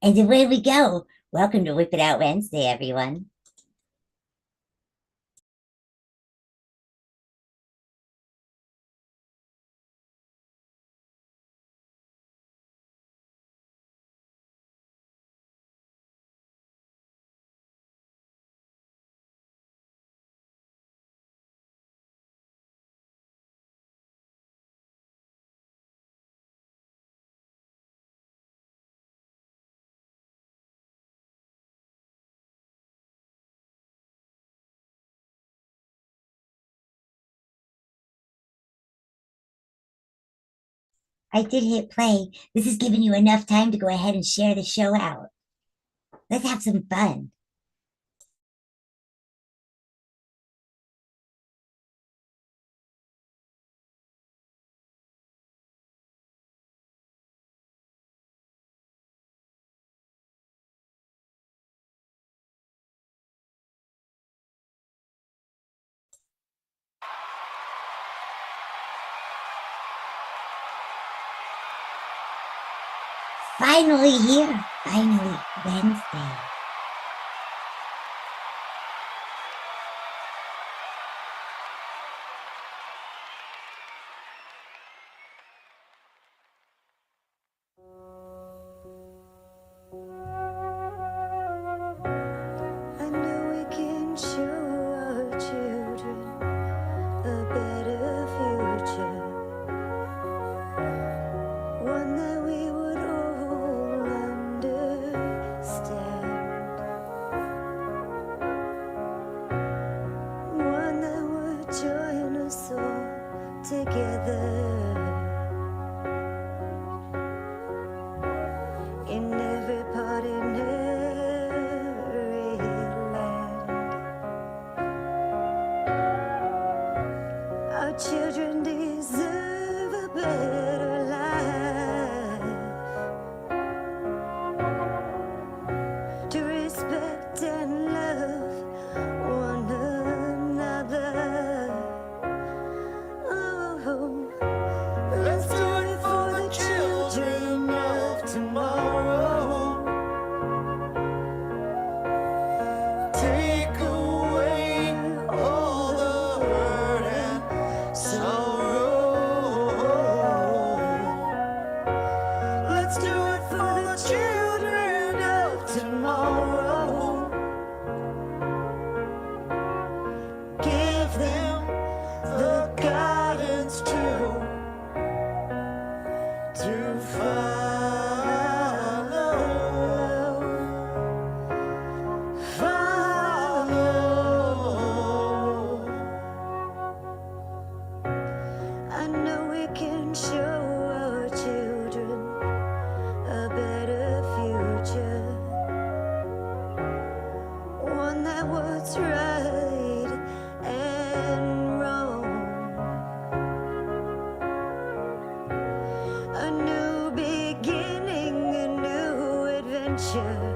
And away we go. Welcome to Whip It Out Wednesday, everyone. I did hit play. This is giving you enough time to go ahead and share the show out. Let's have some fun. Finally here. Finally Wednesday. I know we can show our children a better future, one that we would all understand, one that would join us all together in every part, in every land. Our children deserve a better life, to respect and love one another. Oh, let's do it for the children of tomorrow. Take away all the hurt and sorrow. Let's do it for the children of tomorrow. Give them the guidance to follow. I know we can show our children a better future, one that was right and wrong, a new beginning, a new adventure.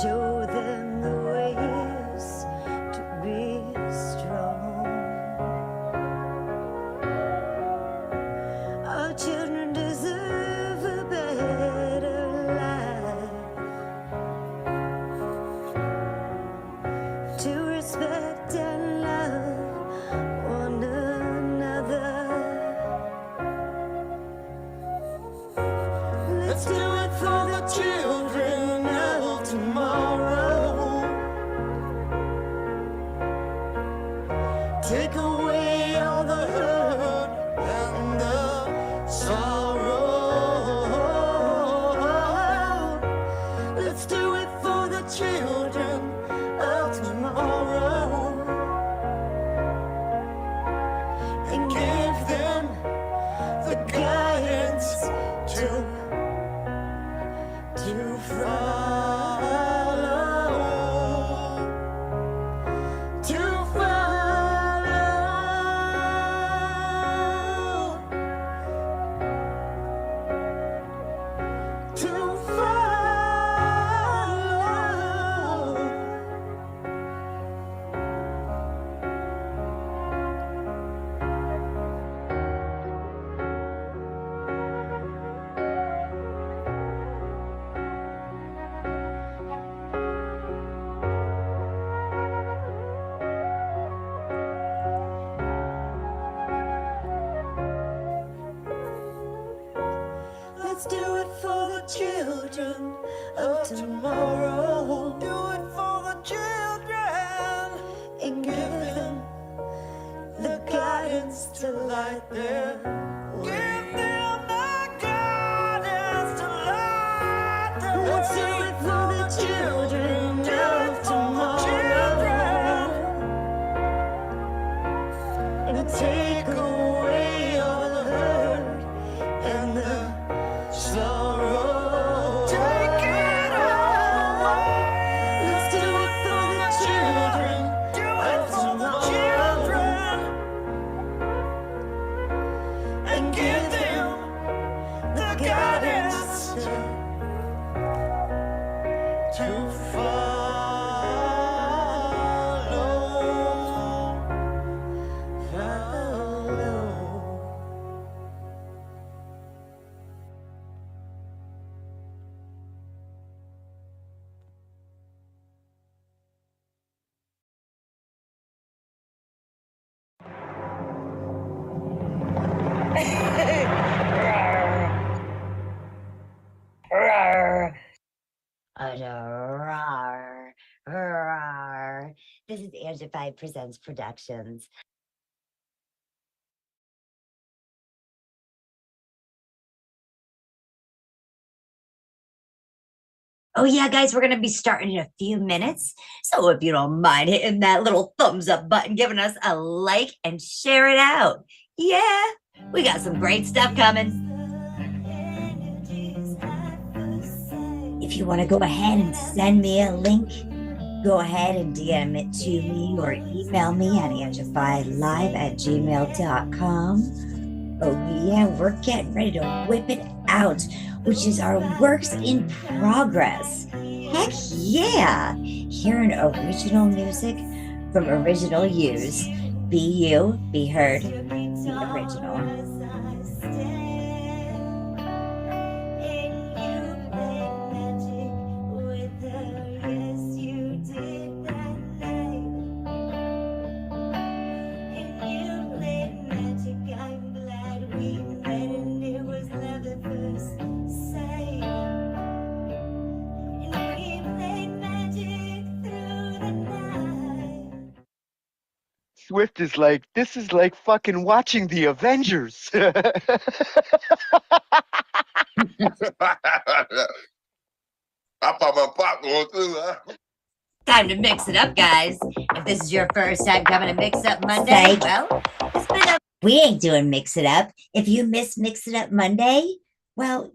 Show them the ways to be strong. Our children deserve a better life, to respect and love one another. Let's do it for the children of tomorrow. Take away all the hurt and the sorrow. Let's do it for the children of tomorrow, and give them the guidance to follow, to follow, to follow. Let's do it for the children of tomorrow. Do it for the children and give them the guidance to light their way. Give them the guidance to light their way. Let's do it for the children of tomorrow. And take away all the hurt and the sorrow. Take it all away. Let's do it for the children. Do it for the children. And give them the guidance to follow. This is Angified Presents Productions. Oh yeah, guys, we're going to be starting in a few minutes. So if you don't mind hitting that little thumbs up button, giving us a like and share it out. Yeah, we got some great stuff coming. If you want to go ahead and send me a link, go ahead and DM it to me or email me at angifiedlive@gmail.com. Oh yeah, we're getting ready to whip it out, which is our works in progress. Heck yeah! Hearing original music from original use. Be you, be heard, be original. Swift is like, this is like fucking watching the Avengers. I pop my popcorn too, huh? Time to mix it up, guys. If this is your first time coming to Mix Up Monday, well, it's been a... We ain't doing Mix It Up. If you miss Mix It Up Monday, well,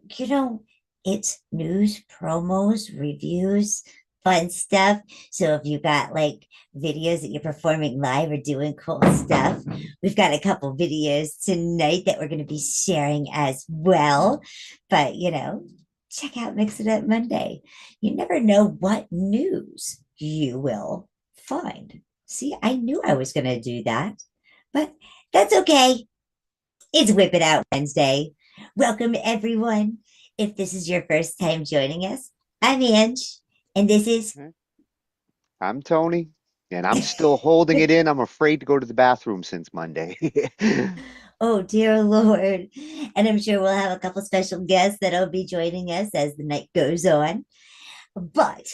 it's news, promos, reviews, fun stuff. So if you got like videos that you're performing live or doing cool stuff, we've got a couple videos tonight that we're going to be sharing as well. But, check out Mix It Up Monday. You never know what news you will find. See, I knew I was going to do that, but that's okay. It's Whip It Out Wednesday. Welcome, everyone. If this is your first time joining us, I'm Ange, and this is... I'm Tony, and I'm still holding it in. I'm afraid to go to the bathroom since Monday. Oh, dear Lord. And I'm sure we'll have a couple special guests that'll be joining us as the night goes on. But,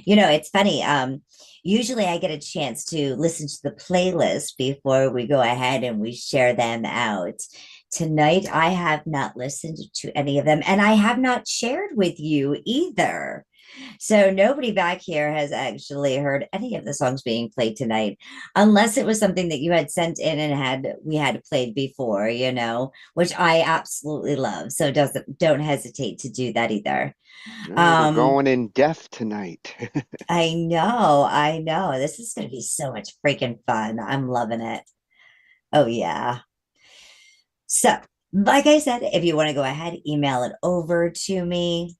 it's funny. Usually I get a chance to listen to the playlist before we go ahead and we share them out. Tonight, I have not listened to any of them, and I have not shared with you either. So nobody back here has actually heard any of the songs being played tonight, unless it was something that you had sent in and we had played before, which I absolutely love. So don't hesitate to do that either. We're going in depth tonight. I know. This is going to be so much freaking fun. I'm loving it. Oh, yeah. So, like I said, if you want to go ahead, email it over to me,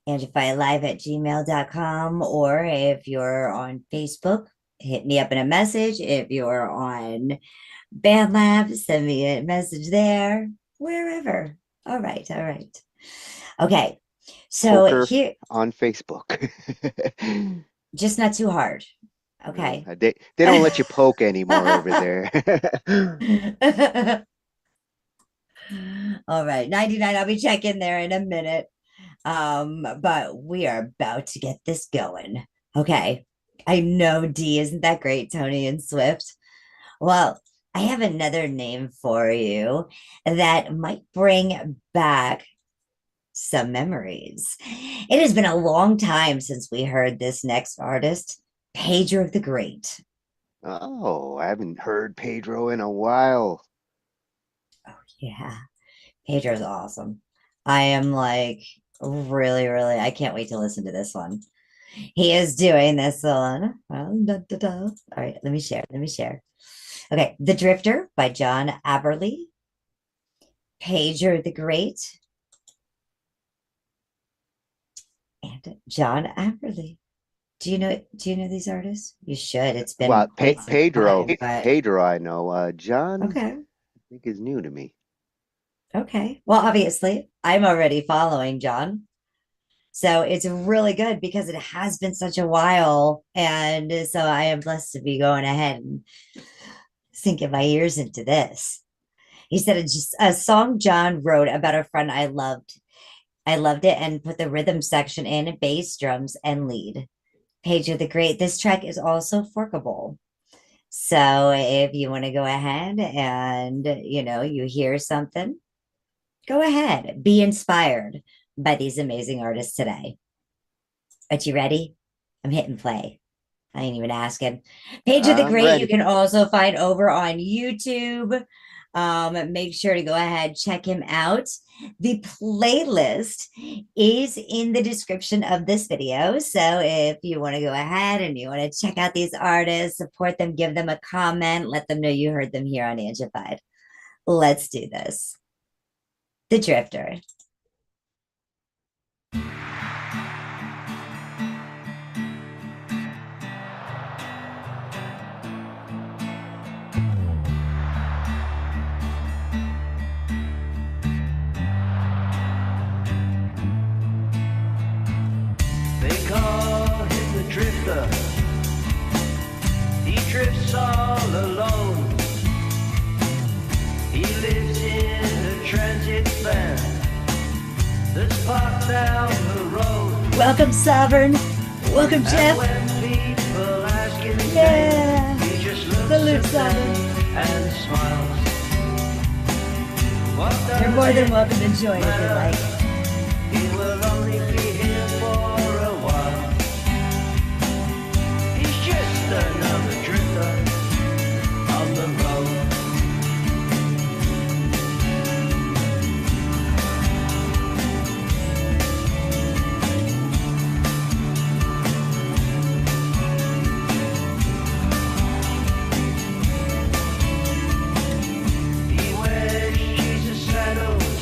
angifiedlive@gmail.com, or if you're on Facebook, hit me up in a message. If you're on BandLab, send me a message there, wherever. All right. Okay. So Poker here on Facebook. just not too hard. Okay. They don't let you poke anymore over there. All right, 99. I'll be checking there in a minute. But we are about to get this going. Okay. I know D isn't that great, Tony and Swift. Well, I have another name for you that might bring back some memories. It has been a long time since we heard this next artist, Pedro the Great. Oh, I haven't heard Pedro in a while. Oh, yeah. Pedro's awesome. I am like really, really, I can't wait to listen to this one. He is doing this one. All right, let me share. Let me share. Okay, The Drifter by John Aberley. Pedro the Great. And John Aberley. Do you know these artists? You should. It's been Well, quite some Pedro, time, but Pedro, I know. John, okay. I think is new to me. Okay. Well, obviously, I'm already following John. So it's really good because it has been such a while. And so I am blessed to be going ahead and sinking my ears into this. He said it's just a song John wrote about a friend I loved. I loved it and put the rhythm section in, bass, drums, and lead. Pedro the Great. This track is also forkable. So if you want to go ahead and, you hear something, go ahead. Be inspired by these amazing artists today. Are you ready? I'm hitting play. I ain't even asking. Pedro the I'm Great, you ready. can also find over on YouTube. Make sure to go ahead, check him out. The playlist is in the description of this video. So if you want to go ahead and you want to check out these artists, support them, give them a comment, let them know you heard them here on Angified. Let's do this. The Drifter. They call him the drifter. He drifts all alone. He lives in a transit van that's parked down the road. Welcome, Sovereign. Welcome, And Jeff. when people ask him his Yeah. name, he just looks Salute, at them Sovereign. and smiles. What You're more does than it welcome to join if you matter? like. He will only be here for a while. He's just another drifter on the road. He wears Jesus sandals.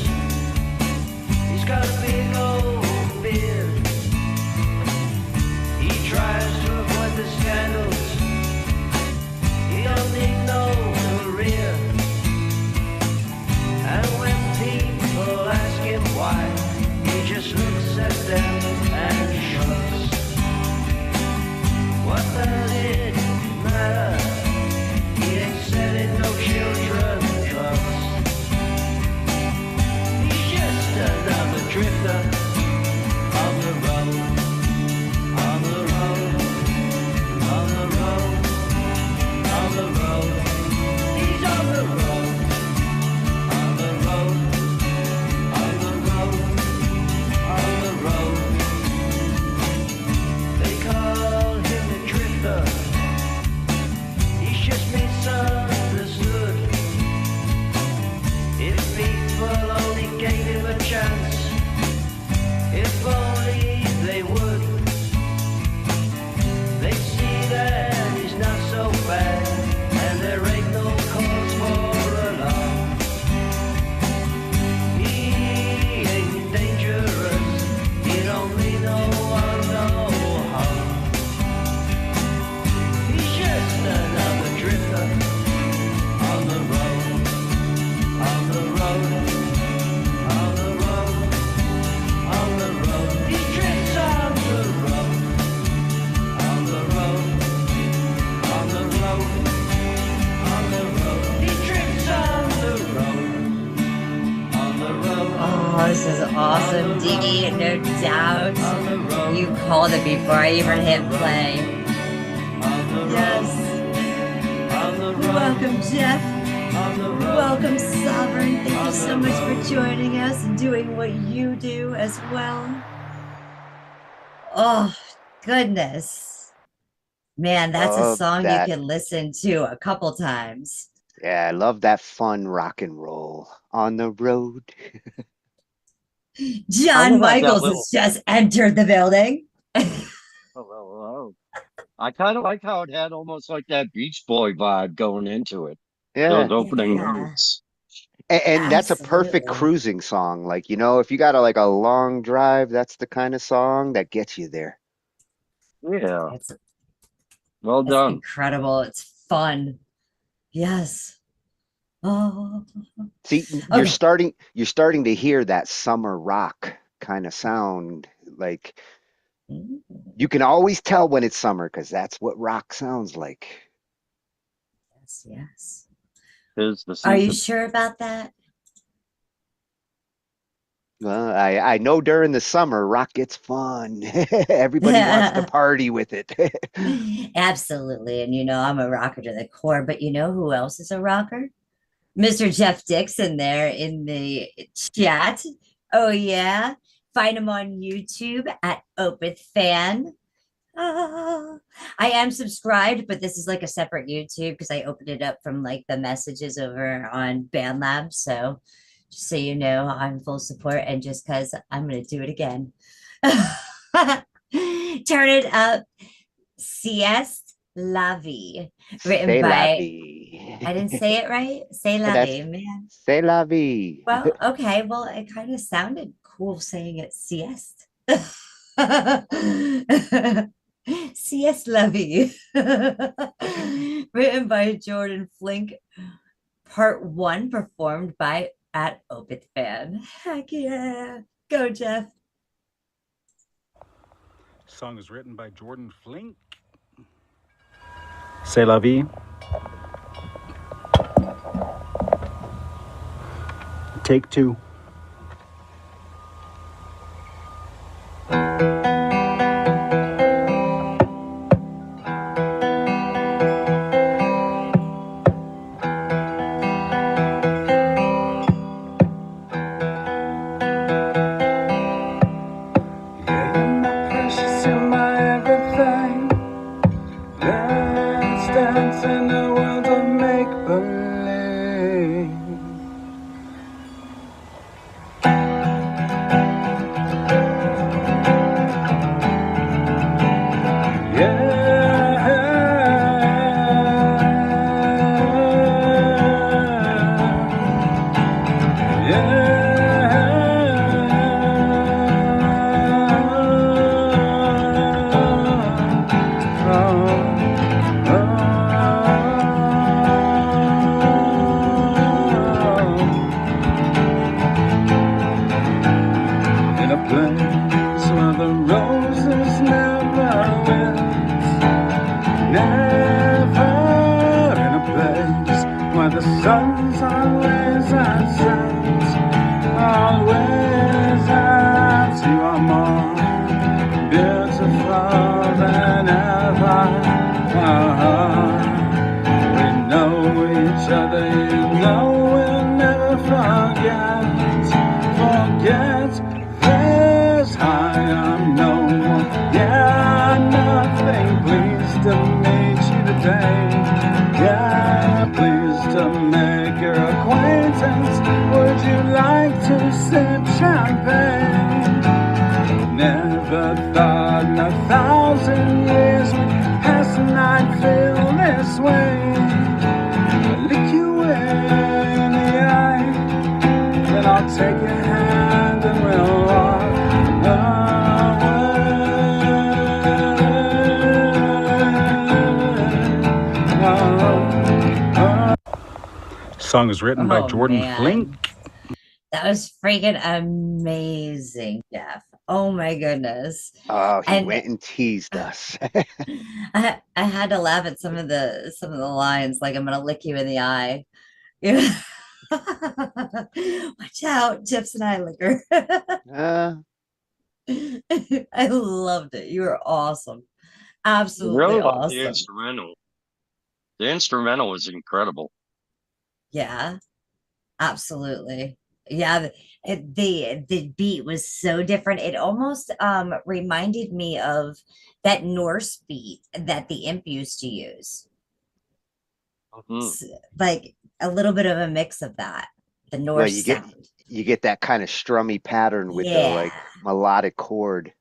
He's got a big old beard. He tries to avoid the scandals. He don't need no career. And when people ask him why, he just looks at them and shrugs. What does it matter? He ain't selling no children drugs. He's just another drifter on the road, on the road, on the road, on the road. He's on the road, on the road, on the road, on the road. They call him a drifter. He's just misunderstood. If people only gave him a chance, this is awesome, D. No doubt. You called it before I even hit play. Yes. Welcome, Jeff. Welcome, Sovereign. Thank you so much for joining us and doing what you do as well. Oh, goodness. Man, that's a Love song you that. can listen to a couple times. Yeah, I love that fun rock and roll on the road. I John like that Michaels little. has just entered the building. Oh. I kind of like how it had almost like that Beach Boy vibe going into it. Those Yeah. opening Yeah, notes. And that's a perfect absolutely. cruising song. Like, if you got like a long drive, that's the kind of song that gets you there. Yeah, It's well it's done. incredible. It's fun. Yes. Oh, See, okay. you're starting to hear that summer rock kind of sound. Like Mm, you can always tell when it's summer because that's what rock sounds like. yes, yes. Tis the Are you season. sure about that? Well, I know during the summer rock gets fun. Everybody wants to party with it. Absolutely. And I'm a rocker to the core, but you know who else is a rocker? Mr. Jeff Dixon there in the chat. Oh, yeah. Find him on YouTube at Opeth Fan. Ah, I am subscribed, but this is like a separate YouTube because I opened it up from like the messages over on BandLab. So just so you know, I'm full support and just because I'm going to do it again. Turn it up. Sieste La Vie, written C'est la by, vie. I didn't say it right. Say La That's Vie, man. c'est la vie. Well, okay. Well, it kind of sounded cool saying it sieste. Sieste La Vie. Written by Jordan Flink. Part 1 performed by at Opeth Fan. Heck yeah. Go, Jeff. Song is written by Jordan Flink. C'est la vie. Take 2. Song is written by Jordan Flink. That was freaking amazing, Jeff. Oh my goodness. Oh, he And went and teased us. I had to laugh at some of the lines, like I'm gonna lick you in the eye. Yeah. Watch out, Jeff's an eye liquor. Uh, I loved it. You were awesome. I Absolutely really like the awesome. instrumental. The instrumental was incredible. Yeah, absolutely. Yeah, the beat was so different. It almost reminded me of that Norse beat that the imp used to use. Mhm. Like a little bit of a mix of that, the well, Norse sound. you get that kind of strummy pattern with the Yeah, like melodic chord.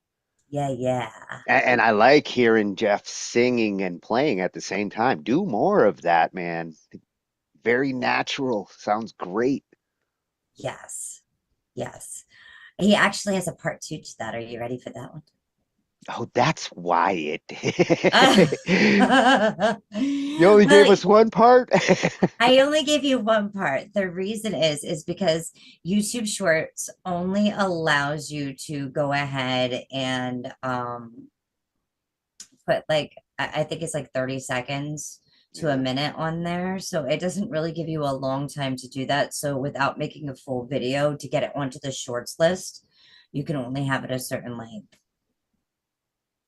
yeah. And I like hearing Jeff singing and playing at the same time. Do more of that, man. Very natural. Sounds great. Yes, yes. He actually has a part two to that. Are you ready for that one? Oh, that's why it. Well, You only gave us one part? I only gave you one part. The reason is because YouTube Shorts only allows you to go ahead and put like I think it's like 30 seconds to a Yeah. minute on there. So it doesn't really give you a long time to do that. So without making a full video to get it onto the shorts list, you can only have it a certain length.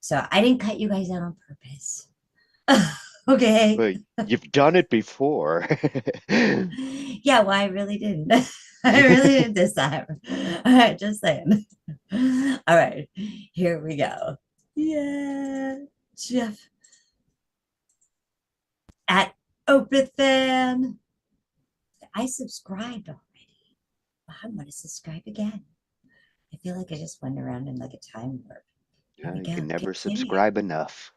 So I didn't cut you guys out on purpose. Okay. Well, you've done it before. Yeah, well, I really didn't. I really didn't this time. All right, just saying. All right, here we go. Yeah, Jeff at Opithan. I subscribed already. I'm going to subscribe again. I feel like I just went around in like a time warp. Here we You go. can never Continue. subscribe enough.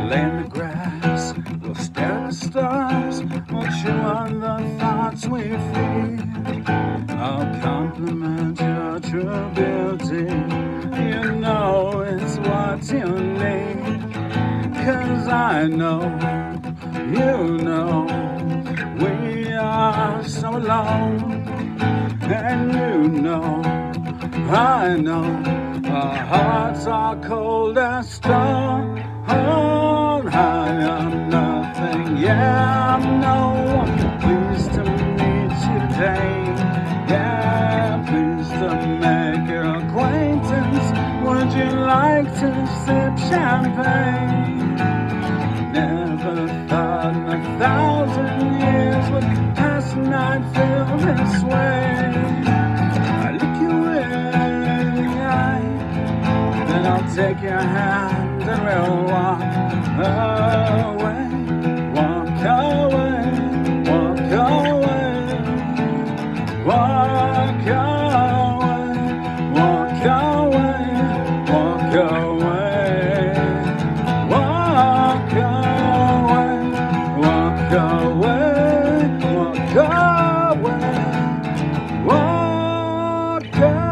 Lay in the grass, we'll stare at the stars, we'll chew on the thoughts we feed. I'll compliment your true beauty, you know it's what you need. 'Cause I know, you know, we are so alone. And you know, I know, our hearts are cold as stone. I am nothing, yeah, I'm no one. Pleased to meet you today. Yeah, pleased to make your acquaintance. Would you like to sip champagne? Never thought in 1,000 years would pass and I'd feel this way. I look you in the eye, then I'll take your hand and we'll walk away, walk away, walk away, walk away, walk away, walk away, walk away, walk away, walk away, walk away.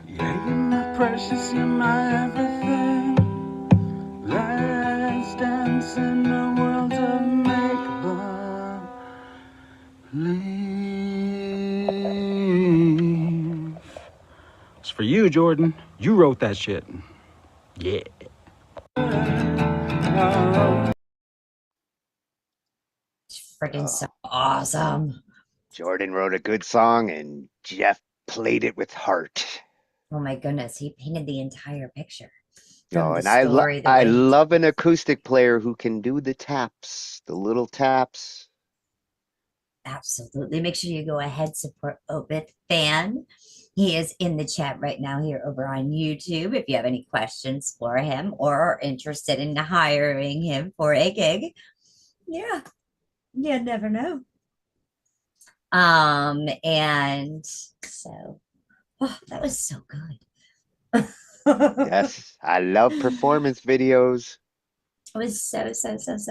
Yeah, you're my precious, you're my everything. Let's dance in a world of make-believe. It's for you, Jordan. You wrote that shit. Yeah. Freaking so awesome. Jordan wrote a good song and Jeff played it with heart. Oh my goodness, he painted the entire picture. Oh, From the and I story, the I way he love an acoustic player who can do the taps, the little taps. absolutely. Make sure you go ahead, support Obit Fan. He is in the chat right now here over on YouTube. If you have any questions for him or are interested in hiring him for a gig, yeah, you never know. And so, oh, that was so good. Yes, I love performance videos. It was so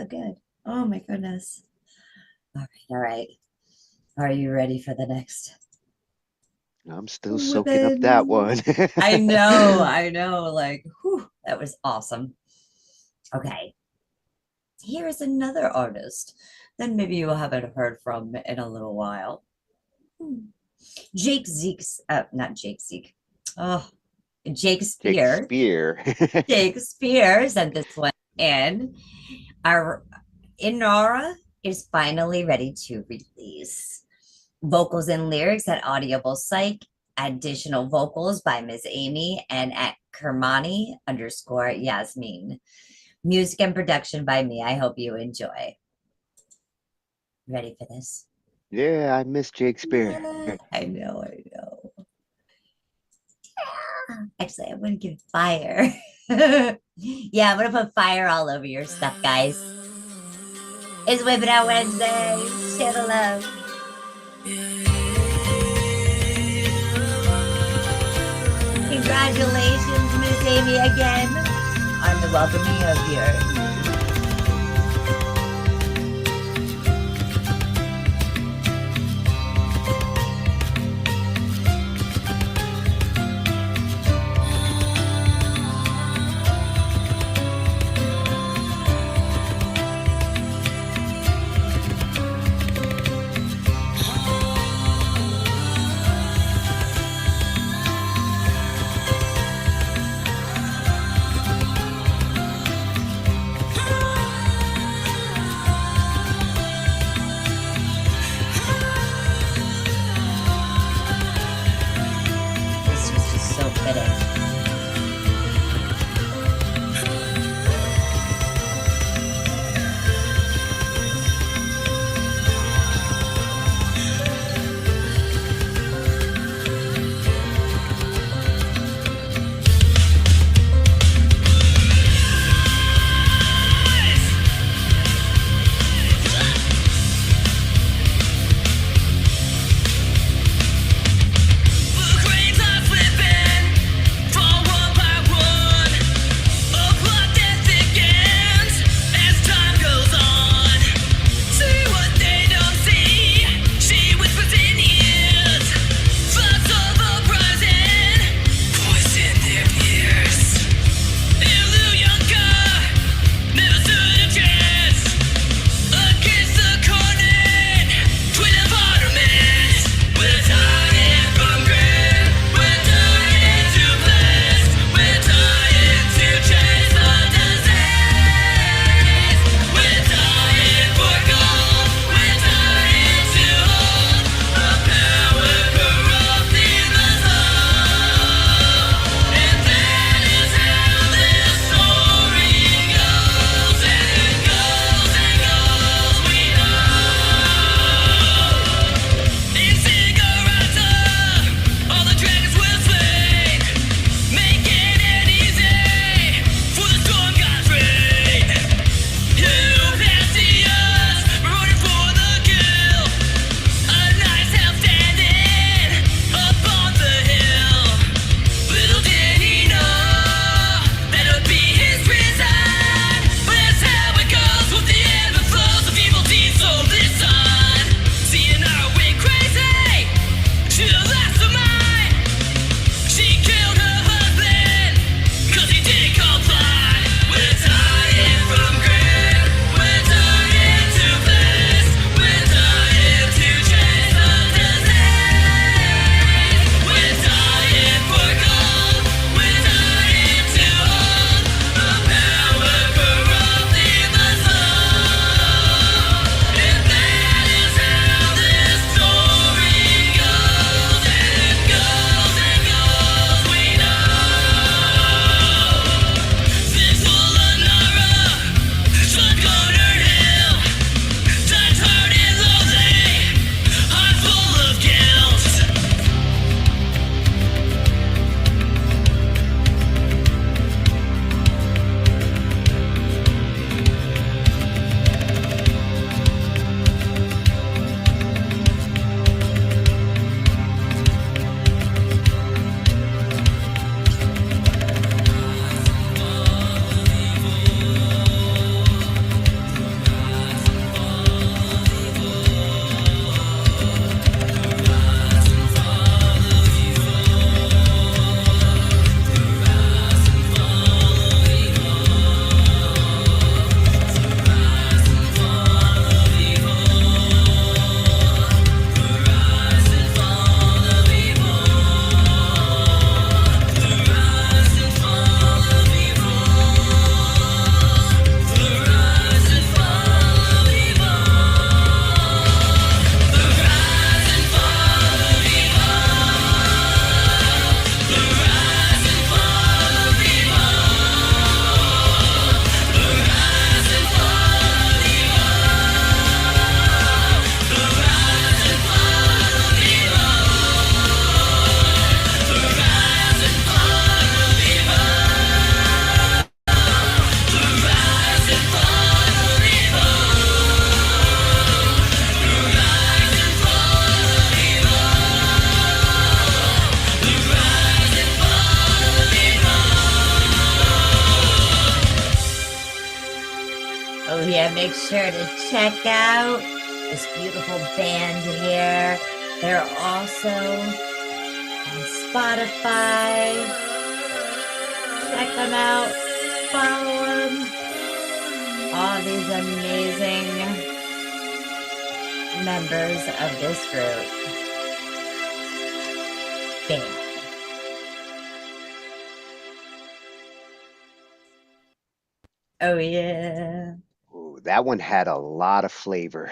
good. Oh my goodness. All right. Are you ready for the next? I'm still soaking up that one. I know. Like, whew, that was awesome. Okay. Here is another artist that maybe you haven't heard from in a little while. Jake Zeke's, not Jake Zeke. Oh, Jake Spear. Shakespeare. Jake Spear sent this one in. Our Inara is finally ready to release. Vocals and lyrics at Audible Psych. Additional vocals by Miss Amy and at Kermani_Yasmin. Music and production by me. I hope you enjoy. Ready for this? Yeah, I miss Shakespeare. I know. Actually, I'm gonna give fire. Yeah, I'm gonna put fire all over your stuff, guys. It's Whip It Out Wednesday. Share the love. Congratulations, Miss Amy, again on the welcoming of your this was just so fitting. yeah, make sure to check out this beautiful band here. They're also on Spotify. Check them out. Follow them. All these amazing members of this group. Bam. Oh, yeah. Ooh, that one had a lot of flavor,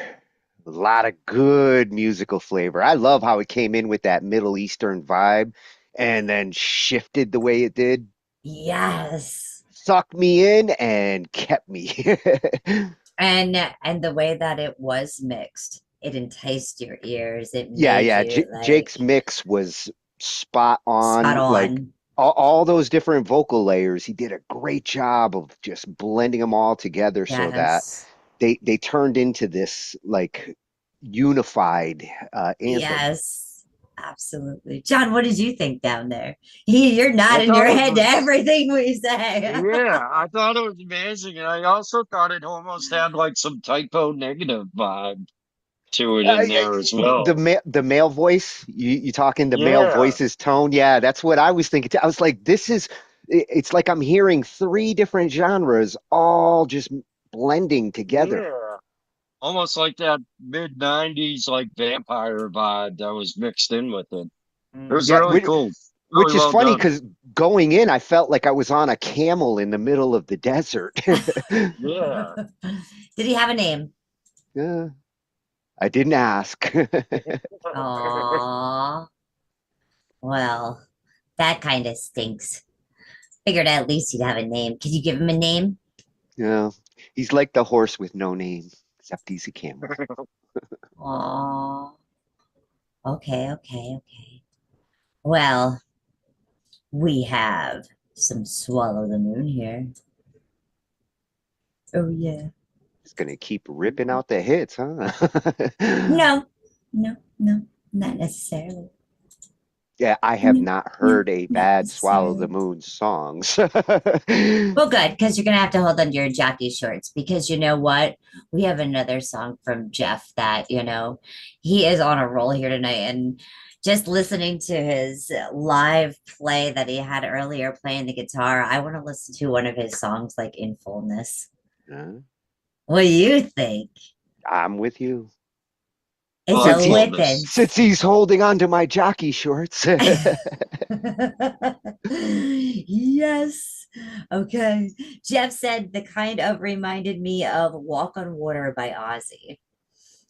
a lot of good musical flavor. I love how it came in with that Middle Eastern vibe and then shifted the way it did. Yes. Sucked me in and kept me. And the way that it was mixed, it enticed your ears. It Yeah, made yeah. you Jake's like mix was spot spot on. Like on. all those different vocal layers, he did a great job of just blending them all together so that Yes. they turned into this like unified anthem. Yes. Absolutely. John, what did you think down there? You're I nodding your thought it head to was, everything we say. yeah, I thought it was amazing. And I also thought it almost had like some typo negative vibe to it in Yeah, there as well. the male voice, you talking the male Yeah, voice's tone. Yeah, that's what I was thinking too. I was like, it's like I'm hearing three different genres all just blending together. yeah. Almost like that mid 90s like vampire vibe that was mixed in with it. It was Yeah, really cool. which Really is well funny done. because going in, I felt like I was on a camel in the middle of the desert. Yeah. Did he have a name? Yeah, I didn't ask. Aww. Well, that kind of stinks. Figured at least he'd have a name. Could you give him a name? Yeah, he's like the horse with no name, except he's a camel. Aww. Okay, okay, okay. Well, we have some Swallow the Moon here. Oh, yeah. He's gonna keep ripping out the hits, huh? No, no, no, not necessarily. Yeah, I have No, not no, heard a not bad Swallow the necessarily. Moon songs. Well, good, because you're gonna have to hold on to your jockey shorts because you know what? We have another song from Jeff that, he is on a roll here tonight. And just listening to his live play that he had earlier playing the guitar, I want to listen to one of his songs like in fullness. Uh, What do you think? I'm with you. It's Well, a Since he's whipping. fullness. since he's holding on to my jockey shorts. Yes. Okay. Jeff said the kind of reminded me of Walk on Water by Ozzy.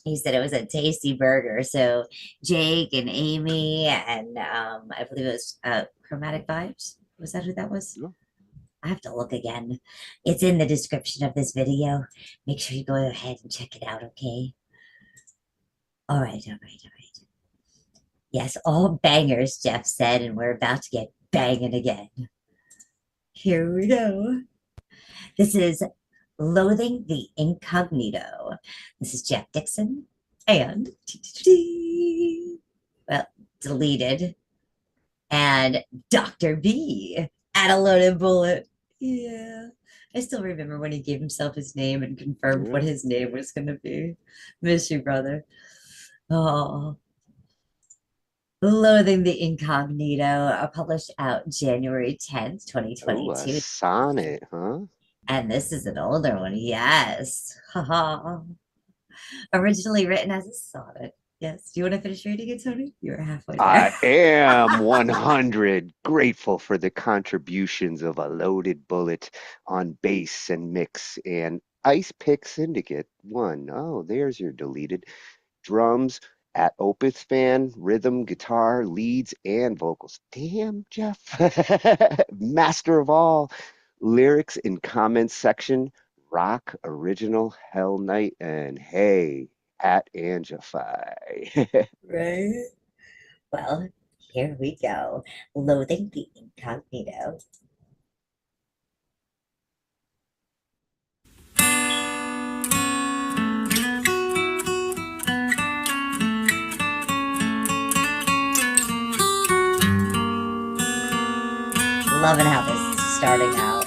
He said it was a tasty burger. So Jake and Amy and I believe it was Chromatic Vibes. Was that who that was? Yeah. I have to look again. It's in the description of this video. Make sure you go ahead and check it out, okay? All right, all right, all right. Yes, all bangers, Jeff said, and we're about to get banging again. Here we go. This is Loathing the Incognito. This is Jeff Dixon and well, deleted. And Dr. B at a loaded bullet. Yeah. I still remember when he gave himself his name and confirmed what his name was going to be. Miss you, brother. Oh. Loathing the Incognito, published out January 10th, Ooh, a 2022. sonnet, huh? And this is an older one, yes. Originally written as a sonnet. Yes. Do you want to finish reading it, Tony? You're halfway I there. am 100 grateful for the contributions of a loaded bullet on bass and mix and Ice Pick Syndicate 1. Oh, there's your deleted. Drums at Opus Fan, rhythm, guitar, leads, and vocals. Damn, Jeff. Master of all. Lyrics in comments section, rock, original, Hell Night, and hey, at Angified. Right? Well, here we go. Loathing the Incognito. Loving how this is starting out.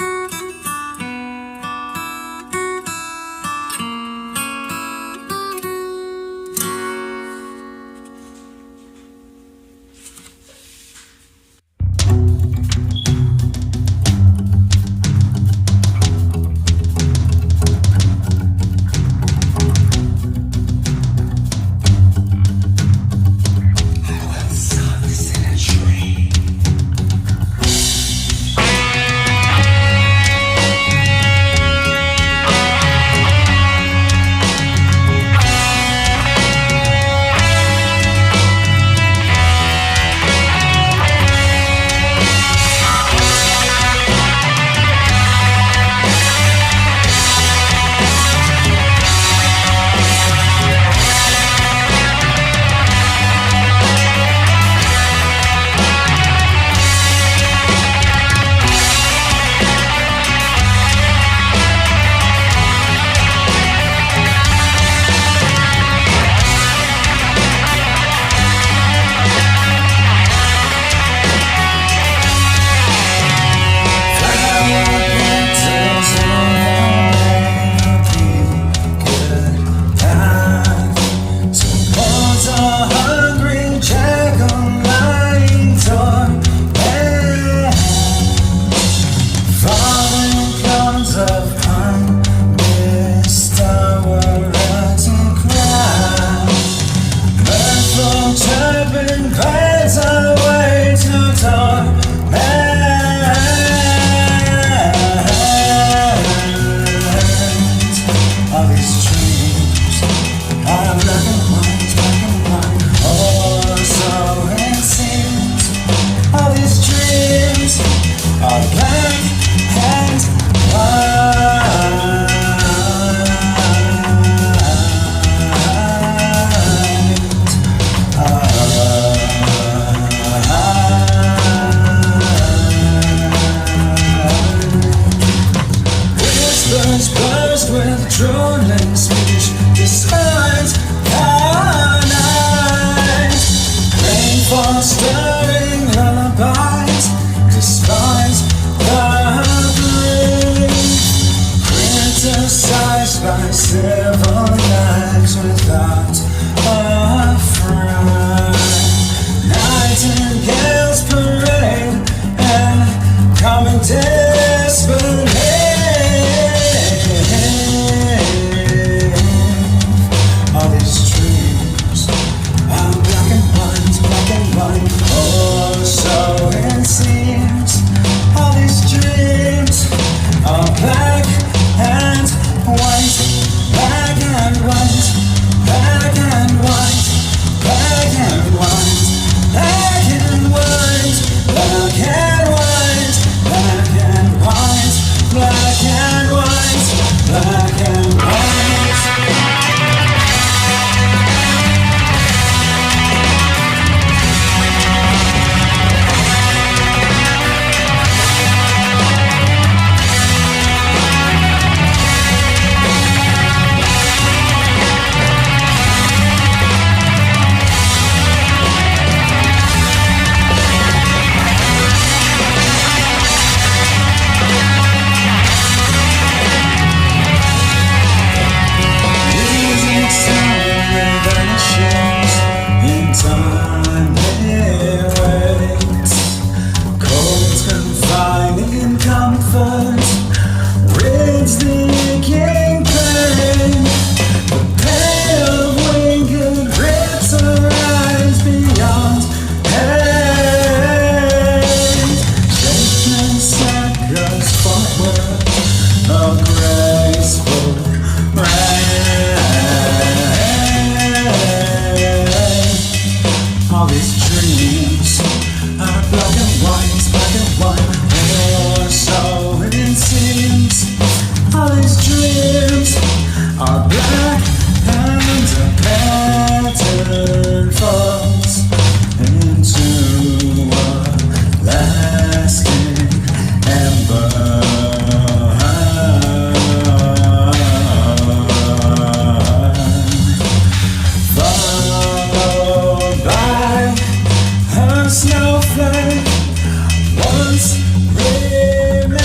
Just remember.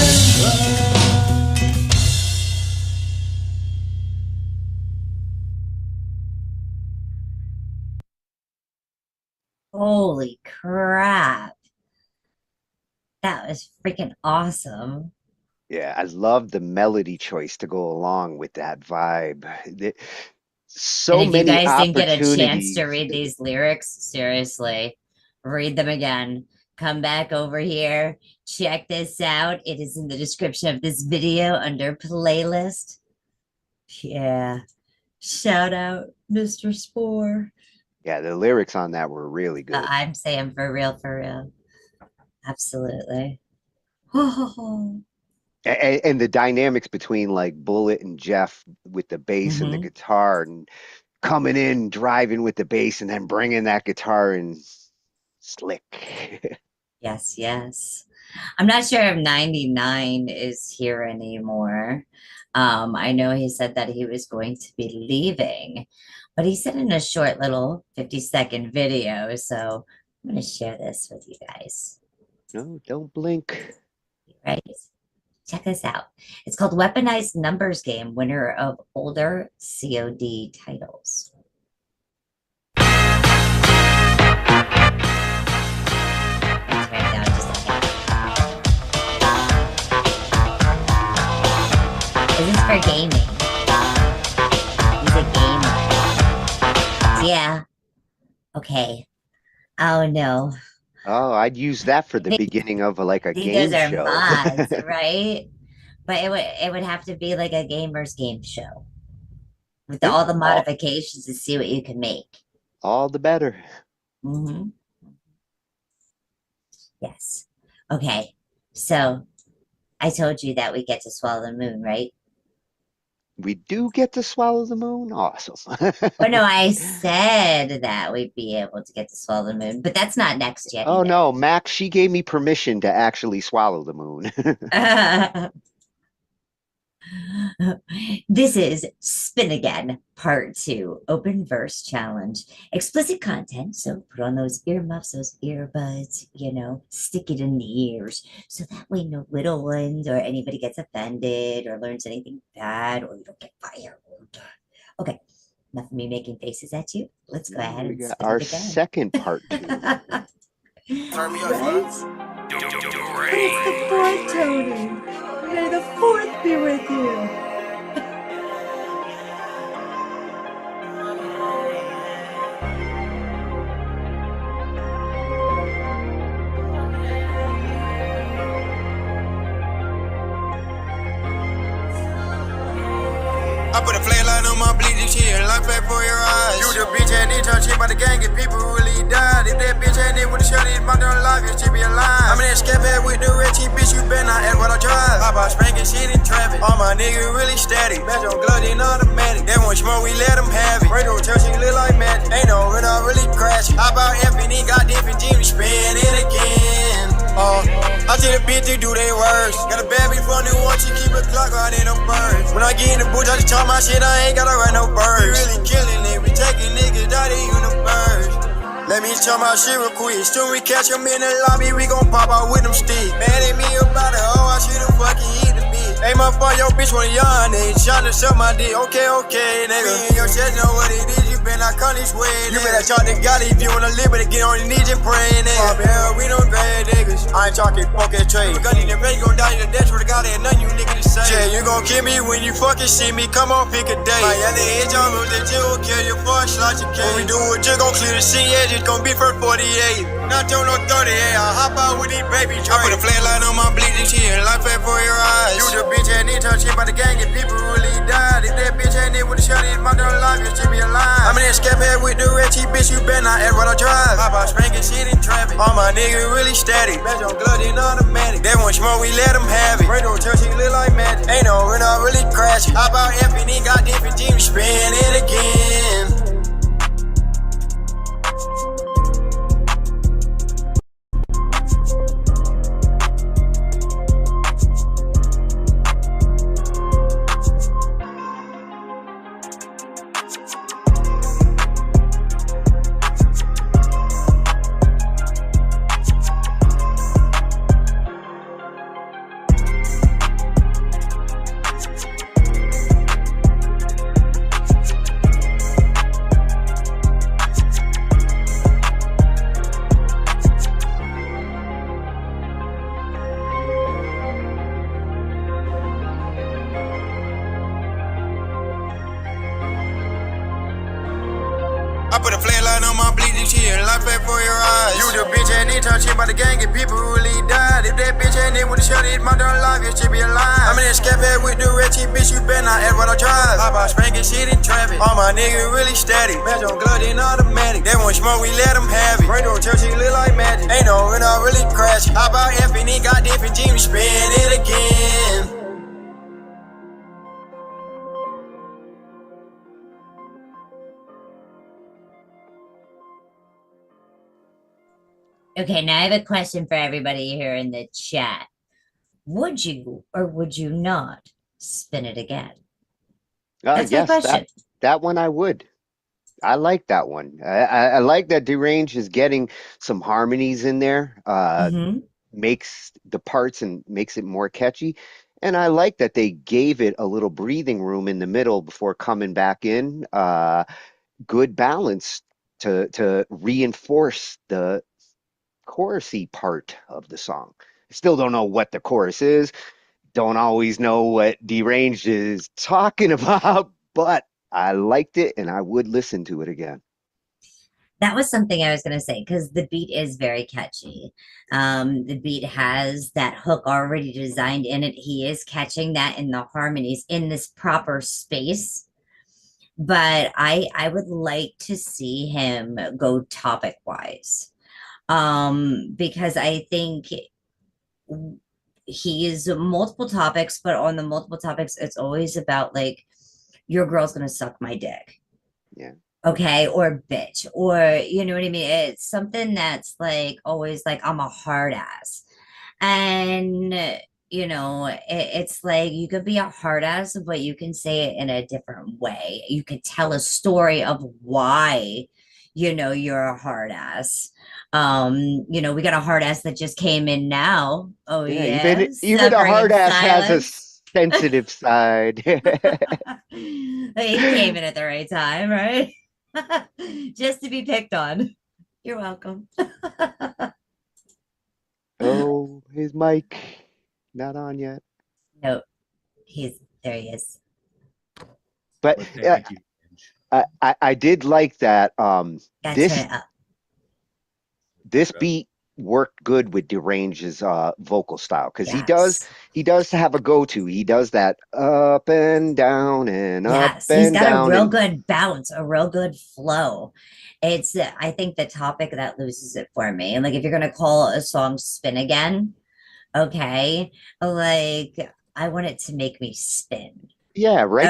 Holy crap. That was freaking awesome. Yeah, I love the melody choice to go along with that vibe. And So if you many guys didn't get a chance to opportunities. read these lyrics, seriously, read them again. Come back over here. Check this out. It is in the description of this video under playlist. Yeah. Shout out, Mr. Spore. Yeah, the lyrics on that were really good. I'm saying for real, for real. Absolutely. And the dynamics between like Bullet and Jeff with the bass and the Mhm. guitar and coming in, driving with the bass and then bringing that guitar in slick. Yes, yes. I'm not sure if 99 is here anymore. I know he said that he was going to be leaving, but he said in a short little 50-second video. So I'm going to share this with you guys. No, don't blink. Right? Check this out. It's called Weaponized Numbers Game, winner of older COD titles. Let's write down just a second. This is for gaming. He's a gamer. Yeah. Okay. Oh no. Oh, I'd use that for the See- beginning of like a See, game those are show. mods, right? But it would have to be like a gamer's game show with Yeah, all the all- modifications to see what you can make. All the better. Mm-hmm. Yes. Okay. So I told you that we get to swallow the moon, right? We do get to swallow the moon. Awesome. Or no, I said that we'd be able to get to swallow the moon, but that's not next yet. Oh no, Max, she gave me permission to actually swallow the moon. This is Spin Again, Part 2, Open Verse Challenge. Explicit content, so put on those earmuffs, those earbuds, stick it in the ears, so that way no little ones or anybody gets offended or learns anything bad or you don't get fired. Okay, enough of me making faces at you. Let's go ahead We and got spin our it again. second part 2. Turn me up, Right? It's the fourth, Tony. May the fourth be with you. I put a flatline on my bleeding shit, life back for your eyes. You the bitch ain't need touch shit by the gang, if people really died. If that bitch ain't in with the shot, it's my damn life, you should be alive. I'm in that scat pad with the red cheap bitch, you better not ask what I drive. I bought spanking shit in traffic, all my niggas really static. Match on glove, in automatic. They want smoke, we let them have it. Radio church, you look like magic. Ain't no when I really crash it. I bought F and then got different Jimmy, spin it again. I tell the bitch to do they worst. Got a bad bitch for new one, she keep a clock right in them birds. When I get in the booth, I just talk my shit, I ain't gotta run no birds. We really killing it, we taking niggas out of the universe. Let me tell my shit real quick. Soon we catch him in the lobby, we gon' pop out with them sticks. Mad at me about it, oh, I should've fucking eat the bitch. Hey, my fuck, your bitch want a young nigga, tryna suck my dick. Okay, nigga. Me and your chest know what it is, you better not come this way, nigga. You better talk to God if you wanna live, better get on your knees and pray, nigga. Yeah, we don't grade niggas. I ain't talking fucking trade. We gon' need the man, you gon' die in the death, swear to God, ain't nothing you niggas to say. Yeah, you gon' kill me when you fucking see me, come on, pick a day. My other edge on moves that you gon' kill your fuck, slot your case. When we do it, just gon' clear the scene, edge, it's gon' be first 48. Not till no 38, I hop out with these baby trays. I put a flatline on my bleeding shit, life back for your eyes. You the bitch ain't need touch shit by the gang, if people really died. If that bitch ain't in with the shot, it's my damn life, you should be alive. I'm in that scat pad with the red cheap bitch, you better not ask what I drive. I bought spanking shit in traffic, all my niggas really static. Match on glove, in automatic. They want smoke, we let them have it. Radio church, she look like magic. Ain't no when I really crash it. I bought F and then got different Jimmy, spin it again. put a flat line on my bleeding shit and life back for your eyes. You the bitch and they talk shit about the gang and people who really died. If that bitch ain't in with the shot, it's my dark life, you should be alive. I'm in that scat pad with the red cheap bitch, you better not ask what I drive. I buy spanking shit in traffic. All my niggas really static. Match on glove in automatic. They want smoke, we let them have it. Bring to a church, he look like magic. Ain't no, we're not really crashing. I bought F and he got different jeans, spin it again. Okay, now I have a question for everybody here in the chat. Would you or would you not spin it again? That's my Yes, question. that one I would. I like that one. I like that Deranged is getting some harmonies in there. Mhm. Makes the parts and makes it more catchy. And I like that they gave it a little breathing room in the middle before coming back in. Good balance to reinforce the chorusy part of the song. I still don't know what the chorus is. Don't always know what Deranged is talking about, but I liked it and I would listen to it again. That was something I was going to say because the beat is very catchy. The beat has that hook already designed in it. He is catching that in the harmonies in this proper space. But I would like to see him go topic wise. Because I think he is multiple topics, but on the multiple topics, it's always about like, your girl's gonna suck my dick. Yeah. Okay, or bitch, or you know what I mean? It's something that's like always like, I'm a hard ass. And you know, it's like you could be a hard ass, but you can say it in a different way. You could tell a story of why, you know, you're a hard ass. You know, we got a hard ass that just came in now. Oh Yeah, yeah, even a suffering in hard ass has a silence. sensitive side. He came in at the right time, right? Just to be picked on. You're welcome. Oh, his mic not on yet. No, there he is. But Well, thank you. I did like that. Gotta turn This it up. this beat worked good with Deranged's vocal style because Yes. he does have a go-to. He does that up and down and up Yes, he's and got a down real and good balance, a real good flow. It's, I think, the topic that loses it for me. And like, if you're gonna call a song "Spin Again," okay, like I want it to make me spin. yeah, Okay, I write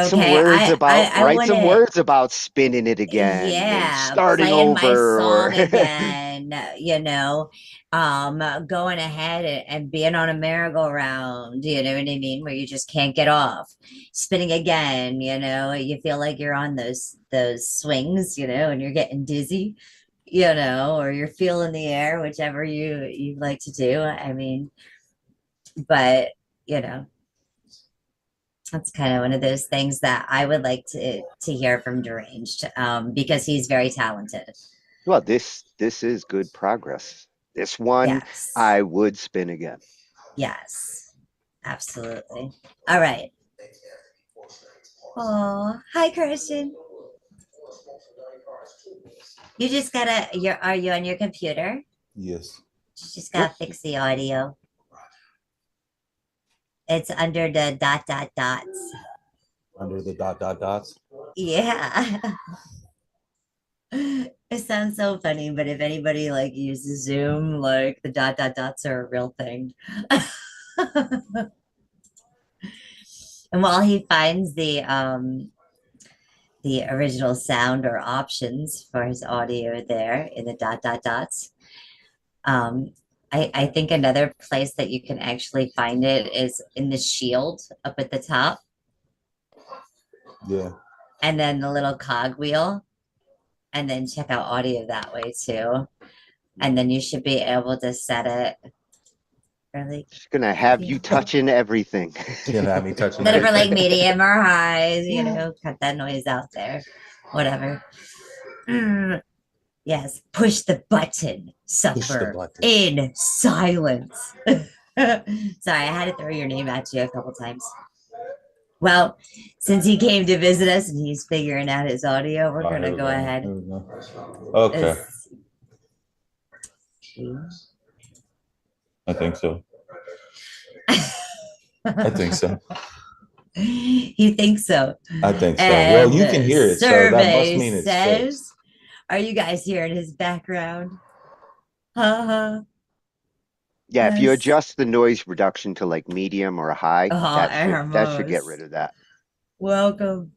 want some it. words about spinning it again and Yeah, starting playing my over song or again, you know, going ahead and being on a merry-go-round, you know what I mean, where you just can't get off, spinning again, you know, you feel like you're on those swings, you know, and you're getting dizzy, you know, or you're feeling the air, whichever you like to do. I mean, but you know, that's kind of one of those things that I would like to hear from Deranged, because he's very talented. well, this is good progress. This one Yes. I would spin again. Yes. Absolutely. All right. Oh, hi, Christian. You just gotta, are you on your computer? Yes. You just gotta fix the audio. It's under the dot dot dots. Under the dot dot dots. Yeah. It sounds so funny, but if anybody like uses Zoom, like the dot dot dots are a real thing. And while he finds the original sound or options for his audio there in the dot dot dots, I think another place that you can actually find it is in the shield up at the top. Yeah. And then the little cog wheel. And then check out audio that way too. And then you should be able to set it for like, She's gonna have you touching everything. She's gonna have me touching set it for like everything. medium or high, you know, cut that noise out there. Whatever. Yes, push the button, suffer button. in silence. Sorry, I had to throw your name at you a couple times. Well, since he came to visit us and he's figuring out his audio, we're Oh, gonna here we go ahead. Here we go. Okay, I think so. I think so. You think so? I think so. Well, And you can hear it, so that must survey mean it's says, fixed. are you guys hearing his background? Uh-huh. Yeah, if you Yes. adjust the noise reduction to like medium or high, Oh, that should get Amos. rid of that. Welcome.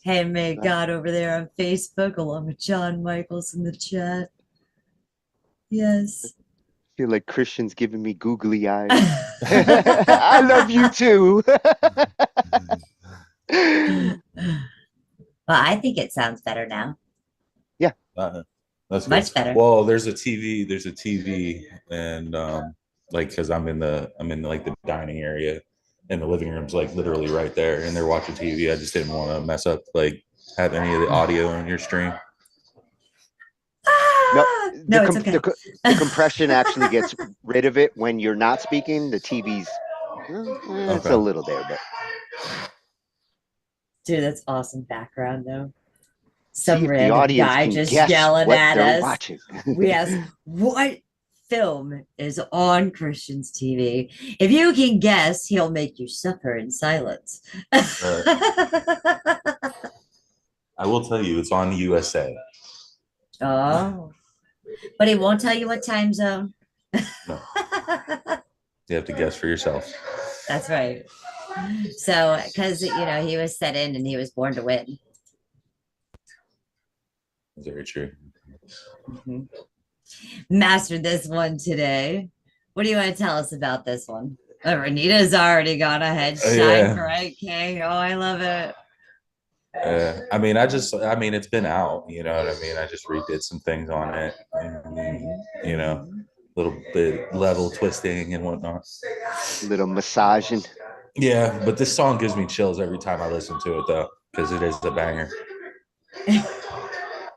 Hey, may God over there on Facebook, along with John Michaels in the chat. Yes. Feel like Christian's giving me googly eyes. I love you too. Well, I think it sounds better now. That's Much good. better. Well, there's a TV, and like, because I'm in like the dining area, and the living room's like literally right there, and they're watching TV. I just didn't want to mess up, like, have any of the audio on your stream. No, No, it's okay. The compression actually gets rid of it when you're not speaking. The TV's it's Okay. a little there, but Dude, that's awesome background though. see Some if the random audience guy can just guess yelling what at they're us. watching. We asked, what film is on Christian's TV? If you can guess, he'll make you suffer in silence. I will tell you, it's on the USA. Oh, but he won't tell you what time zone. No. You have to guess for yourself. That's right. So, because he was set in and he was born to win. Very true. Mhm. Mastered this one today. What do you want to tell us about this one? Renita's already gone ahead. Shine Yeah. bright, King. Oh, I love it. I mean, it's been out, you know what I mean? I just redid some things on it, and, a little bit level twisting and whatnot. Little massaging. Yeah, but this song gives me chills every time I listen to it, though, because it is a banger. And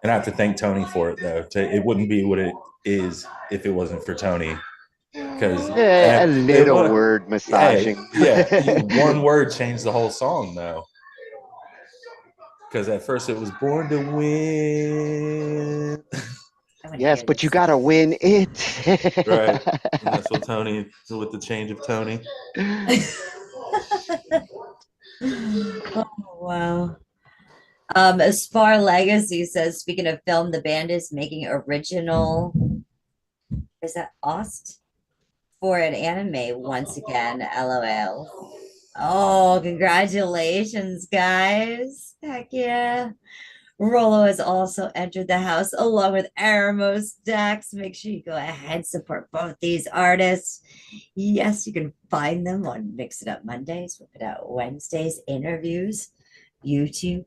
I have to thank Tony for it, though. It wouldn't be what it is if it wasn't for Tony. Because a little word massaging. One word changed the whole song, though. Because at first it was born to win. Yes, but you gotta win it. Right. And that's what Tony, with the change of Tony. Oh, wow. Spar Legacy says, speaking of film, the band is making original, is that Ost? For an anime once again, LOL. Oh, congratulations, guys. Heck yeah. Rolo has also entered the house along with Aramos Dax. Make sure you go ahead, support both these artists. Yes, you can find them on Mix It Up Mondays, WIP It Out Wednesdays, interviews, YouTube,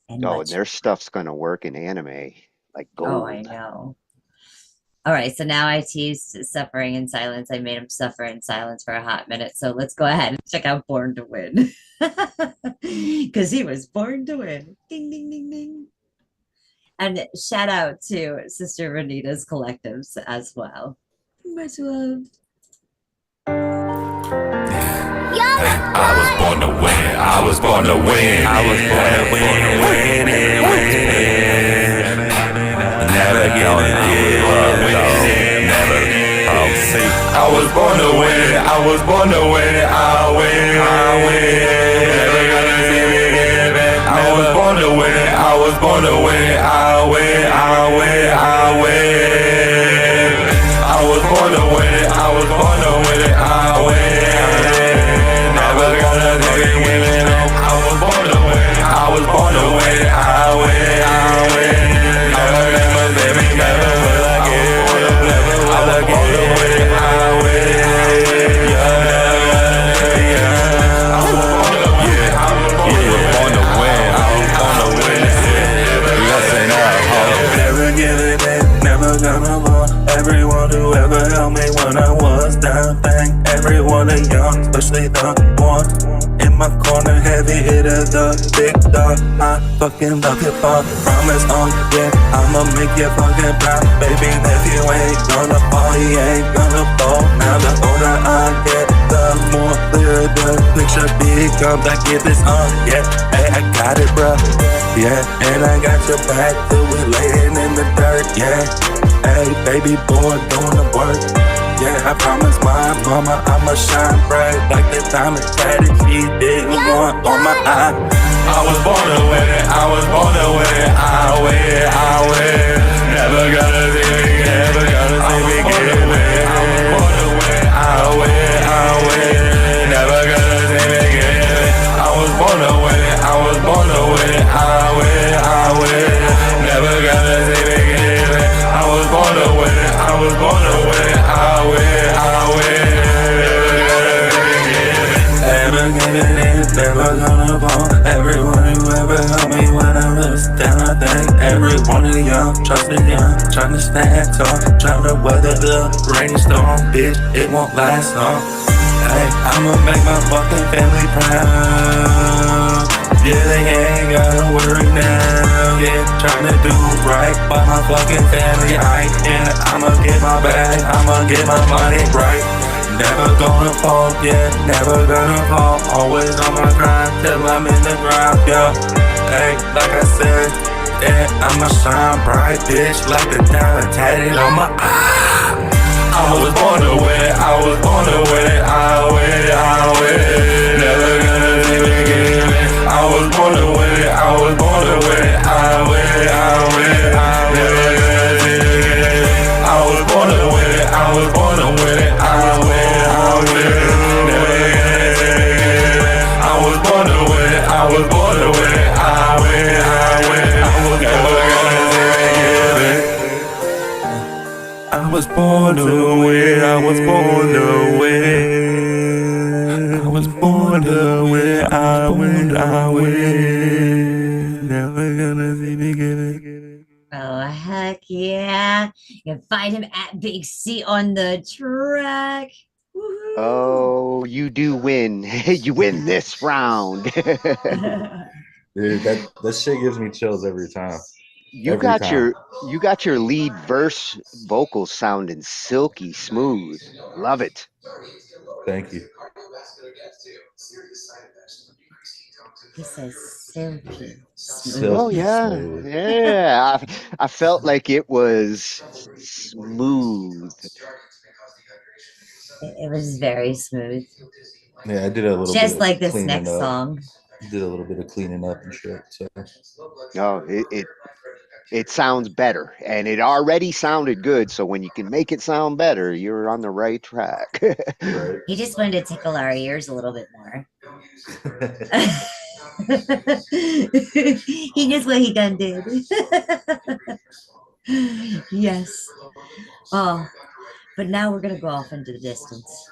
and Oh, and much. their stuff's gonna work in anime like gold. Oh, I know. All right, so now I teased suffering in silence. I made him suffer in silence for a hot minute. So let's go ahead and check out Born to Win. Because he was born to win. Ding, ding, ding, ding. And shout out to Sister Renita's collectives as well. Much love. I was born to win. I was born to win. I was born to win. Never gonna give up. Never. See, I was born to win. I was born to win. I win. I win. Never gonna see me get back. I was born to win. I was born to win. I win. I win. I win. I was born to win. I was born to win. I win. Never gonna see me win. I was born to win. I was born to win. I win. I win. Never gonna see me never will I get. Never will I get. I win. I was born to win. I was born to win. I was born to win. Listen up. Never give it back. Never gonna lose. Everyone who ever helped me when I was down. Thank everyone that young, especially the ones in my corner, heavy hitter, the big dog. I fucking love hip hop. Promise on, yeah, I'ma make you fucking proud. Baby nephew ain't gonna fall, he ain't gonna fall. Now the older I get, the more clear the picture becomes. I get this on, yeah, hey, I got it, bruh. Yeah, and I got your back till we laying in the dirt, yeah. Hey, baby boy, doing the work. Yeah, I promise my mama I'ma shine bright like the diamond tatted she didn't want on my eye. I was born to win it, I was born to win it, I win, I win. Never gonna see me, never gonna see me get it. I was born to win, I win, I win. Never gonna see me get it. I was born to win it, I was born to win it, I win, I win. Never gonna see me get it. I was born to win it, I was born to win it, I win, I win. Never giving in, never gonna fall. Everyone who ever helped me when I was down, I thank every one of y'all. Trusting y'all, trying to stand tall, trying to weather the rainy storm. Bitch, it won't last long. Hey, I'ma make my fucking family proud. Yeah, they ain't gotta worry now. Yeah, trying to do right by my fucking family. And I'ma get my bag, I'ma get my money right. Never gonna fall, yeah, never gonna fall. Always on my grind till I'm in the ground, yeah. Hey, like I said, yeah, I'ma shine bright, bitch, like the diamond tatted on my eye. I was born to win it, I was born to win it, I win, I win. Never gonna see me get it. I was born to win it, I was born to win it, I win, I win. Never gonna see me get it. I was born to win it, I was born to win it, I win, I win. Never gonna see me get it. I was born to win it, I was born to win it, I win, I win. I was never gonna see me get it. I was born to win, I was born to win. I was born to win, I win, I win. Never gonna see me get it. Oh, heck yeah. You can find him at Big C on the track. Woohoo. Oh, you do win. You win this round. Dude, that shit gives me chills every time. You got your lead verse vocals sounding silky smooth. Love it. Thank you. He says silky smooth. Silky Oh yeah. smooth. Yeah. I felt like it was smooth. It was very smooth. Yeah, I did a little Just bit like of this cleaning next up. song. Did a little bit of cleaning up and shit. So No, it sounds better, and it already sounded good. So when you can make it sound better, you're on the right track. right. He just wanted to tickle our ears a little bit more. He knows what he done did. Yes. Oh, but now we're gonna go off into the distance.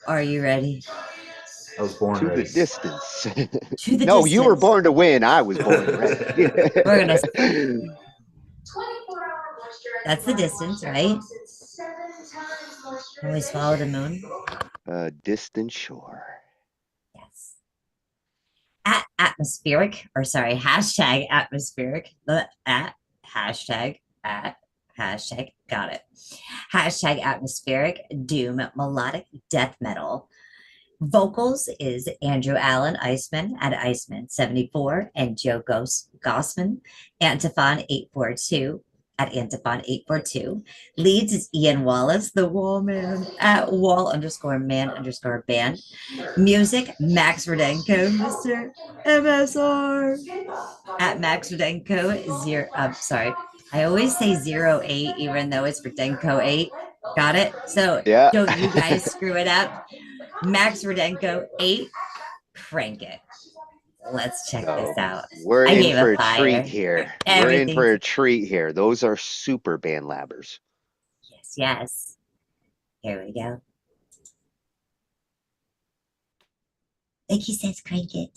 Are you ready? I was born To the ready. distance. To the No, you were distance. born to win. I was born ready. We're gonna. That's the distance, right? Always follow the moon. A distant shore. Yes. At atmospheric, or sorry, hashtag atmospheric. Hashtag, got it. Hashtag atmospheric, doom, melodic death metal. Vocals is Andrew Allen Iceman at Iceman 74 and Joe Gossman, Antiphon 842 at Antiphon 842. Leads is Ian Wallace, the Wall Man at Wall_man_band. Music, Max Rudenko, Mr. MSR at Max Rudenko 0. I'm sorry. I always say 08 even though it's Rudenko 8. Got it? So Yeah. don't you guys screw it up. Max Rudenko 8. Crank it. Let's check this out. We're I in gave for a a fire. treat here. We're in Everything's- for a treat here. Those are super band labbers. Yes, yes. Here we go. Like he says, crank it.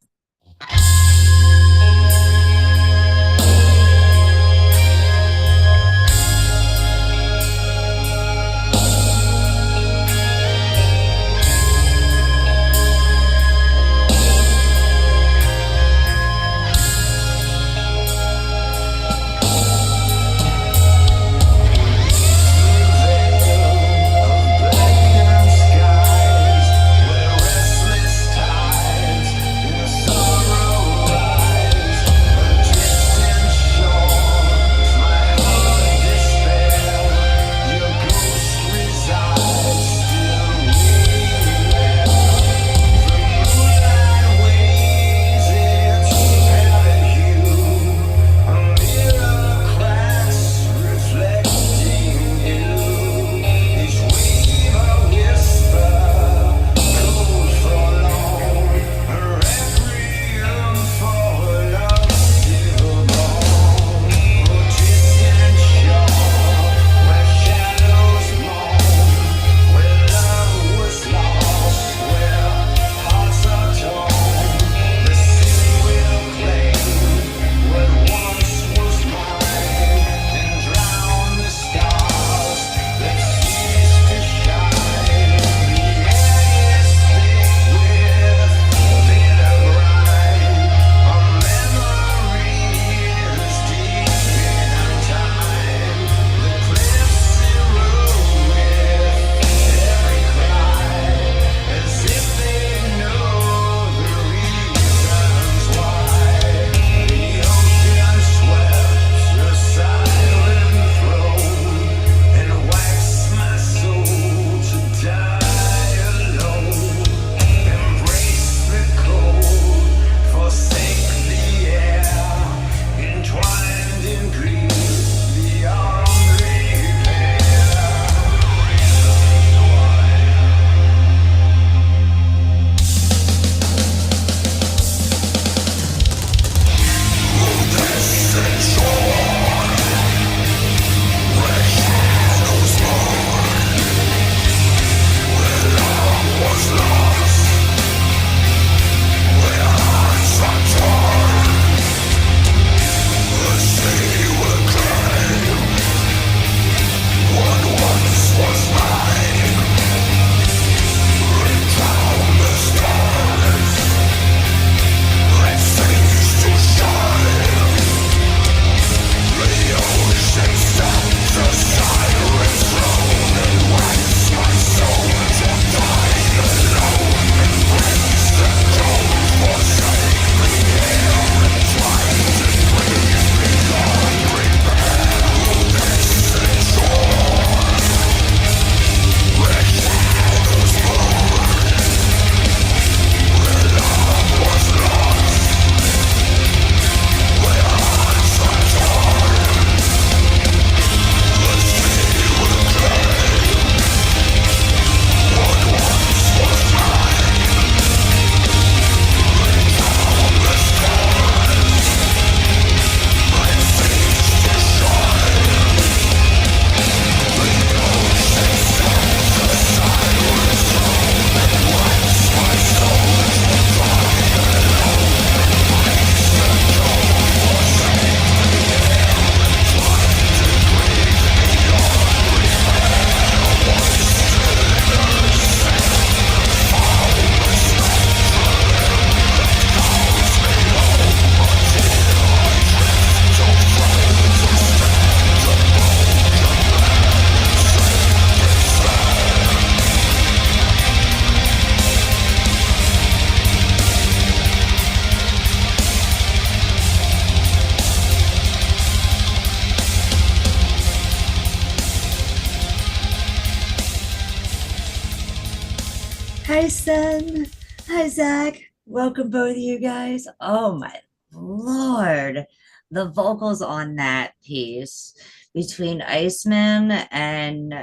Hi, Sen. Hi, Zach. Welcome, both of you guys. Oh my Lord. The vocals on that piece between Iceman and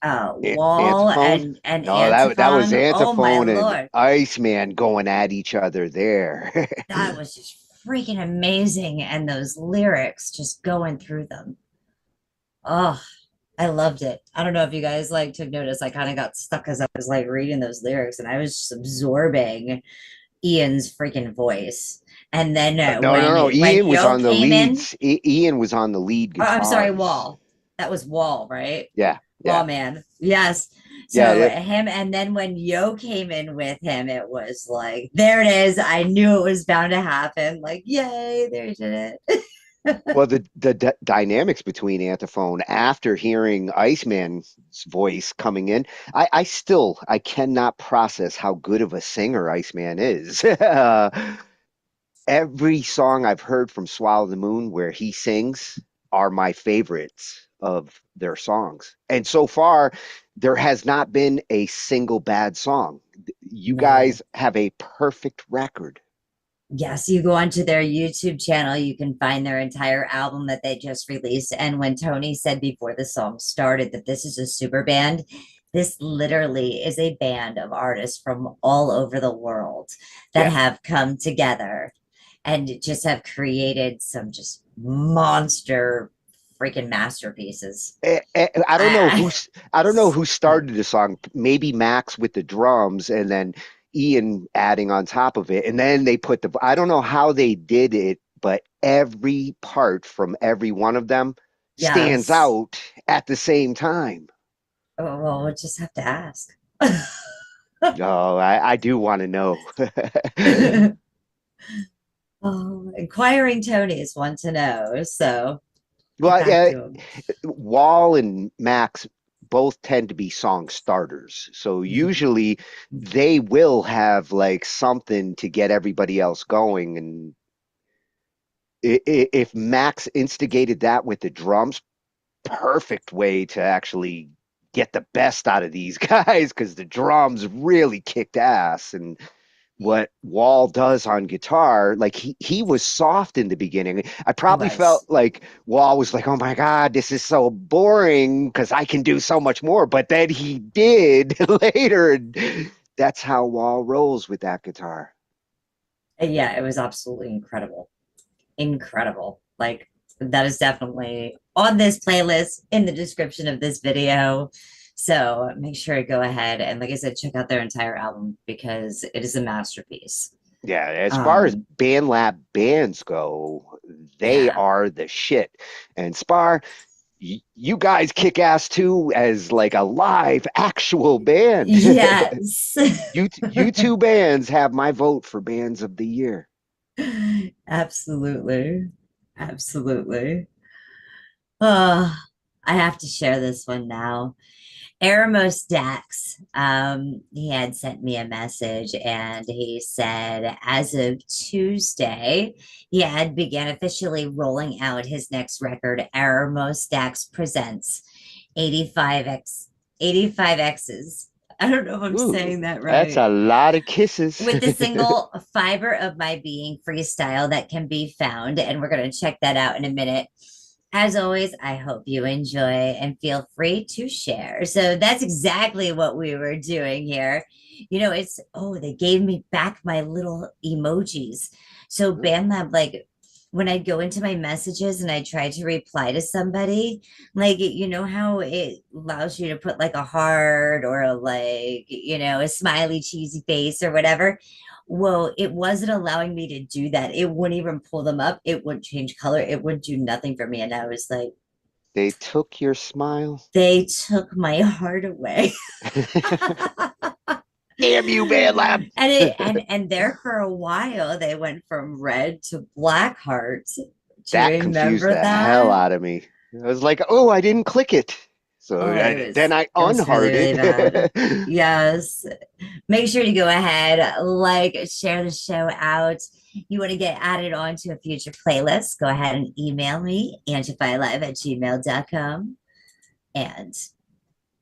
Wall Antiphone? and No, that was Antiphon. Oh my Antiphone and Lord. Iceman going at each other there. That was just freaking amazing. And those lyrics just going through them. Oh, I loved it. I don't know if you guys like took notice. I kind of got stuck as I was like reading those lyrics and I was just absorbing Ian's freaking voice. And then No. when Ian was Yo on the came in, leads. Ian was on the lead oh, I'm sorry, guitars. Wall. That was Wall, right? Yeah, Wall yeah, man. Yes. yeah. So him, and then when Yo came in with him, it was like, there it is. I knew it was bound to happen. Like, yay, there you did it. Well, the dynamics between Antiphone after hearing Iceman's voice coming in, I cannot process how good of a singer Iceman is. Every song I've heard from Swallow the Moon where he sings are my favorites of their songs. And so far, there has not been a single bad song. You No. guys have a perfect record. Yes, you go onto their YouTube channel, you can find their entire album that they just released. And when Tony said before the song started that this is a super band, this literally is a band of artists from all over the world that Yeah. have come together and just have created some just monster freaking masterpieces. I don't know I, I don't know who started the song. Maybe Max with the drums and then Ian adding on top of it. And then they put I don't know how they did it, but every part from every one of them stands yes. out at the same time. Oh, well, we'll just have to ask. Oh, I do want to know. Oh, inquiring Tonys want to know. So get Well, back yeah, to him. Wall and Max both tend to be song starters. So usually they will have like something to get everybody else going. And if Max instigated that with the drums, perfect way to actually get the best out of these guys because the drums really kicked ass. And what Wall does on guitar, like he was soft in the beginning. I He probably felt was. like Wall was like, "Oh my God, this is so boring because I can do so much more." But then he did later, and that's how Wall rolls with that guitar. Yeah, it was absolutely incredible. Incredible. Like that is definitely on this playlist in the description of this video. So make sure to go ahead and, like I said, check out their entire album because it is a masterpiece. Yeah, as far as Um, band lab bands go, they yeah. are the shit. And Spar, you guys kick ass too as like a live actual band. Yes. You two bands have my vote for bands of the year. Absolutely. Absolutely. Oh, I have to share this one now. Eramos Dax, he had sent me a message and he said as of Tuesday, he had began officially rolling out his next record, Eramos Dax Presents 85X, 85X's. I don't know if I'm Ooh, saying that that's right. a lot of kisses. With the single Fiber of My Being freestyle that can be found, and we're going to check that out in a minute. As always, I hope you enjoy and feel free to share. So that's exactly what we were doing here. You know, it's, oh, they gave me back my little emojis. So BandLab, like when I go into my messages and I try to reply to somebody, like, you know how it allows you to put like a heart or a, like, you know, a smiley cheesy face or whatever. Well, it wasn't allowing me to do that. It wouldn't even pull them up. It wouldn't change color. It would do nothing for me. And I was like, They took your smile. they took my heart away. Damn you, Band Lab. And there for a while they went from red to black hearts. Do you That confused remember the hell that? out of me. I was like, oh, I didn't click it. So Oh, then I it was really, really bad. unhearted. Yes. Make sure to go ahead, like, share the show out. You want to get added on to a future playlist, go ahead and email me, angifiedlive@gmail.com. And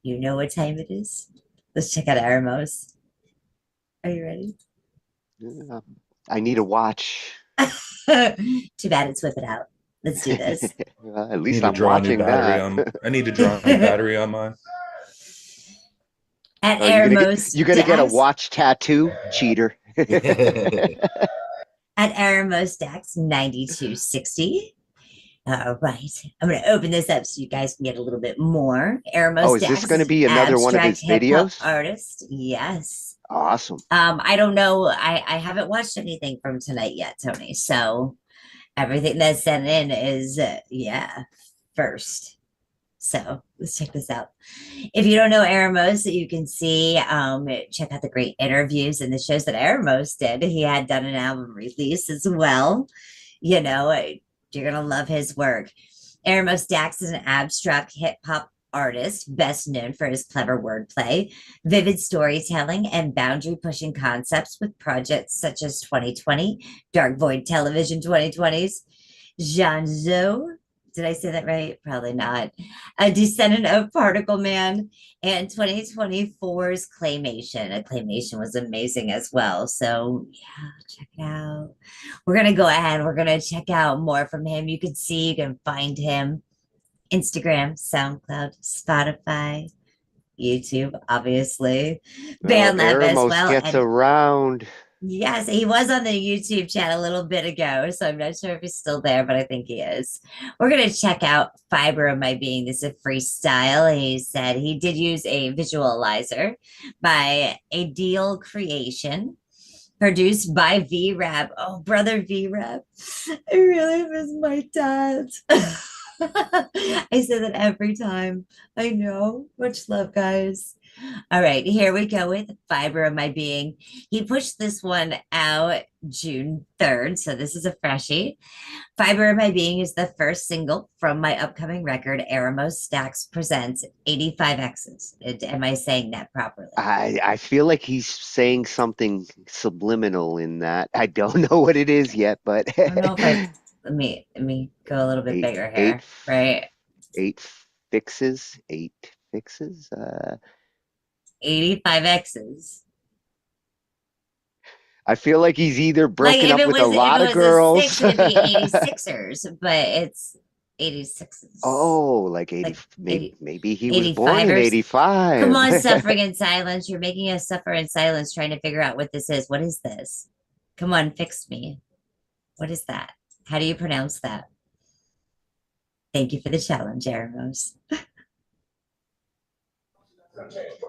you know what time it is. Let's check out Aramos. Are you ready? I need a watch. Too bad it's Whip It Out. Let's do this. Well, at I least need to I'm draw a new watching battery that. on. I need to draw a new battery on mine. At Oh, you're Aramos gonna get a Dax, watch tattoo, cheater. at Aramos Dax 9260. All right. I'm going to open this up so you guys can get a little bit more. Aramos Oh, is Dax this going to is be an another one of his abstract hip-hop videos? artist. Yes. Awesome. I don't know. I haven't watched anything from tonight yet, Tony. So everything that's sent in is, first. So let's check this out. If you don't know Aramos, you can see, check out the great interviews and the shows that Aramos did. He had done an album release as well. You know, you're going to love his work. Aramos Dax is an abstract hip hop artist, best known for his clever wordplay, vivid storytelling, and boundary pushing concepts with projects such as 2020, Dark Void Television 2020s, Janzo. Did I say that right? Probably not. A Descendant of Particle Man, and 2024's Claymation. Claymation was amazing as well. So yeah, check it out. We're going to go ahead. We're going to check out more from him. You can see, you can find him Instagram, SoundCloud, Spotify, YouTube, obviously. BandLab as Aramos well. gets around. Yes, he was on the YouTube chat a little bit ago, so I'm not sure if he's still there, but I think he is. We're going to check out Fiber of My Being. This is a freestyle. He said he did use a visualizer by Ideal Creation, produced by V-Rap. Oh, brother V-Rap. I really miss my dad. I say that every time. I know. Much love, guys. All right, here we go with Fiber of My Being. He pushed this one out June 3rd, so this is a freshie. Fiber of My Being is the first single from my upcoming record, Aramos Dax Presents 85X's. Am I saying that properly? I feel like he's saying something subliminal in that. I don't know what it is yet, but I don't know if let me go a little bit bigger here, right? 8 fixes. 85X's. I feel like he's either broken Like up with a lot of girls. If it was a 6, it'd be 86ers, but it's 86s. Oh, like 80, like maybe he was born in 85ers. 85. Come on, suffering in silence. You're making us suffer in silence trying to figure out what this is. What is this? Come on, fix me. What is that? How do you pronounce that? Thank you for the challenge, Aramos.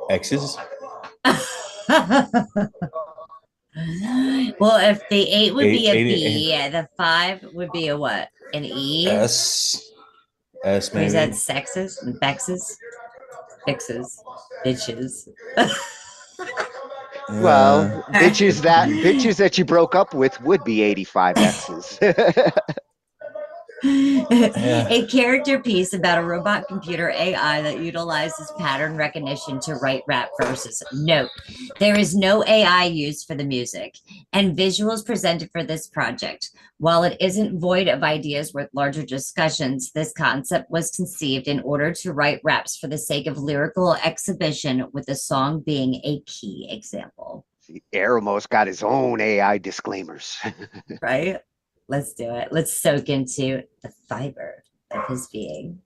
X's. Well, if the 8 would be a B, 8. the 5 would be a what? An E? S maybe. Is that sexes and bexes? Fixes. Bitches. Well, bitches that you broke up with would be 85 X's. A character piece about a robot computer AI that utilizes pattern recognition to write rap verses. Note, there is no AI used for the music and visuals presented for this project. While it isn't void of ideas worth larger discussions, this concept was conceived in order to write raps for the sake of lyrical exhibition, with the song being a key example. See, Aramos got his own AI disclaimers. Right? Let's do it. Let's soak into the fiber of his being.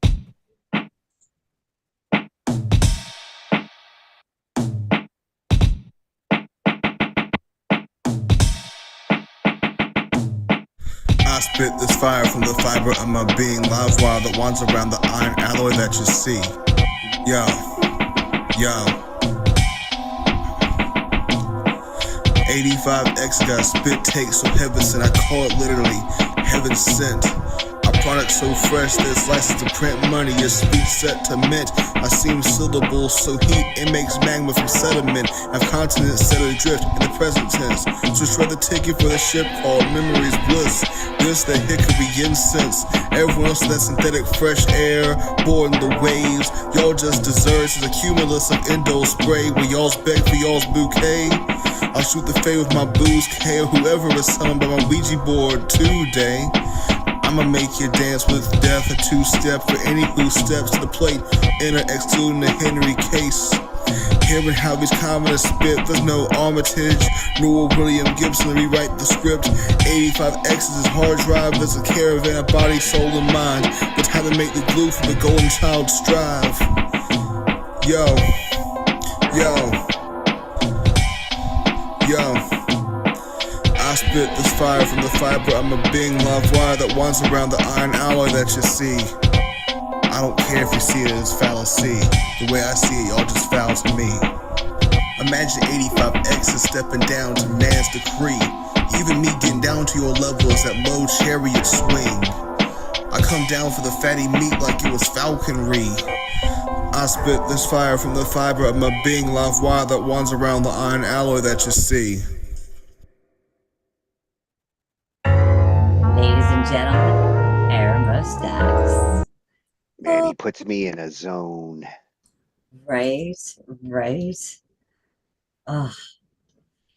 I spit this fire from the fiber of my being, live wire that winds around the iron alloy that you see. Yo, yo. 85X got spit take so heaven sent, I call it literally heaven sent. Our product so fresh that it's licensed to print money, your speech set to mint. I seem syllables so heat, it makes magma from sediment. Have continents set adrift in the present tense. So shred the ticket for the ship called memories bliss. This the hickory incense. Everyone else that synthetic fresh air, bored in the waves. Y'all just desserts is a cumulus of endo spray. When y'all's beg for y'all's bouquet, I'll shoot the fade with my booze K or whoever is summoned by my Ouija board today. I'ma make you dance with death, a two-step for any who steps to the plate. Enter excluding the Henry case. Hearing how he's common to spit, there's no Armitage, nor William Gibson to rewrite the script. 85X is his hard drive, there's a caravan of body, soul, and mind. But how to make the glue for the golden child strive. Yo, I spit this fire from the fiber of my being, love wire that winds around the iron alloy that you see. I don't care if you see it as fallacy. The way I see it, y'all just foul to me. Imagine 85X is stepping down to man's decree. Even me getting down to your level is that low chariot swing. I come down for the fatty meat like it was falconry. I spit this fire from the fiber of my being, live wire that winds around the iron alloy that you see. Ladies and gentlemen, Aramo Stacks. Man, he puts me in a zone. Right. Oh,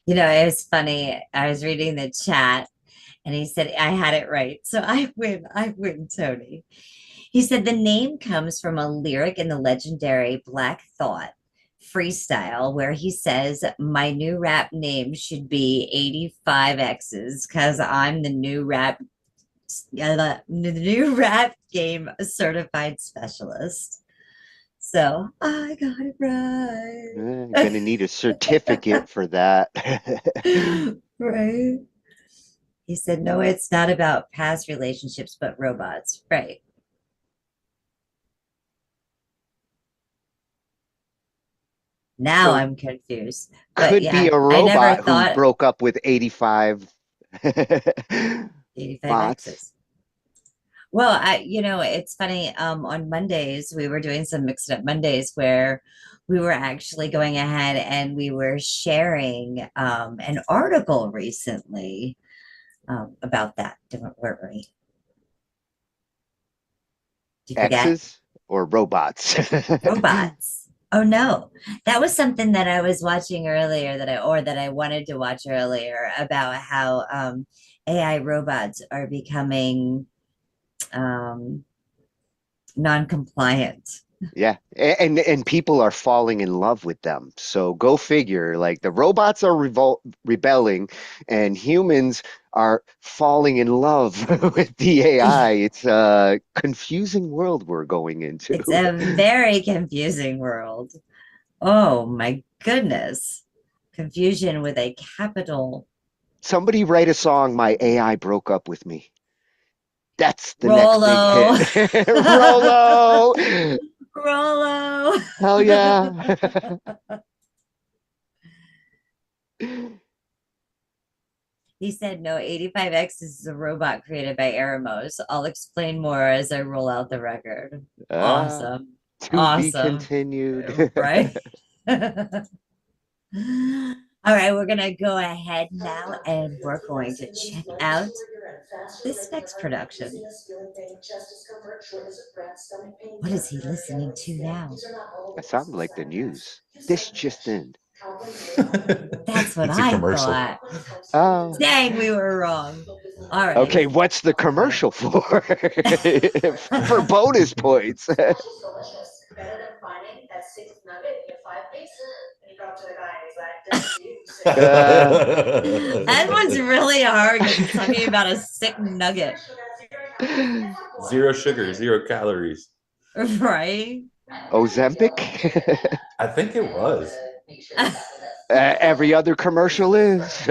you know, it was funny. I was reading the chat and he said, I had it right. So I win, Tony. He said the name comes from a lyric in the legendary Black Thought freestyle where he says, my new rap name should be 85X's because I'm the new rap game certified specialist. So I got it right. I'm gonna need a certificate for that. Right. He said, no, it's not about past relationships, but robots. Right. Now So I'm confused. But could yeah, be a I never robot who thought broke up with 85 85 bots. X's. Well, it's funny. On Mondays, we were doing some Mixed Up Mondays where we were actually going ahead and we were sharing an article recently about that, weren't we? Did you forget? X's or robots? Robots. Oh no, that was something that I was watching earlier that I wanted to watch earlier about how AI robots are becoming non-compliant. Yeah, and people are falling in love with them. So go figure. Like the robots are rebelling, and humans are falling in love with the AI. It's a confusing world we're going into. It's a very confusing world. Oh my goodness. Confusion with a capital. Somebody write a song, My AI Broke Up with Me. That's the Rollo. next big hit. Rollo. Rollo. Hell yeah. He said, no, 85X is a robot created by Aramos. I'll explain more as I roll out the record. Awesome. To be continued. Right? All right, we're going to go ahead now and we're going to check out this next production. What is he listening to now? That sounds like the news. This just in. That's what It's a I commercial. thought. Oh. Dang, we were wrong. All right. Okay, what's the commercial for? For bonus points. Better than finding that sixth nugget in your 5-piece. And you go up to the guy and he's like, "This is you." That one's really hard because it's talking about a sick nugget. 0 sugar, 0 calories. Right? Ozempic? I think it was. Every other commercial is.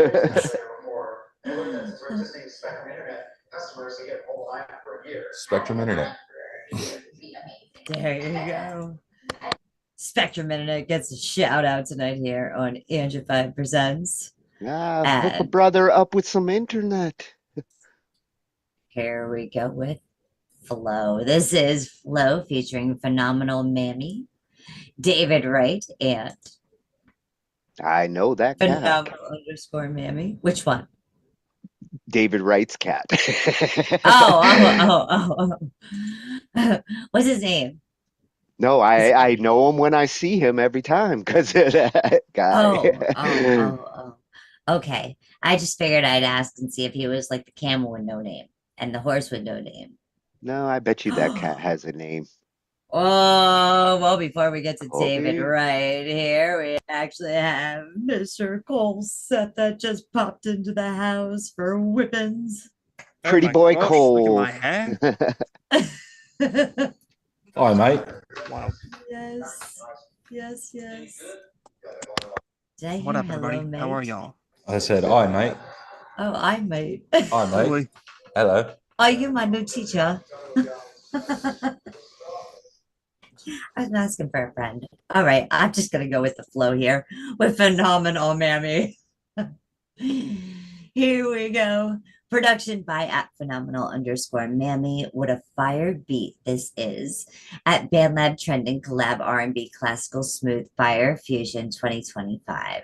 Spectrum Internet. There you go. Spectrum Internet gets a shout out tonight here on Angified Presents. Hook a brother up with some internet. Here we go with Flow. This is Flow featuring Phenomenal Mammy, David Wright, and I know that cat. Phenomenal Mammy. Which one? David Wright's cat. Oh. What's his name? No, I know him when I see him every time because of that guy. Oh. Okay. I just figured I'd ask and see if he was like the camel with no name and the horse with no name. No, I bet you that cat has a name. Oh, well, before we get to David Okay. right here, we actually have Mr. Colset that just popped into the house for whippings. Pretty boy Cole. Hi, mate. Yes, yes, yes. Did I What hear up, hello, everybody? mate? How are y'all? I said, hi, mate. Oh, I mate. Hi, mate. Oi. Hello. Are you my new teacher? I was asking for a friend. All right, I'm just gonna go with the flow here with phenomenal mammy. Here we go. Production by @phenomenal_mammy. What a fire beat this is. At BandLab Trending Collab R&B Classical Smooth Fire Fusion 2025.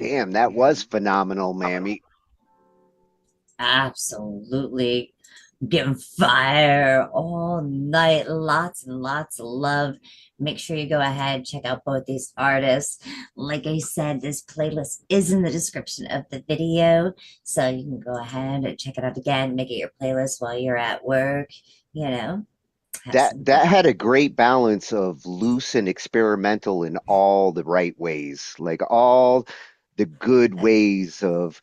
Damn, that was phenomenal, mammy. Absolutely getting fire all night. Lots and lots of love. Make sure you go ahead, check out both these artists. Like I said, this playlist is in the description of the video. So you can go ahead and check it out again, make it your playlist while you're at work, you know, have some That fun. had a great balance of loose and experimental in all the right ways, like all the good ways of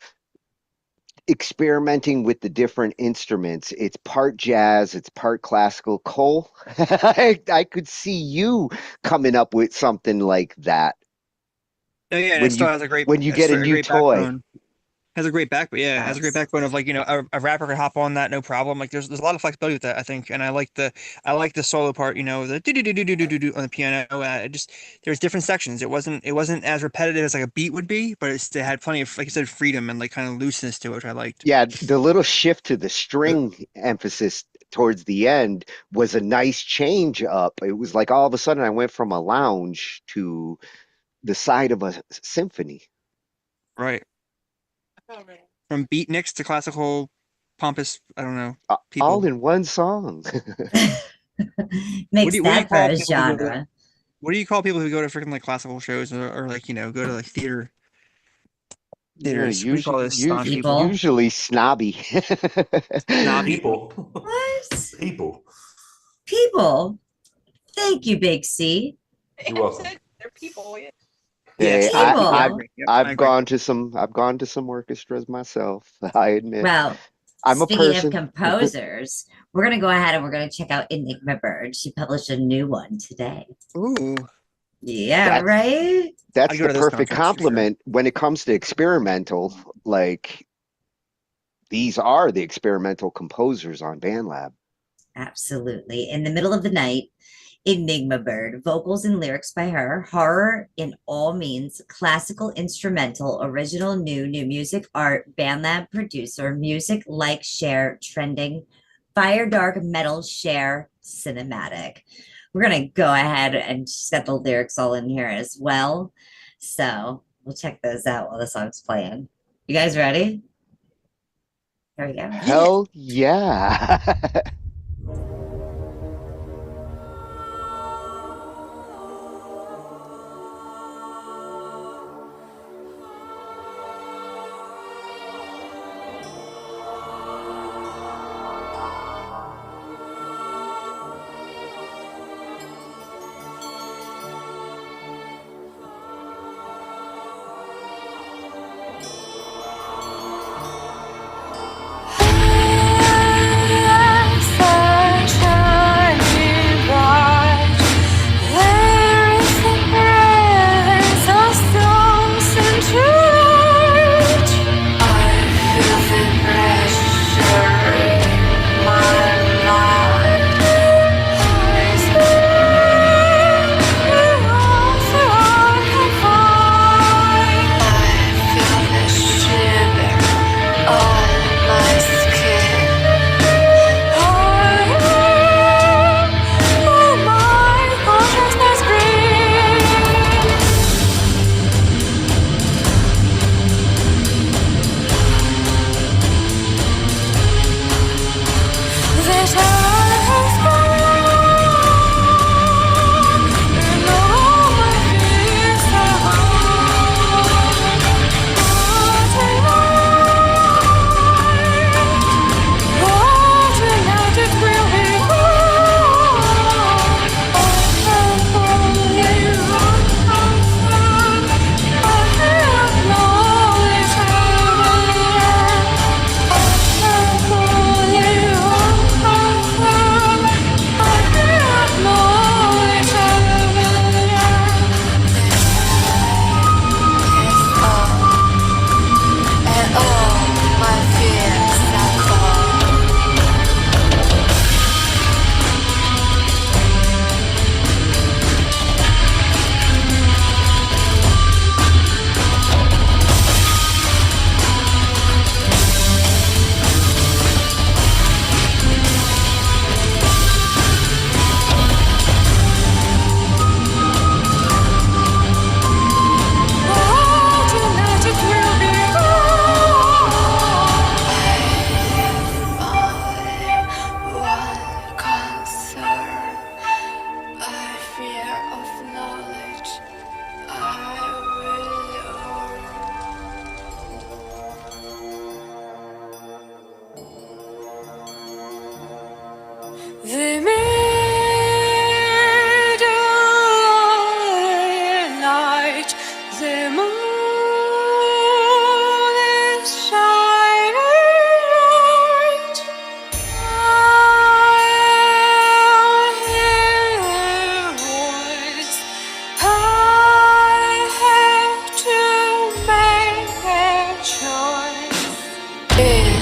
experimenting with the different instruments. It's part jazz, it's part classical. Cole, I could see you coming up with something like that Oh yeah, and it when still has a great, get a a new great toy. backbone. Has a great back, but yeah, it has a great Yes. backbone of like, a rapper could hop on that, no problem. Like there's a lot of flexibility with that, I think, and I like the solo part, the do do do do do do do do on the piano. It just there's different sections. It wasn't as repetitive as like a beat would be, but it had plenty of, like I said, freedom and like kind of looseness to it, which I liked. Yeah, the little shift to the string emphasis towards the end was a nice change up. It was like all of a sudden I went from a lounge to the side of a symphony. Right. From beatniks to classical pompous, I don't know, All people. in one song. Makes What do you that for call a people who go to genre. what do you call people who go to freaking like classical shows or like, go to like Yeah, theaters? What do you call those staunch people? People. usually snobby. Snobby. People. What? People. People. Thank you, Big C. You're welcome. They're people. Yeah. Hey, People. I agree. Yep, I I've agree. gone to some orchestras myself. I admit. Well, I'm a speaking of person. composers, we're going to go ahead and we're going to check out Enigma Bird. She published a new one today. Ooh. Yeah, That's right? that's I go the to those perfect concerts for sure. compliment when it comes to experimental. Like these are the experimental composers on BandLab. Absolutely. In the middle of the night, Enigma Bird, vocals and lyrics by her, horror in all means, classical, instrumental, original, new music, art, BandLab producer, music, like, share, trending, fire, dark, metal, share, cinematic. We're going to go ahead and she's got the lyrics all in here as well. So we'll check those out while the song's playing. You guys ready? Here we go. Hell yeah. The middle of the night, the moon is shining bright. I'll hear her voice. I have to make a choice. In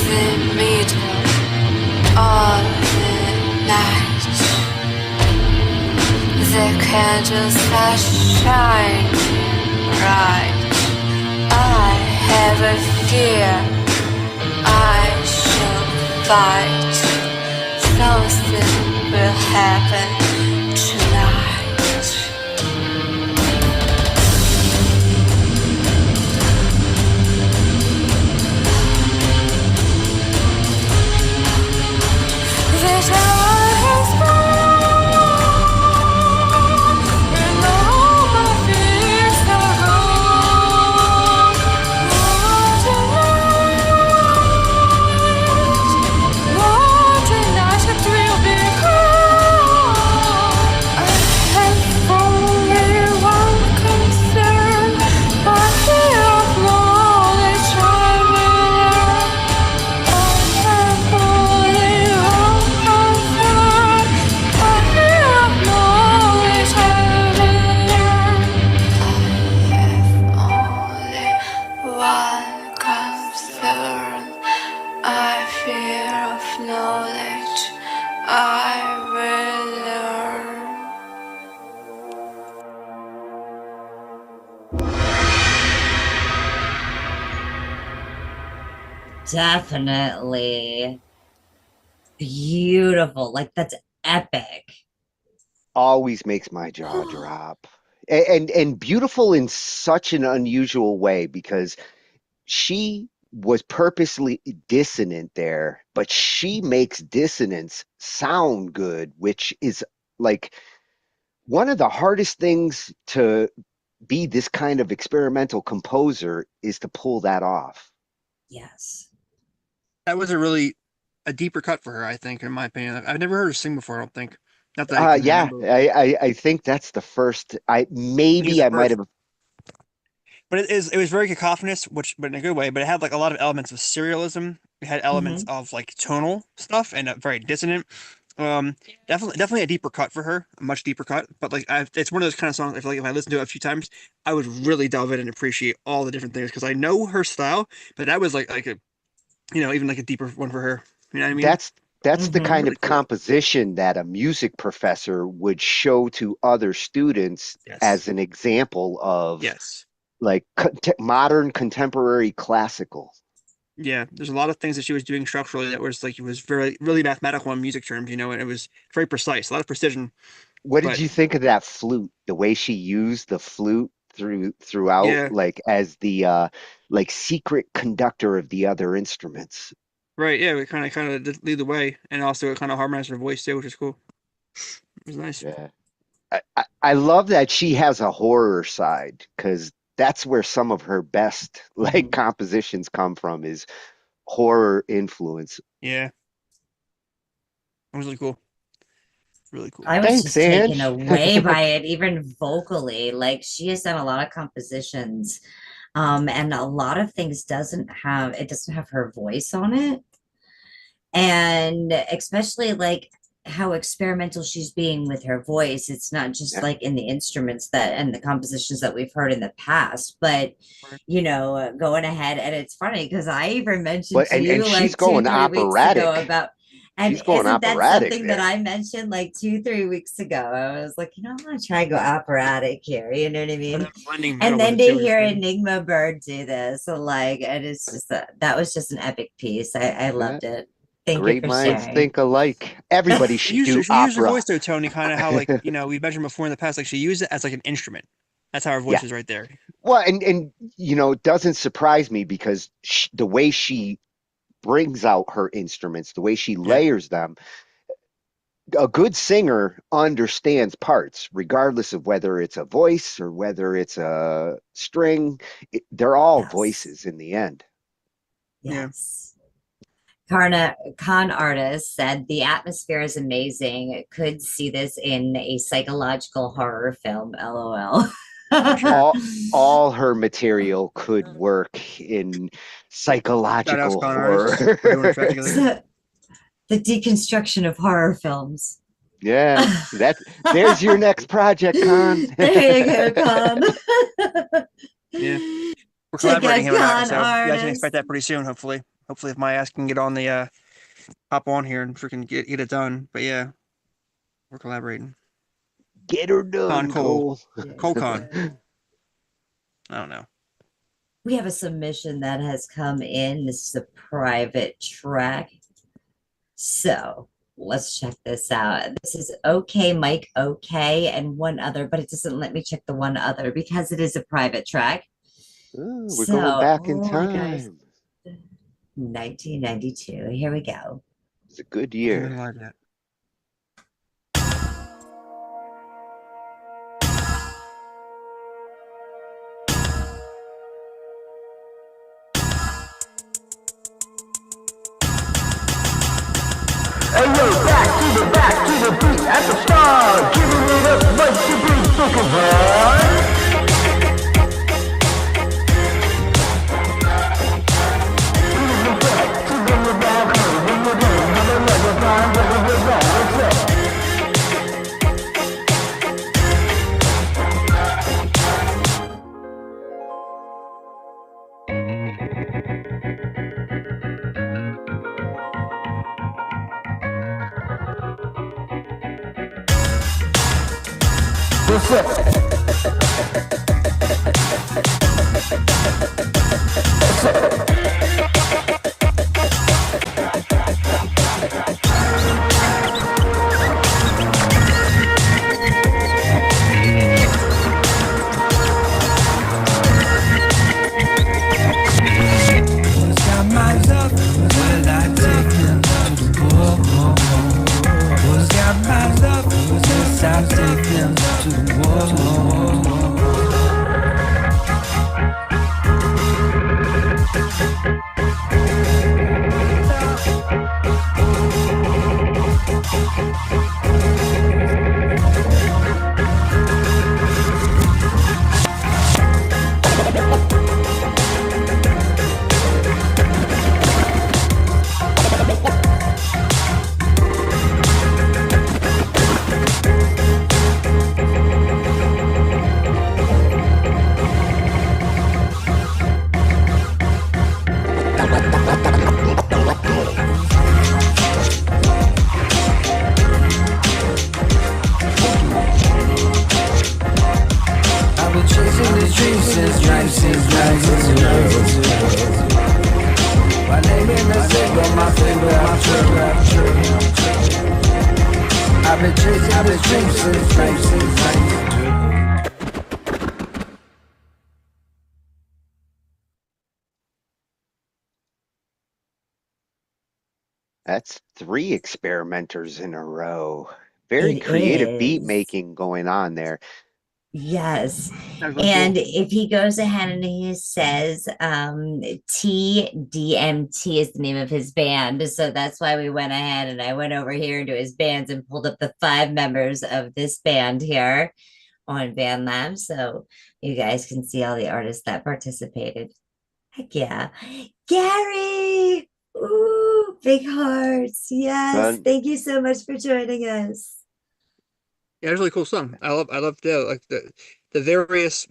the middle of the night, the candles are shining bright. I have a fear I shall fight. Something will happen tonight. The time has come, and all my fears are gone. What a night it will become. I have only one concern, my fear of knowledge I will learn. I have only one concern, my fear of knowledge I will learn. I have only one concern, I fear of knowledge I will learn. Definitely beautiful. Like that's epic. Always makes my jaw drop. And beautiful in such an unusual way because she was purposely dissonant there, but she makes dissonance sound good, which is like one of the hardest things to be this kind of experimental composer is to pull that off. Yes. That was a deeper cut for her, I think, in my opinion. I've never heard her sing before, I don't think. Not that I can Yeah, remember. I think that's the first. I He's maybe the I might first. have. But it was very cacophonous, but in a good way. But it had like a lot of elements of serialism. It had elements Mhm. of like tonal stuff and very dissonant. Definitely a deeper cut for her, a much deeper cut. But like, it's one of those kind of songs. I feel like if I listen to it a few times, I would really delve in and appreciate all the different things because I know her style. But that was like a even like a deeper one for her. You know what I mean? That's the kind Really of cool. composition that a music professor would show to other students Yes. as an example of Yes. like modern contemporary classical. Yeah, there's a lot of things that she was doing structurally that was like it was very really mathematical in music terms, and it was very precise, a lot of precision. What did But you think of that flute? The way she used the flute throughout, yeah, like as the like secret conductor of the other instruments. right, yeah, we kind of did lead the way, and also it kind of harmonized her voice too, which is cool. It was nice. Yeah. I love that she has a horror side because that's where some of her best like Mhm. compositions come from is horror influence. Yeah, it was really cool, really cool. I was Thanks, just taken Ange. away by it, even vocally. Like she has done a lot of compositions, and a lot of things doesn't have her voice on it. And especially like how experimental she's being with her voice. It's not just Yeah. like in the instruments that and the compositions that we've heard in the past, but going ahead. And it's funny because I even mentioned But to and you she's like two, going 3 weeks ago operatic. about, and She's going isn't that operatic something that there. I mentioned like 2, 3 weeks ago? I was like, I'm gonna try to go operatic here, you know what I And mean? then blending And metal with then it to too was hear good. Enigma Bird do this, so like, it is just that was just an epic piece. I Yeah. loved it. Thank you Great for minds sharing. think alike. Everybody should do She used her voice opera. though, Tony, kind of how like we mentioned before in the past, like she used it as like an instrument. That's how her voice Yeah. is right there. Well, and it doesn't surprise me because the way she brings out her instruments, the way she Yeah. layers them, a good singer understands parts, regardless of whether it's a voice or whether it's a string. They're all Yes. voices in the end. Yeah. Yes. Con artist said the atmosphere is amazing. Could see this in a psychological horror film. LOL. All her material could work in Shout outs, psychological con artists. We're doing a track horror. together. So, the deconstruction of horror films. Yeah, there's your next project, Con. There you go, Con. Yeah. We're Check collaborating out him and I, con so you guys can artists. expect that pretty soon, hopefully. Hopefully if my ass can get on the hop on here and freaking get it done. But yeah, we're collaborating. Get her done, Cole. Cole. Cole Con. I don't know. We have a submission that has come in. This is a private track. So let's check this out. This is Okay, Mike, okay, and one other, but it doesn't let me check the one other because it is a private track. Oh, we're going back in guys, time. 1992. Here we go. It's a good year. Hey yo, back to the beat at the start. Giving it up like you be looking hard. What's got my love? Will I take them to the war? Who's got my love? Yes, I'll take them to the war. I've been chasing this dream since 1992. My name in the single, my finger, my trigger. I've been chasing this dream since 1992. That's 3 experimenters in a row. Very It creative beat is. making going on there. Yes. That was really And cool. if he goes ahead and he says TDMT is the name of his band. So that's why we went ahead and I went over here into his bands and pulled up the 5 members of this band here on BandLab. So you guys can see all the artists that participated. Heck yeah. Gary! Ooh, big hearts. Yes. Fun. Thank you so much for joining us. Yeah, it's a really cool song. I love the various,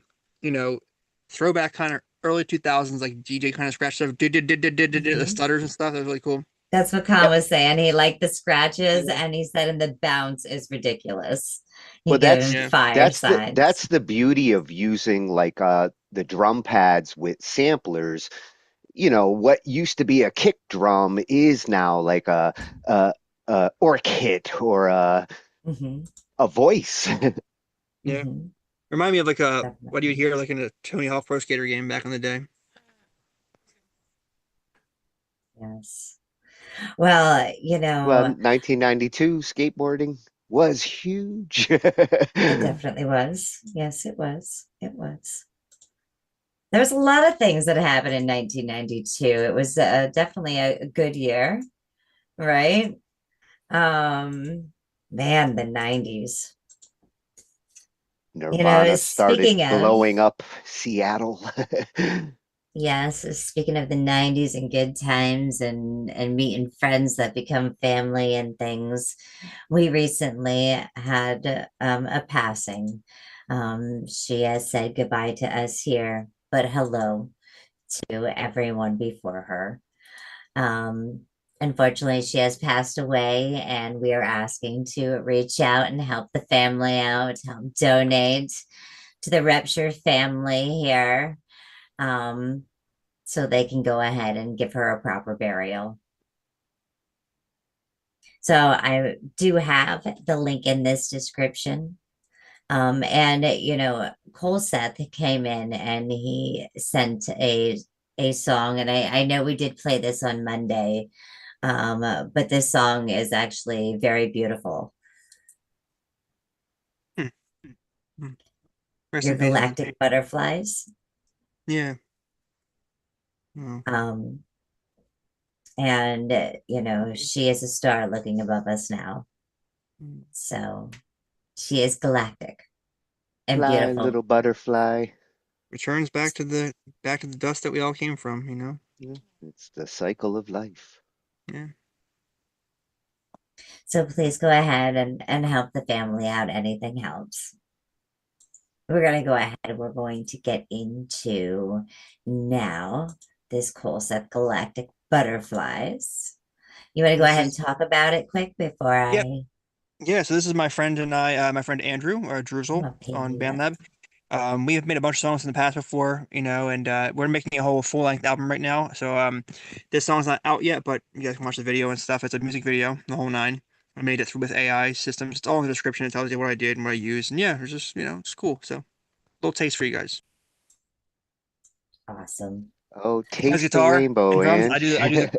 throwback kind of early 2000s like DJ kind of scratch stuff, the stutters and stuff. That was really cool. That's what Khan was saying. He liked the scratches and he said, and the bounce is ridiculous. He Well, gave that's him 5 that's the sides. that's the beauty of using like the drum pads with samplers. What used to be a kick drum is now like or a kit or a voice. Yeah. Remind me of like what do you hear like in a Tony Hawk Pro Skater game back in the day? Yes. Well, Well, 1992 skateboarding was huge. it definitely was. Yes, it was. It was. There's a lot of things that happened in 1992. It was definitely a good year, right? Man, the 90s. Nirvana started Speaking of, blowing up Seattle. yes, speaking of the 90s and good times and meeting friends that become family and things, we recently had a passing. She has said goodbye to us here, but hello to everyone before her. Unfortunately, she has passed away, and we are asking to reach out and help the family out, help donate to the Repsher family here, so they can go ahead and give her a proper burial. So I do have the link in this description. And Cole Seth came in and he sent a song, and I know we did play this on Monday, but this song is actually very beautiful. Your Galactic Butterflies. Yeah. And she is a star looking above us now. So she is galactic and Fly, beautiful. little butterfly. Returns back to the dust that we all came from, Yeah, it's the cycle of life. Yeah. So please go ahead and help the family out. Anything helps. We're going to go ahead. We're going to get into now this Cole Seth Galactic Butterflies. You want to go ahead and talk about it quick before I... Yeah, so this is my friend and I, my friend Andrew, or Druzel, on BandLab. We have made a bunch of songs in the past before, and we're making a whole full-length album right now. So this song's not out yet, but you guys can watch the video and stuff. It's a music video, the whole nine. I made it through with AI systems. It's all in the description. It tells you what I did and what I used. And yeah, it's just, it's cool. So, little taste for you guys. Awesome. Oh, taste guitar the rainbow, and drums. and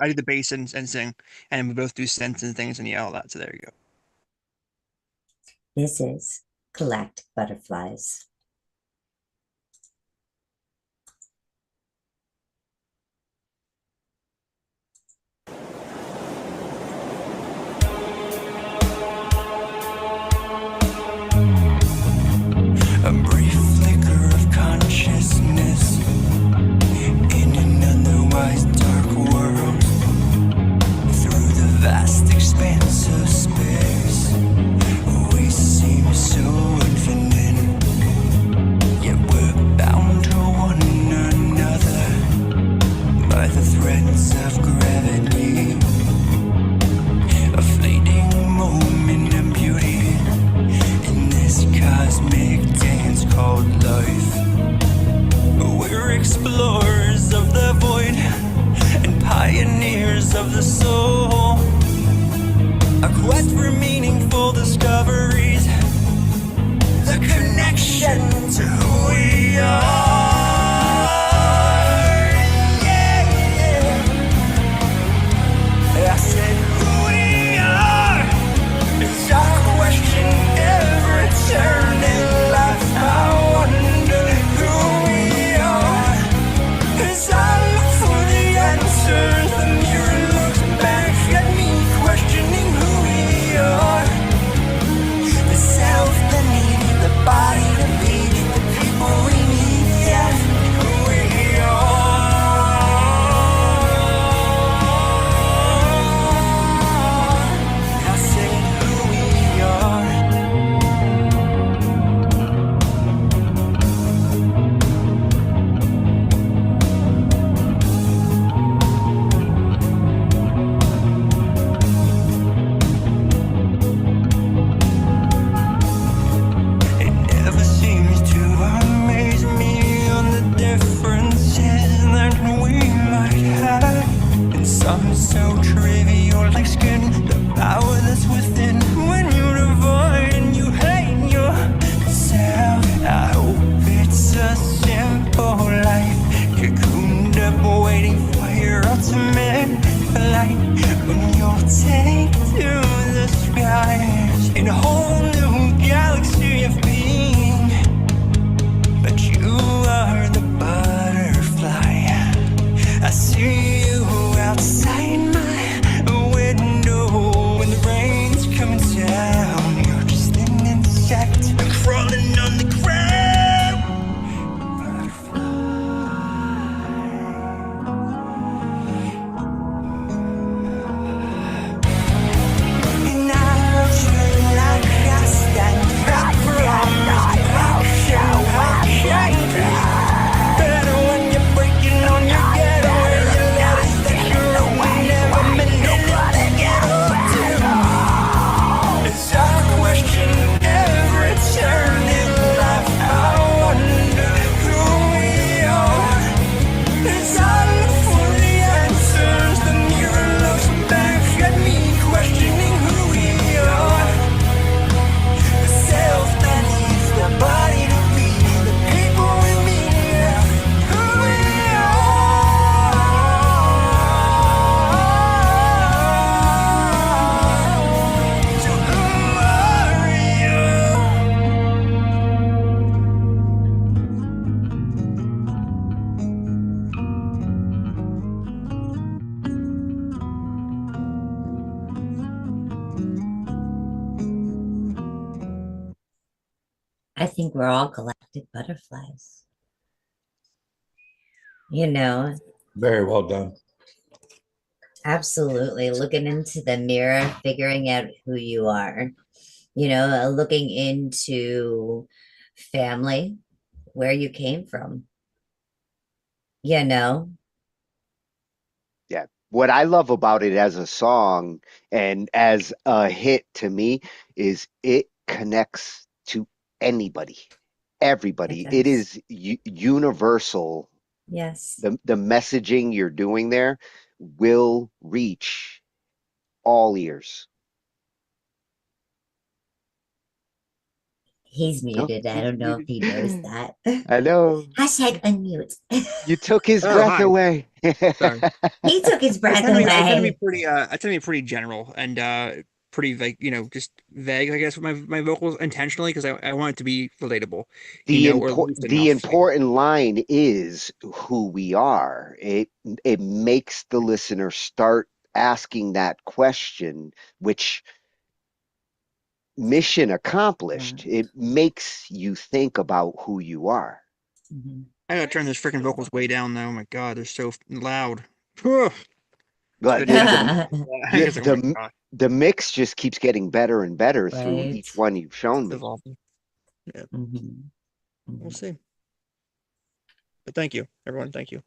I do the bass and sing, and we both do synths and things and all that. So there you go. This is Galactic Butterflies. A brief flicker of consciousness in an otherwise dark world. Through the vast expanse of space, we seem so infinite, yet we're bound to one another by the threads of gravity. A fleeting moment of beauty in this cosmic dance called life. We're explorers of the void and pioneers of the soul. A quest for meaningful discoveries, the connection to who we are. Yeah, yeah. I said who we are is our question every turn in life. I wonder who we are as I look for the answers. The mirror looks back at me, questioning who we are. The self, the need, the body, the beat, the people we need, yeah, who we are. I said who we are. It never seems to amaze me on the differences that we might have. And some so trivial, like skin, the power that's within when you divide and you hate yourself. I hope it's a simple life, cocooned up waiting for your ultimate flight. When you'll take to the skies in a whole new galaxy of being. But you are the butterfly. I think we're all galactic butterflies. You know, Very well done. absolutely. Looking into the mirror, figuring out who you are, looking into family, where you came from, you know. Yeah. What I love about it as a song and as a hit to me is it connects to anybody, everybody. It does. is universal. Yes. The messaging you're doing there will reach all ears. He's Oh, muted. I he's don't know if he knows muted. that. I know. Hashtag unmute. You took his Oh, breath hi. away. Sorry. He took his I breath tend to be away. pretty I tend to be pretty general and pretty like, just vague, I guess, with my vocals intentionally because I want it to be relatable, or loose The enough. important line is who we are. It makes the listener start asking that question, which mission accomplished. It makes you think about who you are. I gotta turn those freaking vocals way down though. Oh my God, they're so loud. Whew. It's But good to hear them. I yeah, guess like, oh my God, the mix just keeps getting better and better through Right. each one you've shown it's me. evolving. Yeah, Mhm. we'll see. But thank you, everyone. Thank you.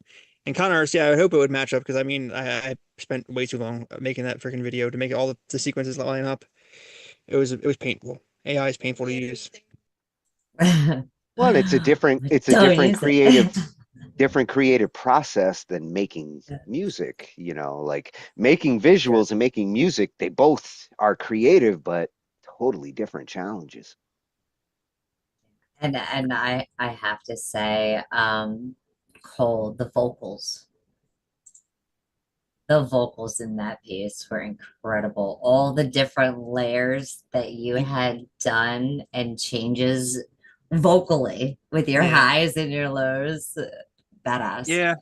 And Connors, yeah, I hope it would match up because I spent way too long making that freaking video to make all the sequences line up. It was painful. AI is painful to use. Well, it's a Don't use it. different creative process than making music, like making visuals and making music, they both are creative, but totally different challenges. And I have to say, Cole, the vocals in that piece were incredible. All the different layers that you had done and changes vocally with your highs and your lows, badass. Yeah.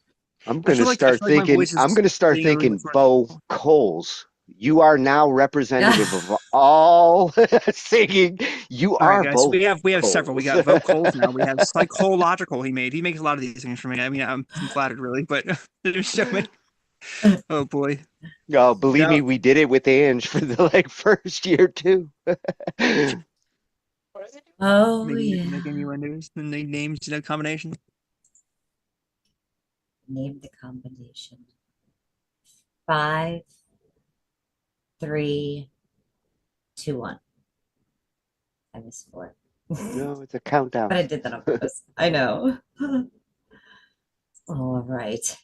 I'm I gonna feel like my start voice is getting a little thinking bit Bo Coles. You are now representative of all singing. You All right, are guys. both We have several. We Coles. got vocals now. We have psychological. He makes a lot of these things for me. I'm flattered really, but there's so many. Oh boy. Oh, believe Yeah. me, we did it with Ange for the first year too. Oh Making yeah. innuendos and the names, combination. Name the combination. 5, 3, 2, 1. I missed 4. No, it's a countdown. But I did that on purpose. I know. All right.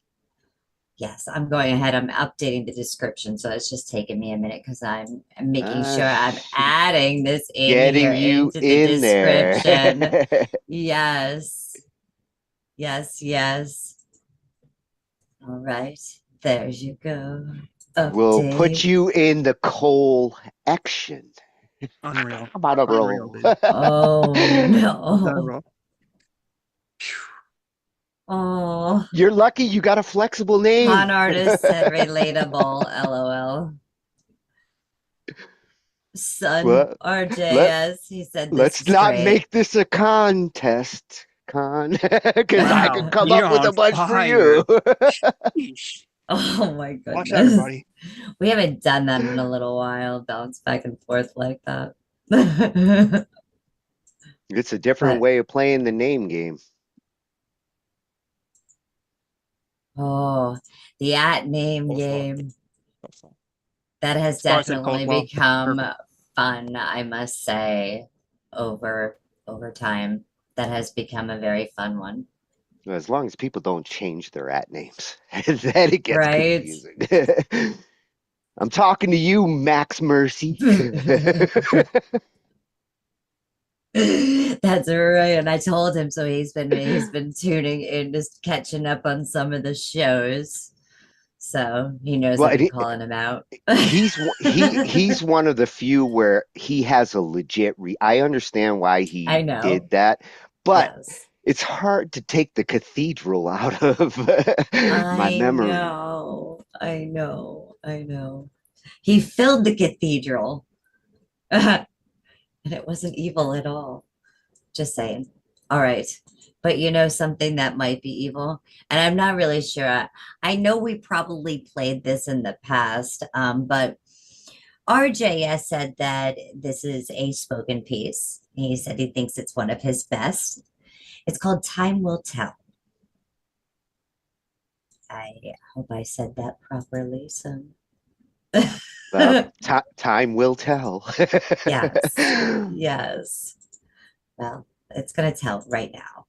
Yes, I'm going ahead. I'm updating the description. So it's just taking me a minute because I'm making sure I'm adding this in here Getting you into the in there. description. Yes. Yes, yes. All right. There you go. We'll put Update. you in the coal action. Unreal. I'm on a Unreal, roll. dude. Oh no. Unreal. Oh, You're lucky you got a flexible name. con artist said relatable, lol. Son Well, RJS, he said this let's is not great. make this a contest, because I Wow. could come You up know with how a bunch for inspired. you. Sheesh. Oh my Watch out, goodness. everybody. We haven't done that in a little while, bounce back and forth like that. It's a different But way of playing the name game. oh, the at name game. That has Star said definitely coleslaw. become Perfect. fun, I must say, over time. That has become a very fun one. As long as people don't change their at names, then it gets Right? confusing. I'm talking to you, Max Mercy. That's right. And I told him, so he's been tuning in, just catching up on some of the shows. So he knows Well, I've been calling him out. he's one of the few where he has a legit I understand why he I know. did that, but Yes. it's hard to take the cathedral out of my I memory. know. I know. I know. He filled the cathedral. And it wasn't evil at all. Just saying. All right. But you know something that might be evil? And I'm not really sure. I know we probably played this in the past, but RJS said that this is a spoken piece. He said he thinks it's one of his best. It's called Time Will Tell. I hope I said that properly. So, Well, time will tell. yes, yes. Well, it's going to tell right now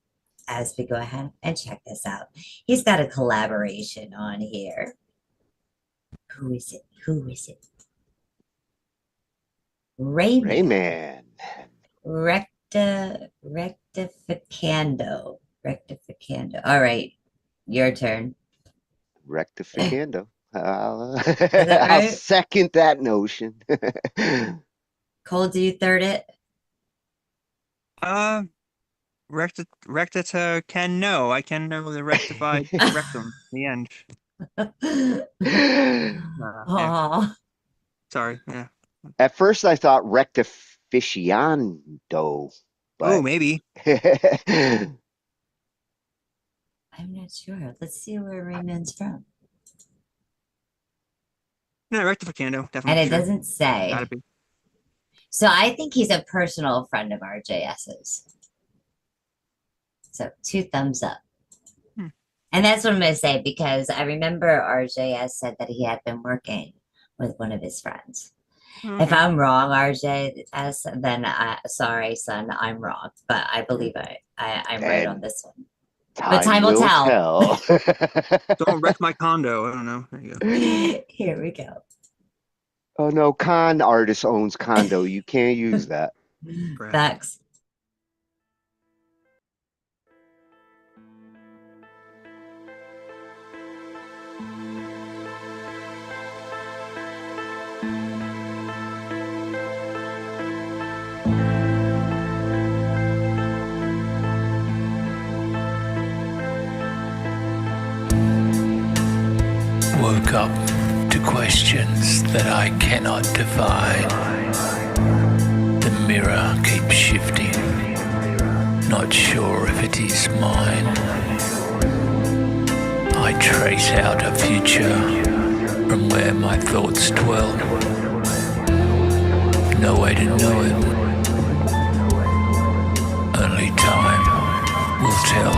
as we go ahead and check this out. He's got a collaboration on here. Who is it? Who is it? Rayman. Rectificando. Rectificando. All right. Your turn. Rectificando. I'll right? second that notion. Cole, do you third it? Rectita can know. I can know the rectified rectum. The end. Yeah. Sorry. Yeah. At first, I thought rectificiando. Oh, maybe. I'm not sure. Let's see where Raymond's from. No, rectificando, definitely. And it sure. doesn't say. Gotta be. So I think he's a personal friend of RJS's. So 2 thumbs up. And that's what I'm going to say, because I remember RJS said that he had been working with one of his friends. If I'm wrong, RJS, then sorry, son, I'm wrong. But I believe I'm right on this one. But time will tell. Don't wreck my condo. I don't know. There you go. Here we go. Oh no, con artist owns condo. You can't use that. Facts. Woke up to questions that I cannot divide. The mirror keeps shifting, not sure if it is mine. I trace out a future from where my thoughts dwell. No way to know it. Only time will tell.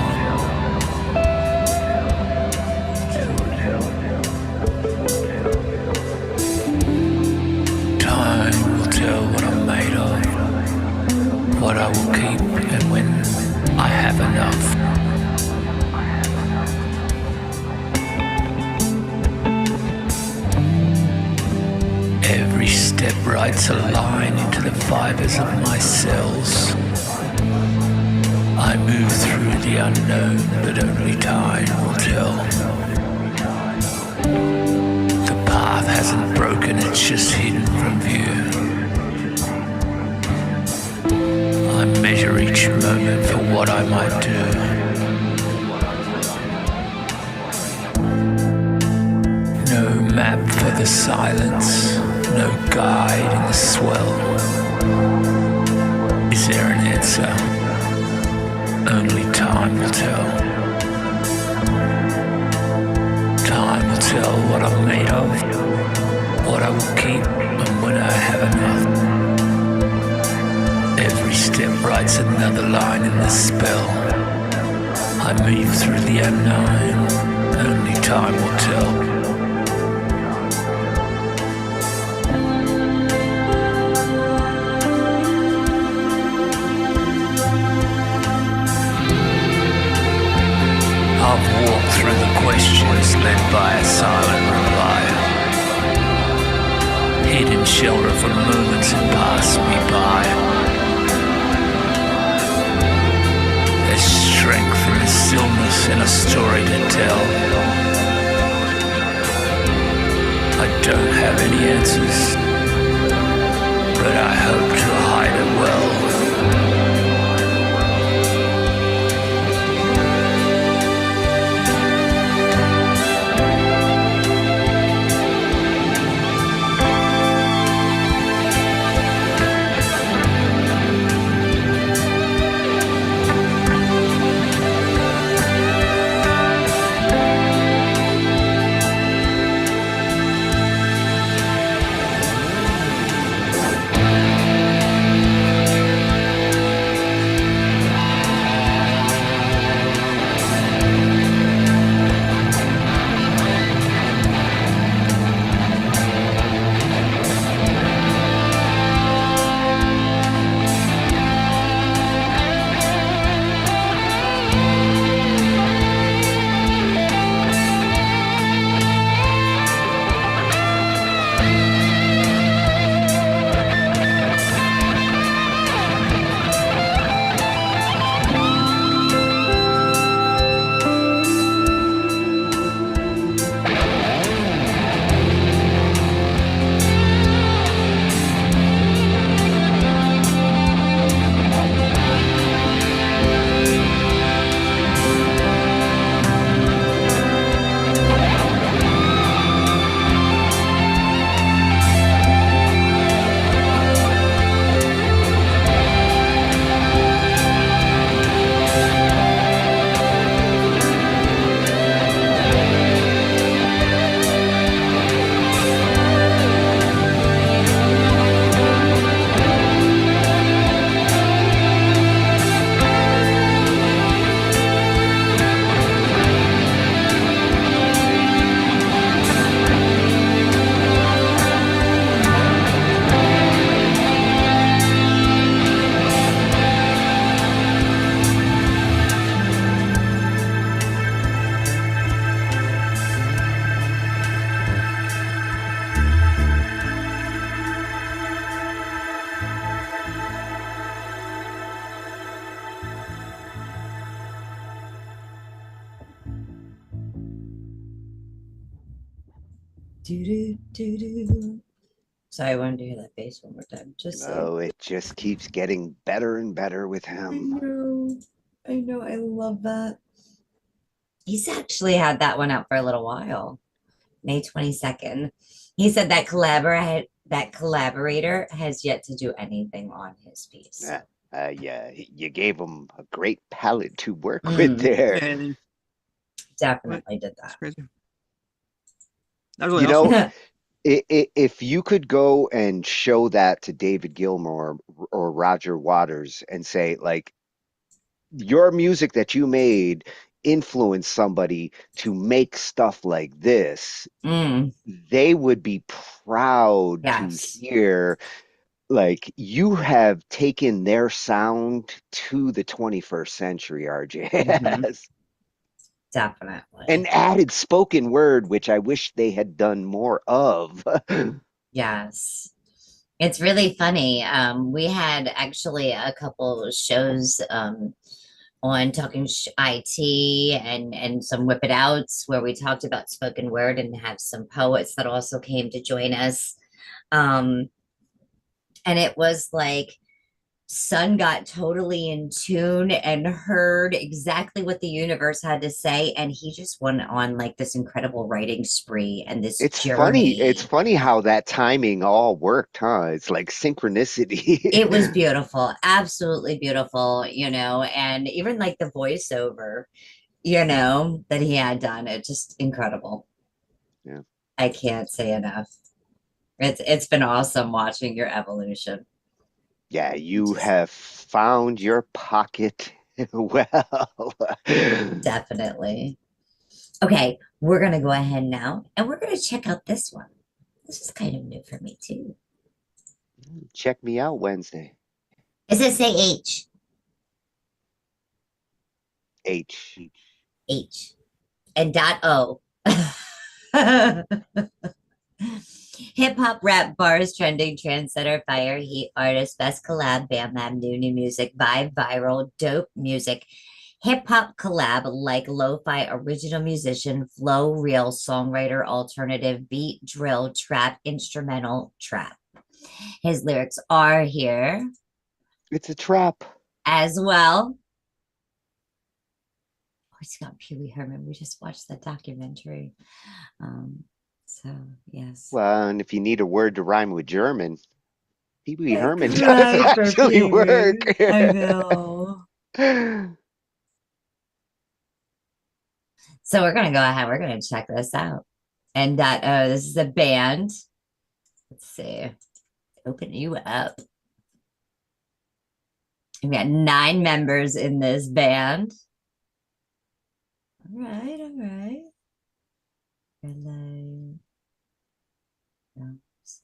What I'm made of, what I will keep, and when I have enough. Every step writes a line into the fibers of my cells. I move through the unknown, but only time will tell. The path hasn't broken, it's just hidden from view. I measure each moment for what I might do. No map for the silence, no guide in the swell. Is there an answer? Only time will tell. Time will tell what I'm made of, what I will keep, and when I have enough. Every step writes another line in the spell. I move through the unknown, only time will tell. I've walked through the questions led by a silent reply. Hidden shelter from moments that pass me by. There's strength in the stillness and a story to tell. I don't have any answers, but I hope to hide it well. Do. Sorry, I wanted to hear that bass one more time. Just Oh, it just keeps getting better and better with I him. know, I love that. He's actually had that one out for a little while. May 22nd. He said that collaborator has yet to do anything on his piece. Yeah, you gave him a great palette to work with there. And Definitely did that. crazy. That was You really know, awesome. if you could go and show that to David Gilmour or Roger Waters and say, like, your music that you made influenced somebody to make stuff like this, they would be proud to hear, like, you have taken their sound to the 21st century, RJ. Definitely. And added spoken word, which I wish they had done more of. Yes. It's really funny. We had actually a couple of shows on Talking IT and some Whip It Outs where we talked about spoken word and have some poets that also came to join us. And it was like Sun got totally in tune and heard exactly what the universe had to say, and he just went on like this incredible writing spree and this journey. It's funny how that timing all worked, huh? It's like synchronicity. It was beautiful, absolutely beautiful, and even like the voiceover, that he had done, it's just incredible. Yeah. I can't say enough. It's been awesome watching your evolution. Yeah, you have found your pocket well. Definitely. Okay, we're going to go ahead now and we're going to check out this one. This is kind of new for me too. Check me out Wednesday. Does it say H? H. H. And .o. Hip hop, rap, bars, trending, trendsetter, fire, heat, artist, best collab, Bam Lab, new music, vibe, viral, dope music, hip hop collab, like lo-fi, original musician, flow, real, songwriter, alternative, beat, drill, trap, instrumental, trap. His lyrics are here. It's a trap. As well. Oh, it's got Pee Wee Herman. We just watched that documentary. So, yes. Well, and if you need a word to rhyme with German, Pee Wee Herman does actually work. I know. So we're going to go ahead. We're going to check this out. And this is a band. Let's see. Open you up. We got 9 members in this band. All right, all right.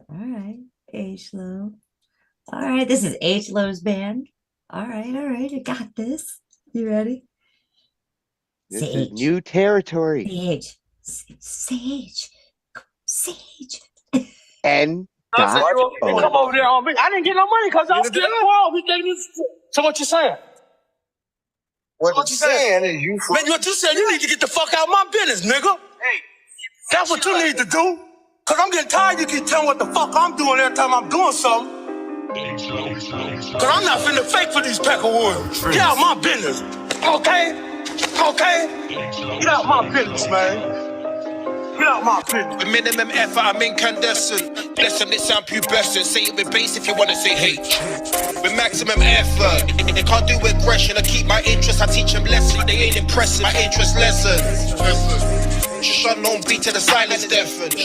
All right, H-Lo. All right, this is H-Lo's band. All right, I got this. You ready? This is new territory. Sage. N. Come over there on me. I didn't get no money because I was getting involved. So what you saying? What you saying is you. Man, what you saying? You need to get the fuck out of my business, nigga. Hey, that's what you need to do. Cause I'm getting tired. You keep telling what the fuck I'm doing every time I'm doing something. Cause I'm not finna fake for these pack of wood. Get out my business, okay? Get out my business, man. Get out my business. With minimum effort, I'm incandescent. Listen, it sound pubescent. Say it with bass if you wanna say H. With maximum effort, they can't do aggression. I keep my interest, I teach them lessons. They ain't impressive, my interest lessons. Just unknown beat to the silence deafened.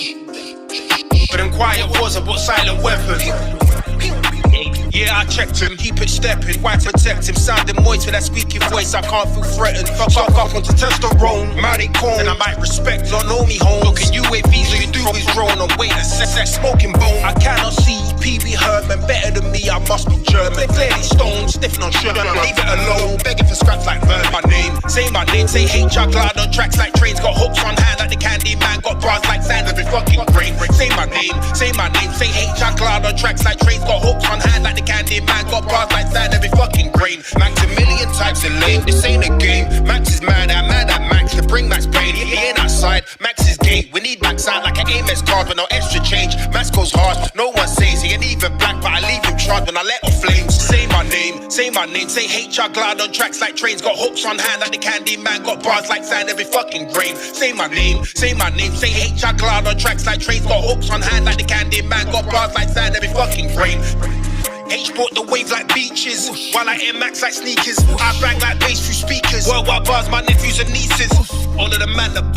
But in quiet wars, I bought silent weapons. Yeah, I checked him, keep it stepping. Why protect him? Sounding moist with that squeaky voice, I can't feel threatened. Fuck off onto testosterone, mighty cone, and I might respect. Don't know me home. Looking UAVs, all you do is drone on weight and sex smoking bone. I cannot see Pee Wee Herman better than me, I must be German. Clearly stone, stiff on sugar. Leave it alone, begging for scraps like Vernon. My name, say H, I glide on tracks like trains. Got hooks on hand like the candy man. Got bras like sand every fucking brain. Say my name, say H, I glide on tracks like trains. Got hooks on hand like the candy man. Got bras like sand every fucking grain. Max a million types of lame, this ain't a game. Max is mad, I'm mad at Max to bring Max pain. He ain't outside, Max is gay. We need Max out like an aim SMS card with no extra change. Mask goes hard, no one says he ain't even black, but I leave him charred when I let off flames. Say my name, say my name. Say HR glide on tracks like trains. Got hooks on hand like the candy man. Got bars like sand every fucking grain. Say my name, say my name. Say HR glide on tracks like trains. Got hooks on hand like the candy man. Got bars like sand every fucking grain. H brought the wave like beaches, while I air max like sneakers. I bang like bass through speakers. Worldwide bars, my nephews and nieces. All of the man that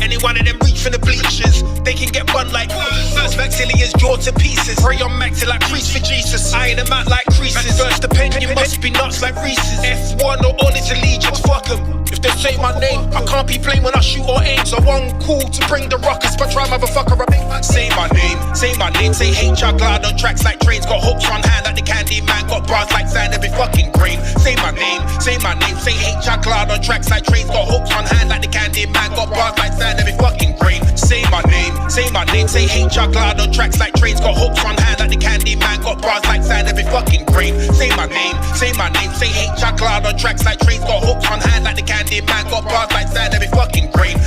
any one of them reach for the bleachers. They can get run like first Maxilia's jaw to pieces. Pray on Max till I crease for Jesus. Iron them out like creases. First opinion must be nuts like Reese's. F1 or all its allegiance, fuck 'em. If they say my name, I can't be blamed when I shoot or aim. So one call to bring the ruckus, but try motherfucker up. Say my name, say my name. Say HR glide on tracks like trains. Got hooks on hand like the candy man. Got bars like sand every fucking grain. Say my name, say my name. Say HR glide on tracks like trains. Got hooks on hand like the candy man. Got bars like sand every fucking grain. Say my name, say my name. Say HR glide on tracks like trains. Got hooks on hand like the candy man. Got bars like sand every fucking grain. Say my name, say my name. Say HR glide on tracks like trains. Got hooks on hand like the candy man. Got bars like sand every fucking grain.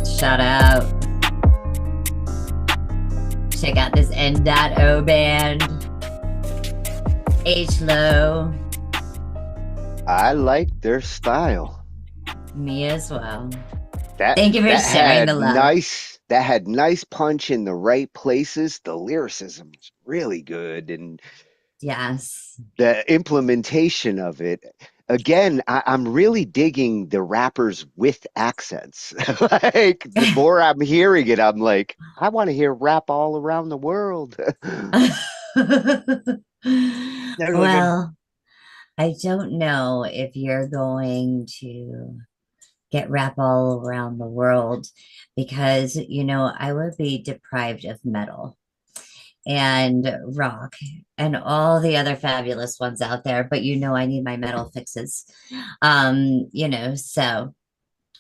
Shout out. Check out this N.O band. H-Low. I like their style. Me as well. That, Thank you for sharing the love. That had nice punch in the right places. The lyricism was really good, and yes, the implementation of it. Again, I'm really digging the rappers with accents. Like, the more I'm hearing it, I'm like, I want to hear rap all around the world. Well, I don't know if you're going to get rap all around the world because, you know, I would be deprived of metal and rock and all the other fabulous ones out there, but you know I need my metal fixes. You know, so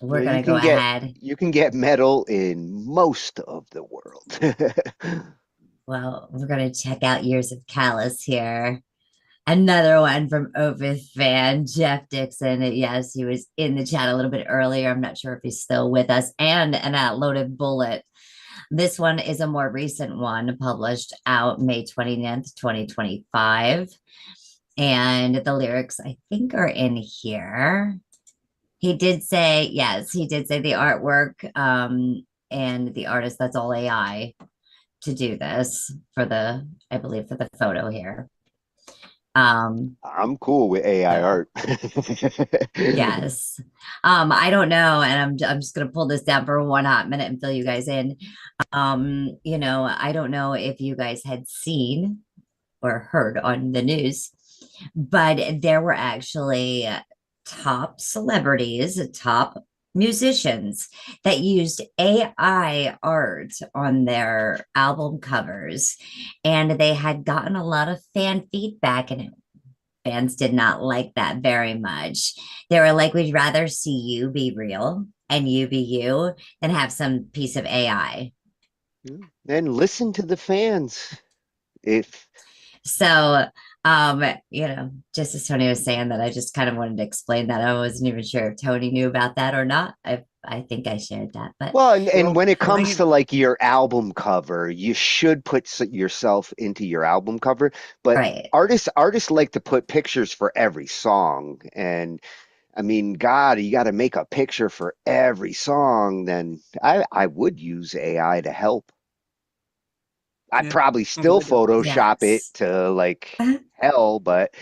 we're gonna go ahead. You can get metal in most of the world. Well, we're gonna check out Years of Callous here. Another one from Opus fan, Jeff Dixon. Yes, he was in the chat a little bit earlier. I'm not sure if he's still with us. And an Outloaded Bullet. This one is a more recent one, published out May 29th, 2025. And the lyrics, I think, are in here. He did say, yes, he did say the artwork and the artist, that's all AI to do this for the, I believe, for the photo here. I'm cool with AI art. Yes. I don't know, and I'm just gonna pull this down for 1 hot minute and fill you guys in. You know, I don't know if you guys had seen or heard on the news, but there were actually top celebrities, top musicians that used AI art on their album covers, and they had gotten a lot of fan feedback, and fans did not like that very much. They were like, we'd rather see you be real and you be you than have some piece of AI. And listen to the fans. You know, just as Tony was saying that, I just kind of wanted to explain that. I wasn't even sure if Tony knew about that or not. I think I shared that, but well, and when it comes to like your album cover, you should put yourself into your album cover. But right. artists like to put pictures for every song, and I mean, God, you got to make a picture for every song. Then I would use AI to help. I'd probably still Photoshop it to like hell, but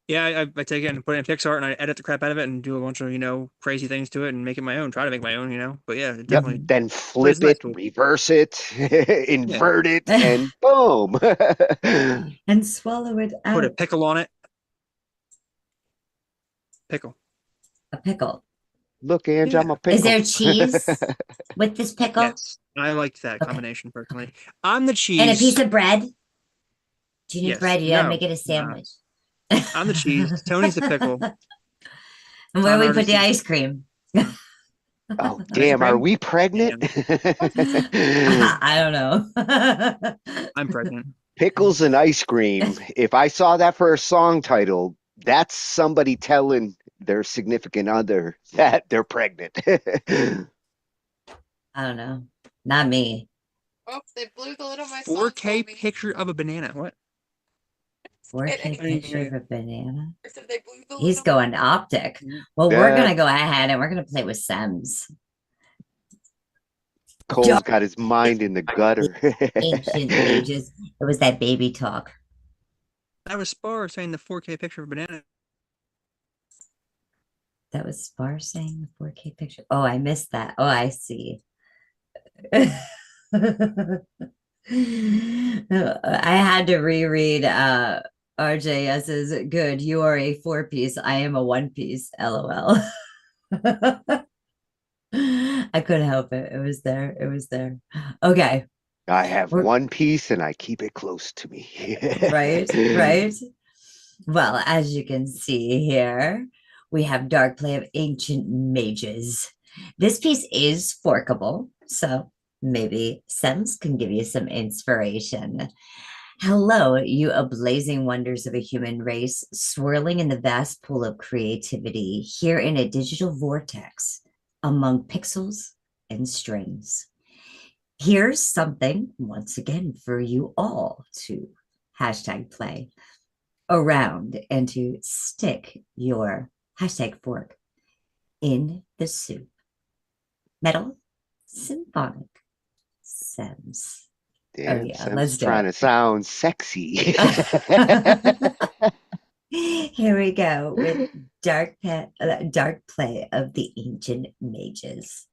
yeah, I take it and put it in PixArt and I edit the crap out of it and do a bunch of, you know, crazy things to it and make it my own. Try to make my own, you know. But yeah, definitely. Then flip it, reverse it, invert it, and boom. And swallow it out. Put a pickle on it. Pickle. A pickle. Look, Ange, I'm a pickle. Is there cheese with this pickle? Yes, I like that combination personally. I'm the cheese. And a piece of bread? Do you need bread? You gotta make it a sandwich. I'm the cheese. Tony's the pickle. And where do we put the ice cream? Oh, damn. Are we pregnant? I don't know. I'm pregnant. Pickles and ice cream. If I saw that for a song title, that's somebody telling their significant other that they're pregnant. I don't know. Not me. Oh, they blew the lid on my 4K picture of a banana. What? 4K picture of a banana. They blew the He's going optic. Well, we're gonna go ahead and we're gonna play with Sims. Cole's got his mind in the gutter. Ancient ages. It was that baby talk. That was Spar saying the 4K picture of a banana. That was Spar saying the 4K picture. Oh, I missed that. Oh, I see. I had to reread RJS's good. You are a 4-piece. I am a 1-piece. LOL. I couldn't help it. It was there. It was there. Okay. I have one piece and I keep it close to me. Right, right. Well, as you can see here, we have Dark Play of Ancient Mages. This piece is forkable, so maybe Sims can give you some inspiration. Hello, you ablazing wonders of a human race, swirling in the vast pool of creativity here in a digital vortex among pixels and strings. Here's something, once again, for you all to #play around and to stick your #fork in the soup. Metal Symphonic Sims. Damn, Oh yeah, Sim's let's do trying it. to sound sexy. Here we go with Dark Play of the Ancient Mages.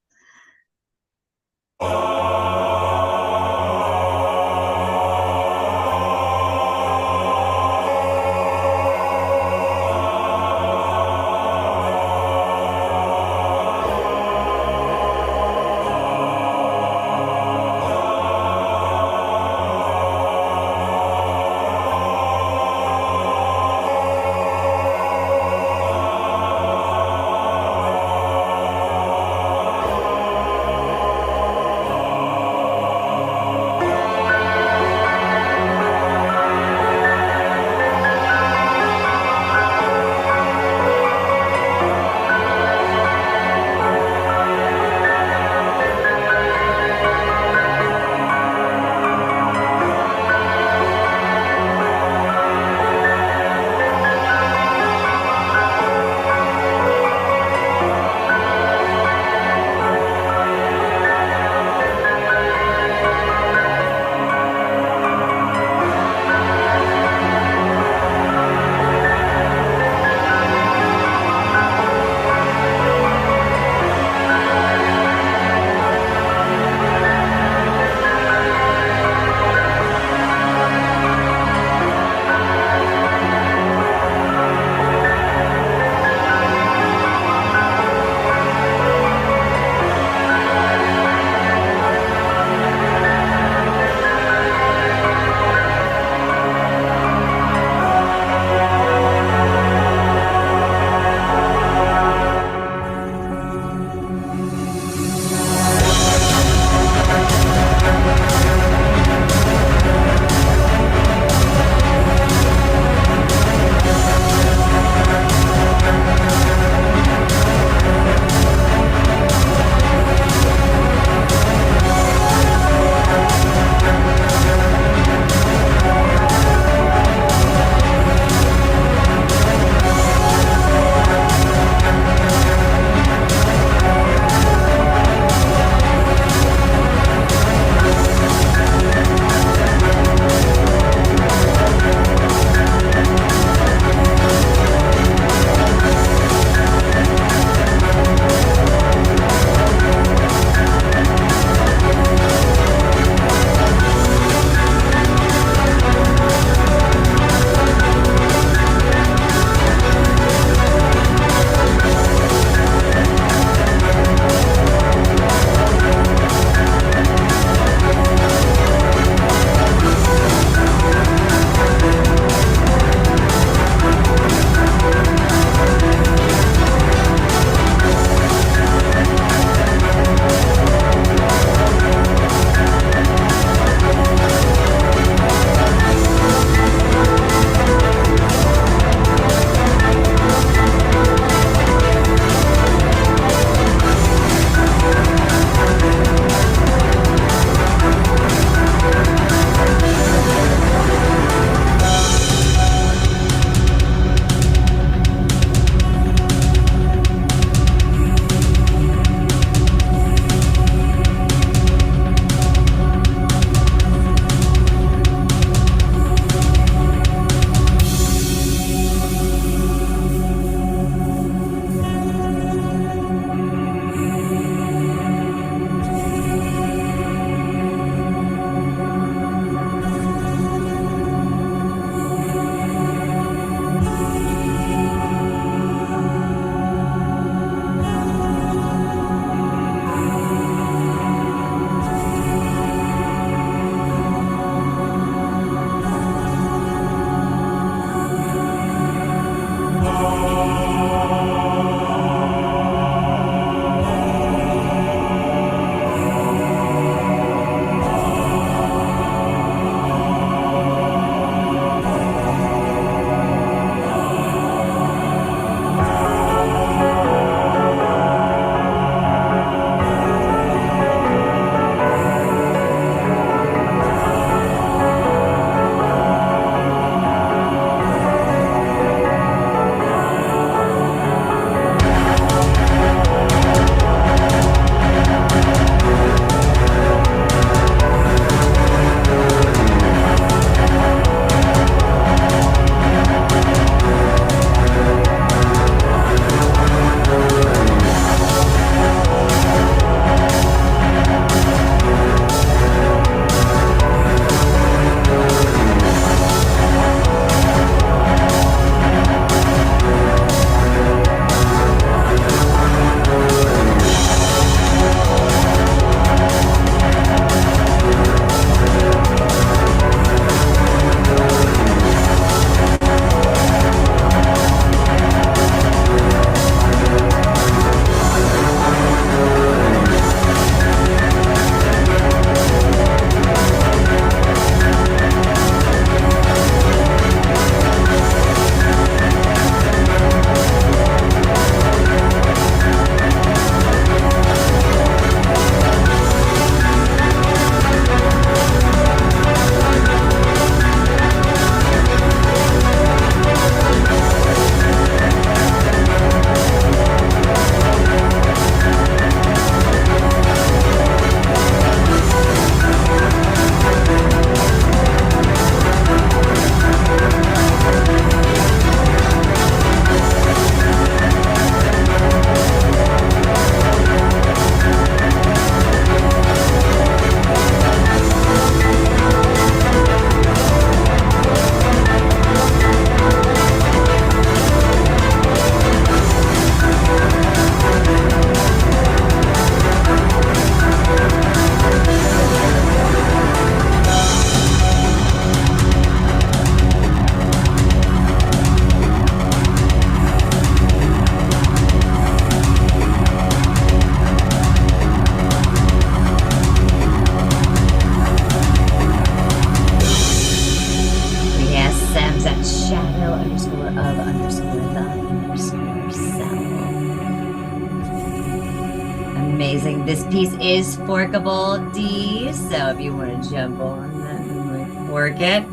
This piece is forkable D, so if you want to jump on that and like work it,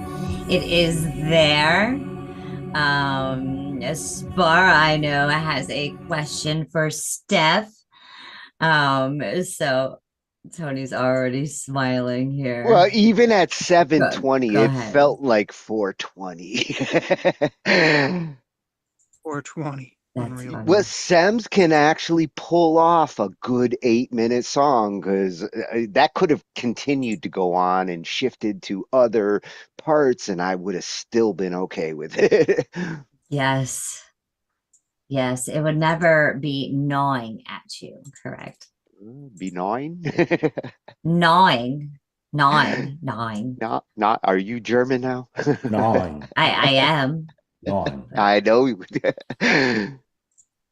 it is there. Spar, I know, has a question for Steph. So Tony's already smiling here. Well, even at 7:20, Go it ahead. felt like 4:20. 420. Unreal. Well, Sems can actually pull off a good 8-minute song because that could have continued to go on and shifted to other parts, and I would have still been okay with it. Yes. Yes, it would never be gnawing at you, correct? Be gnawing? Gnawing. Not. Are you German now? Gnawing. I am. Gnawing. I know.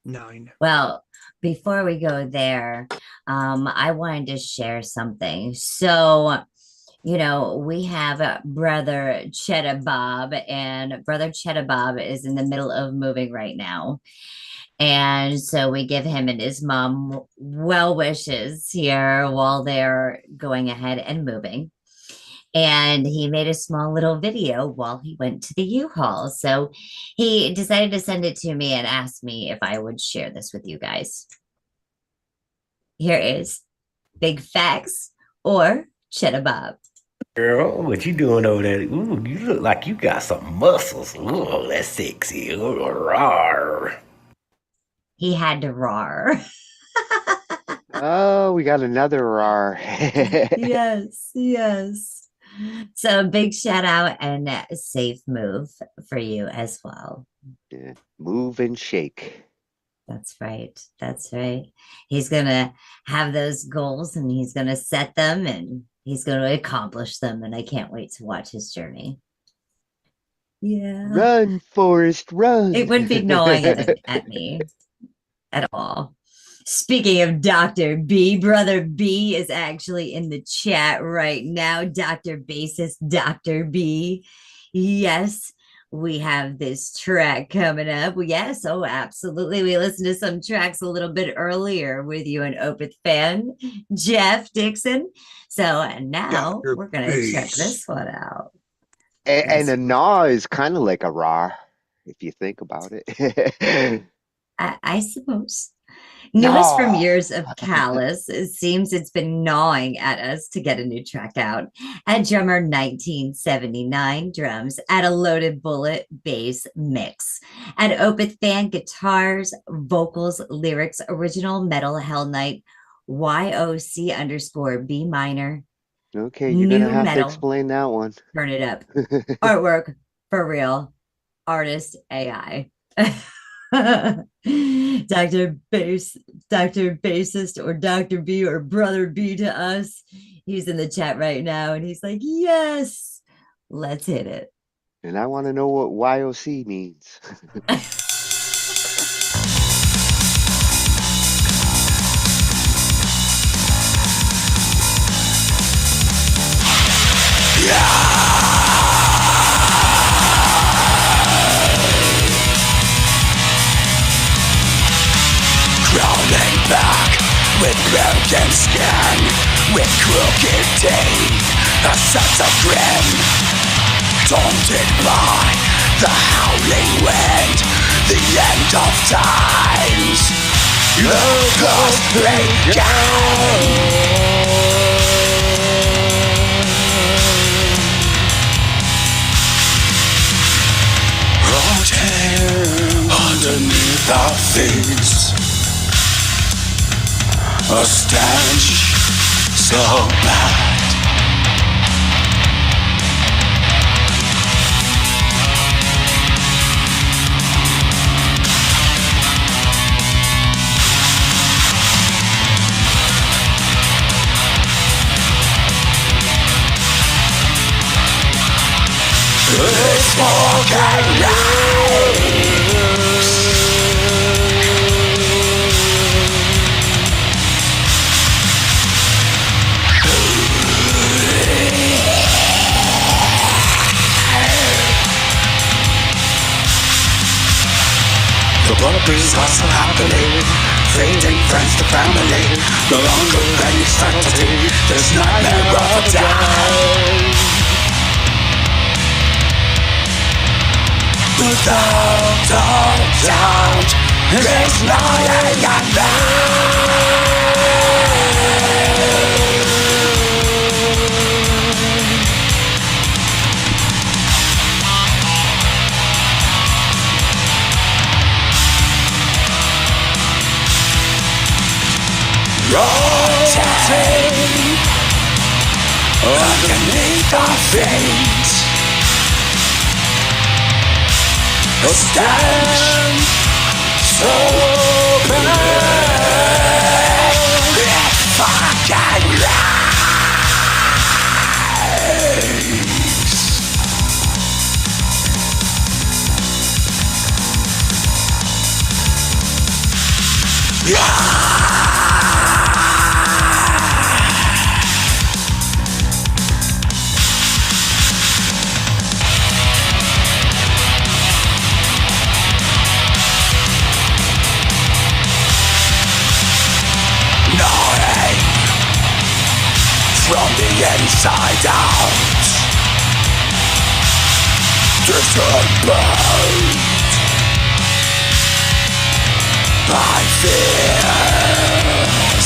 9. Well, before we go there, I wanted to share something. So, you know, we have brother Cheddar Bob, and brother Cheddar Bob is in the middle of moving right now. And so we give him and his mom well wishes here while they're going ahead and moving. And he made a small little video while he went to the U-Haul. So he decided to send it to me and asked me if I would share this with you guys. Here is Big Facts or Cheddar Bob. Girl, what you doing over there? Ooh, you look like you got some muscles. Ooh, that's sexy. Ooh, rawr. He had to roar. Oh, we got another RAR. Yes. So big shout out and a safe move for you as well. Yeah. Move and shake. That's right. He's going to have those goals and he's going to set them and he's going to accomplish them. And I can't wait to watch his journey. Yeah. Run, Forrest, run. It wouldn't be gnawing at me at all. Speaking of Dr. B, Brother B is actually in the chat right now. Dr. Bassist, Dr. B. Yes, we have this track coming up. Yes, oh, absolutely. We listened to some tracks a little bit earlier with you, an Opeth fan, Jeff Dixon. So now we're going to check this one out. And a gnaw is kind of like a RAR, if you think about it. I suppose. Newest from years of callous, it seems it's been gnawing at us to get a new track out. At drummer 1979 drums, at a Loaded Bullet bass mix. At Opeth fan guitars, vocals, lyrics, original metal Hell Night, YOC_B minor. Okay, you're going to have metal. to explain that one. Turn it up. Artwork for real. Artist AI. Dr. Bassist or Dr. B or Brother B to us. He's in the chat right now and he's like, yes, let's hit it. And I want to know what YOC means. Crawling back with broken skin, with crooked teeth, a sense of grin. Taunted by the howling wind, the end of times. Logos break down. Rotting underneath our feet, a stench so bad. It's smoking lights. The bumpers are still happening. Fading friends to family, no longer any certainty. This nightmare of a day. Without a doubt, there's lying at night. Rotate underneath our feet. A stench so bad, it's fucking lies. From the inside out, disobeyed by fears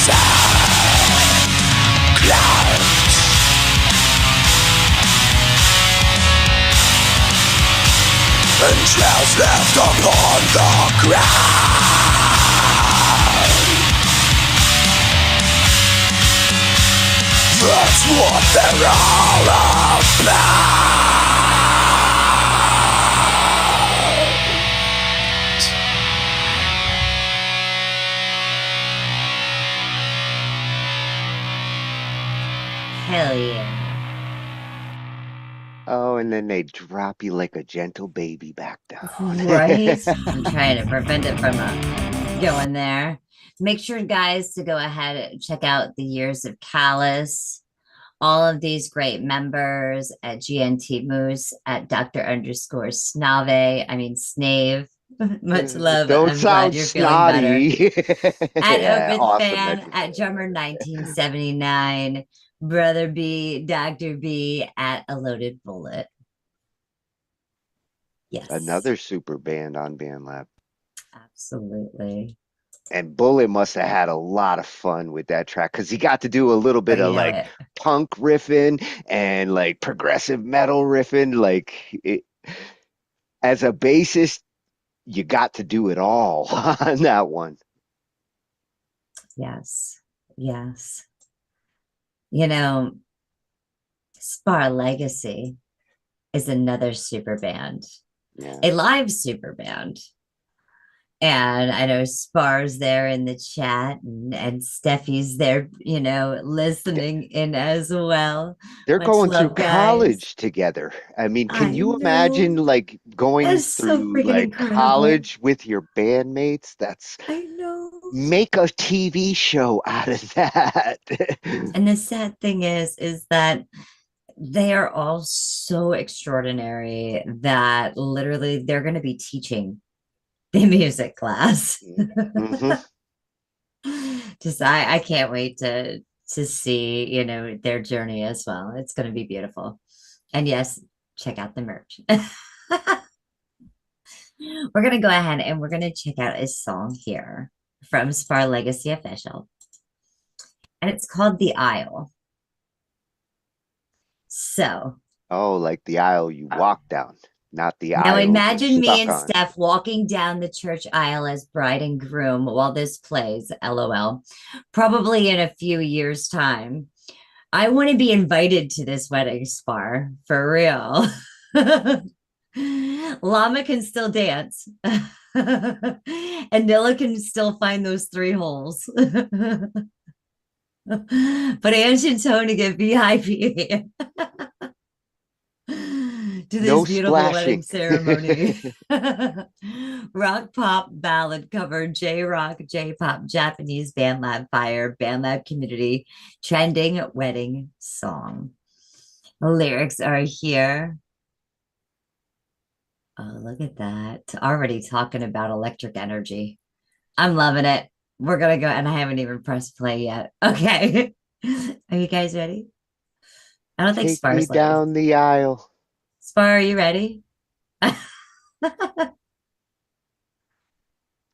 and clouds. And trails left upon the ground. That's what they're all about. Hell yeah. Oh, and then they drop you like a gentle baby back down. Right? I'm trying to prevent it from going there. Make sure, guys, to go ahead and check out the Years of Callus. All of these great members at GNT Moose, at Dr. _Snave. I mean, Snave. Much love. Don't I'm sound glad you're feeling snotty. better. At Yeah, Open awesome Fan, measure. at Drummer 1979. Brother B, Dr. B, at A Loaded Bullet. Yes. Another super band on BandLab. Absolutely. And Bullet must have had a lot of fun with that track because he got to do a little bit Oh, of you know like it. punk riffing and like progressive metal riffing. As a bassist, you got to do it all on that one. Yes. Yes. You know, Spar Legacy is another super band, Yeah. a live super band. And I know Spar's there in the chat, and Steffi's there, you know, listening in as well. They're Much going through love, guys. college together. I mean, can I you know. imagine like going That's so through freaking like incredible. college with your bandmates? I know. Make a TV show out of that. And the sad thing is that they are all so extraordinary that literally they're going to be teaching the music class. Mhm. Just I can't wait to see, you know, their journey as well. It's going to be beautiful. And yes, check out the merch. We're going to go ahead and we're going to check out a song here from Spar Legacy Official. And it's called The Aisle. So, Oh, like the aisle you walk down, not the now aisle you're imagine me stuck and on. Steph walking down the church aisle as bride and groom while this plays, LOL. Probably in a few years' time. I want to be invited to this wedding, Spar, for real. Llama can still dance. And Nilla can still find those 3 holes. But Ange and Tony get VIP. To this No beautiful wedding splashing. ceremony. Rock pop ballad cover, J-rock, J-pop, Japanese BandLab Fire, BandLab Community, trending wedding song. The lyrics are here. Oh, look at that. Already talking about electric energy. I'm loving it. we're gonna go, and I haven't even pressed play yet. Okay. Are you guys ready? I don't think Take me Spar's ready. down the aisle. Spar, are you ready?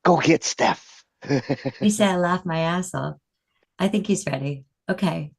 Go get Steph. He said I laughed my ass off. I think he's ready. Okay.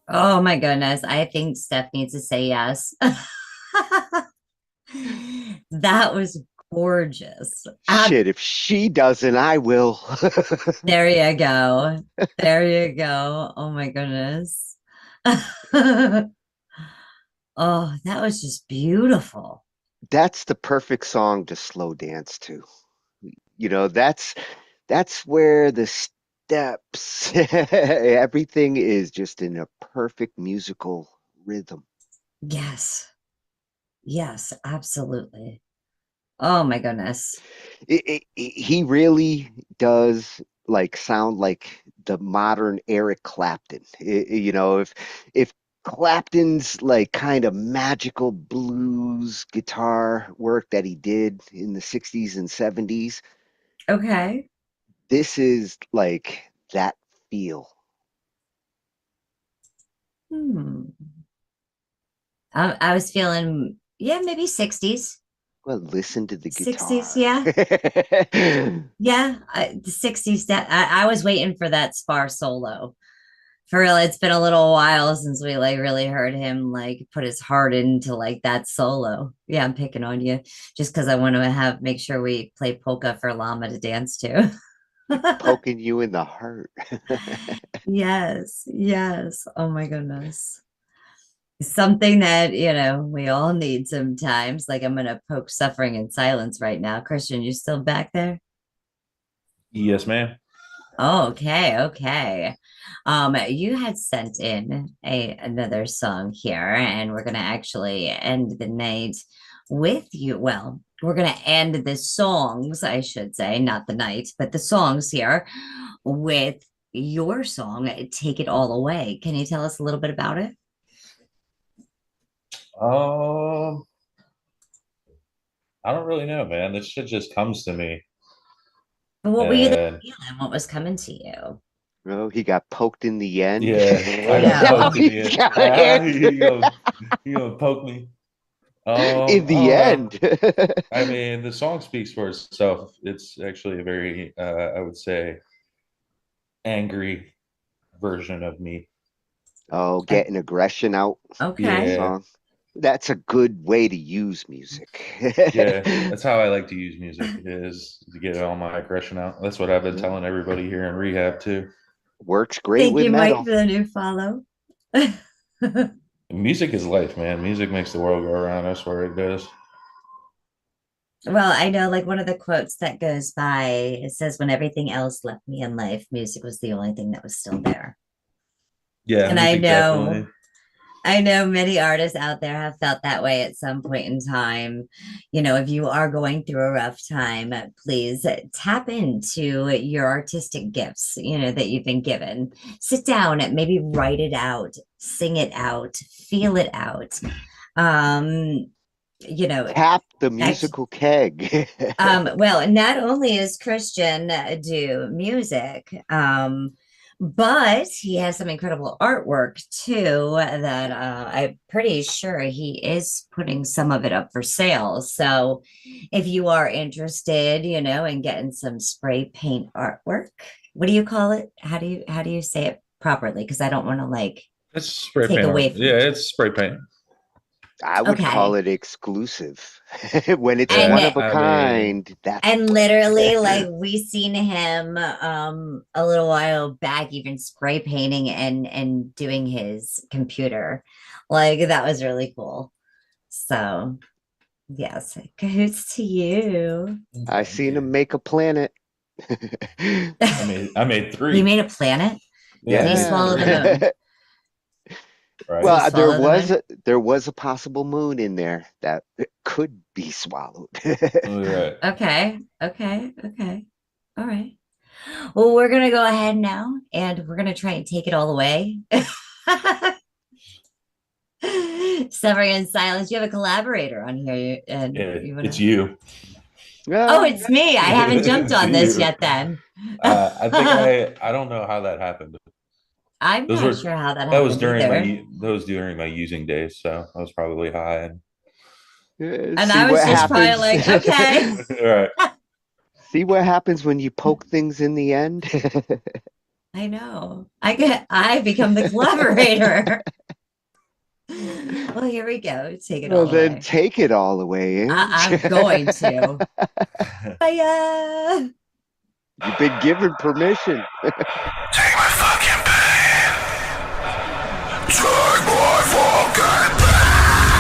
Oh my goodness. I think Steph needs to say yes. That was gorgeous. Shit, if she doesn't, I will. There you go. There you go. Oh my goodness. Oh, that was just beautiful. That's the perfect song to slow dance to. You know, that's where the steps, everything is just in a perfect musical rhythm. Yes. Yes, absolutely. Oh my goodness. He really does like sound like the modern Eric Clapton. You know, if Clapton's like kind of magical blues guitar work that he did in the 60s and 70s, Okay. this is like that feel. Hmm. I was feeling, yeah, maybe 60s. Well, listen to the 60s, guitar. yeah. Yeah, the 60s. That I was waiting for that Spar solo. For real, it's been a little while since we like really heard him like put his heart into like that solo. Yeah, I'm picking on you just because I want to have make sure we play polka for Llama to dance to. Poking you in the heart. Yes, yes. Oh my goodness. Something that, we all need sometimes. Like I'm gonna poke suffering in silence right now. Christian, you still back there? Yes, ma'am. Okay, okay. You had sent in another song here, and we're gonna actually end the night with you. Well, we're gonna end the songs, I should say, not the night, but the songs here with your song, Take It All Away. Can you tell us a little bit about it? Um, I don't really know, man. This shit just comes to me. But what were you And feeling? What was coming to you? Oh, he got poked in the end. yeah, I got No. poked in the end. You gonna poke me? In I the don't know. end. I mean, the song speaks for itself. It's actually a very, I would say, angry version of me. Oh, getting aggression out in the Okay. Yeah, song. That's a good way to use music. yeah. That's how I like to use music, is to get all my aggression out. That's what I've been telling everybody here in rehab too. Works great Thank with you, Mike, metal. for the new follow. Music is life, man. Music makes the world go around. I swear it does. Well, I know like one of the quotes that goes by, it says, when everything else left me in life, music was the only thing that was still there. Yeah, And music definitely. I know many artists out there have felt that way at some point in time. If you are going through a rough time, please tap into your artistic gifts, that you've been given. Sit down and maybe write it out, sing it out, feel it out. Um, Tap the actually, musical keg. well, not only is Christian do music, but he has some incredible artwork too that I'm pretty sure he is putting some of it up for sale. So if you are interested, in getting some spray paint artwork, what do you call it? How do you say it properly? Because I don't want to like It's spray take paint away art. from Yeah, it's spray paint. I would call Okay. it exclusive. When it's And one of a I mean, kind, that's And what it literally, like is. we seen him a little while back, even spray painting and doing his computer. Like that was really cool. So yes, cahoots to you. I seen him make a planet. I made He three. made a planet. Did he Yeah. swallow the moon? Right. Did he Well, swallow the moon? there was a possible moon in there that could be swallowed. Right. Okay, okay, okay. All right. Well, we're gonna go ahead now and we're gonna try and take it all away. Suffering in silence. You have a collaborator on here, and Yeah, you wanna. it's you. Oh, it's me. I haven't jumped It's on this you. yet. Then I think I don't know how that happened. I'm Those not were sure how that happened either. that was during my using days, so I was probably high and And See I what was just probably happens. like, okay. right. See what happens when you poke things in the end. I know. I become the collaborator. Well, here we go. Take it Well, all then away. take it all away, Ange. I'm going to. Bye. You've been given permission. Take my fucking pain. Take my fucking pain.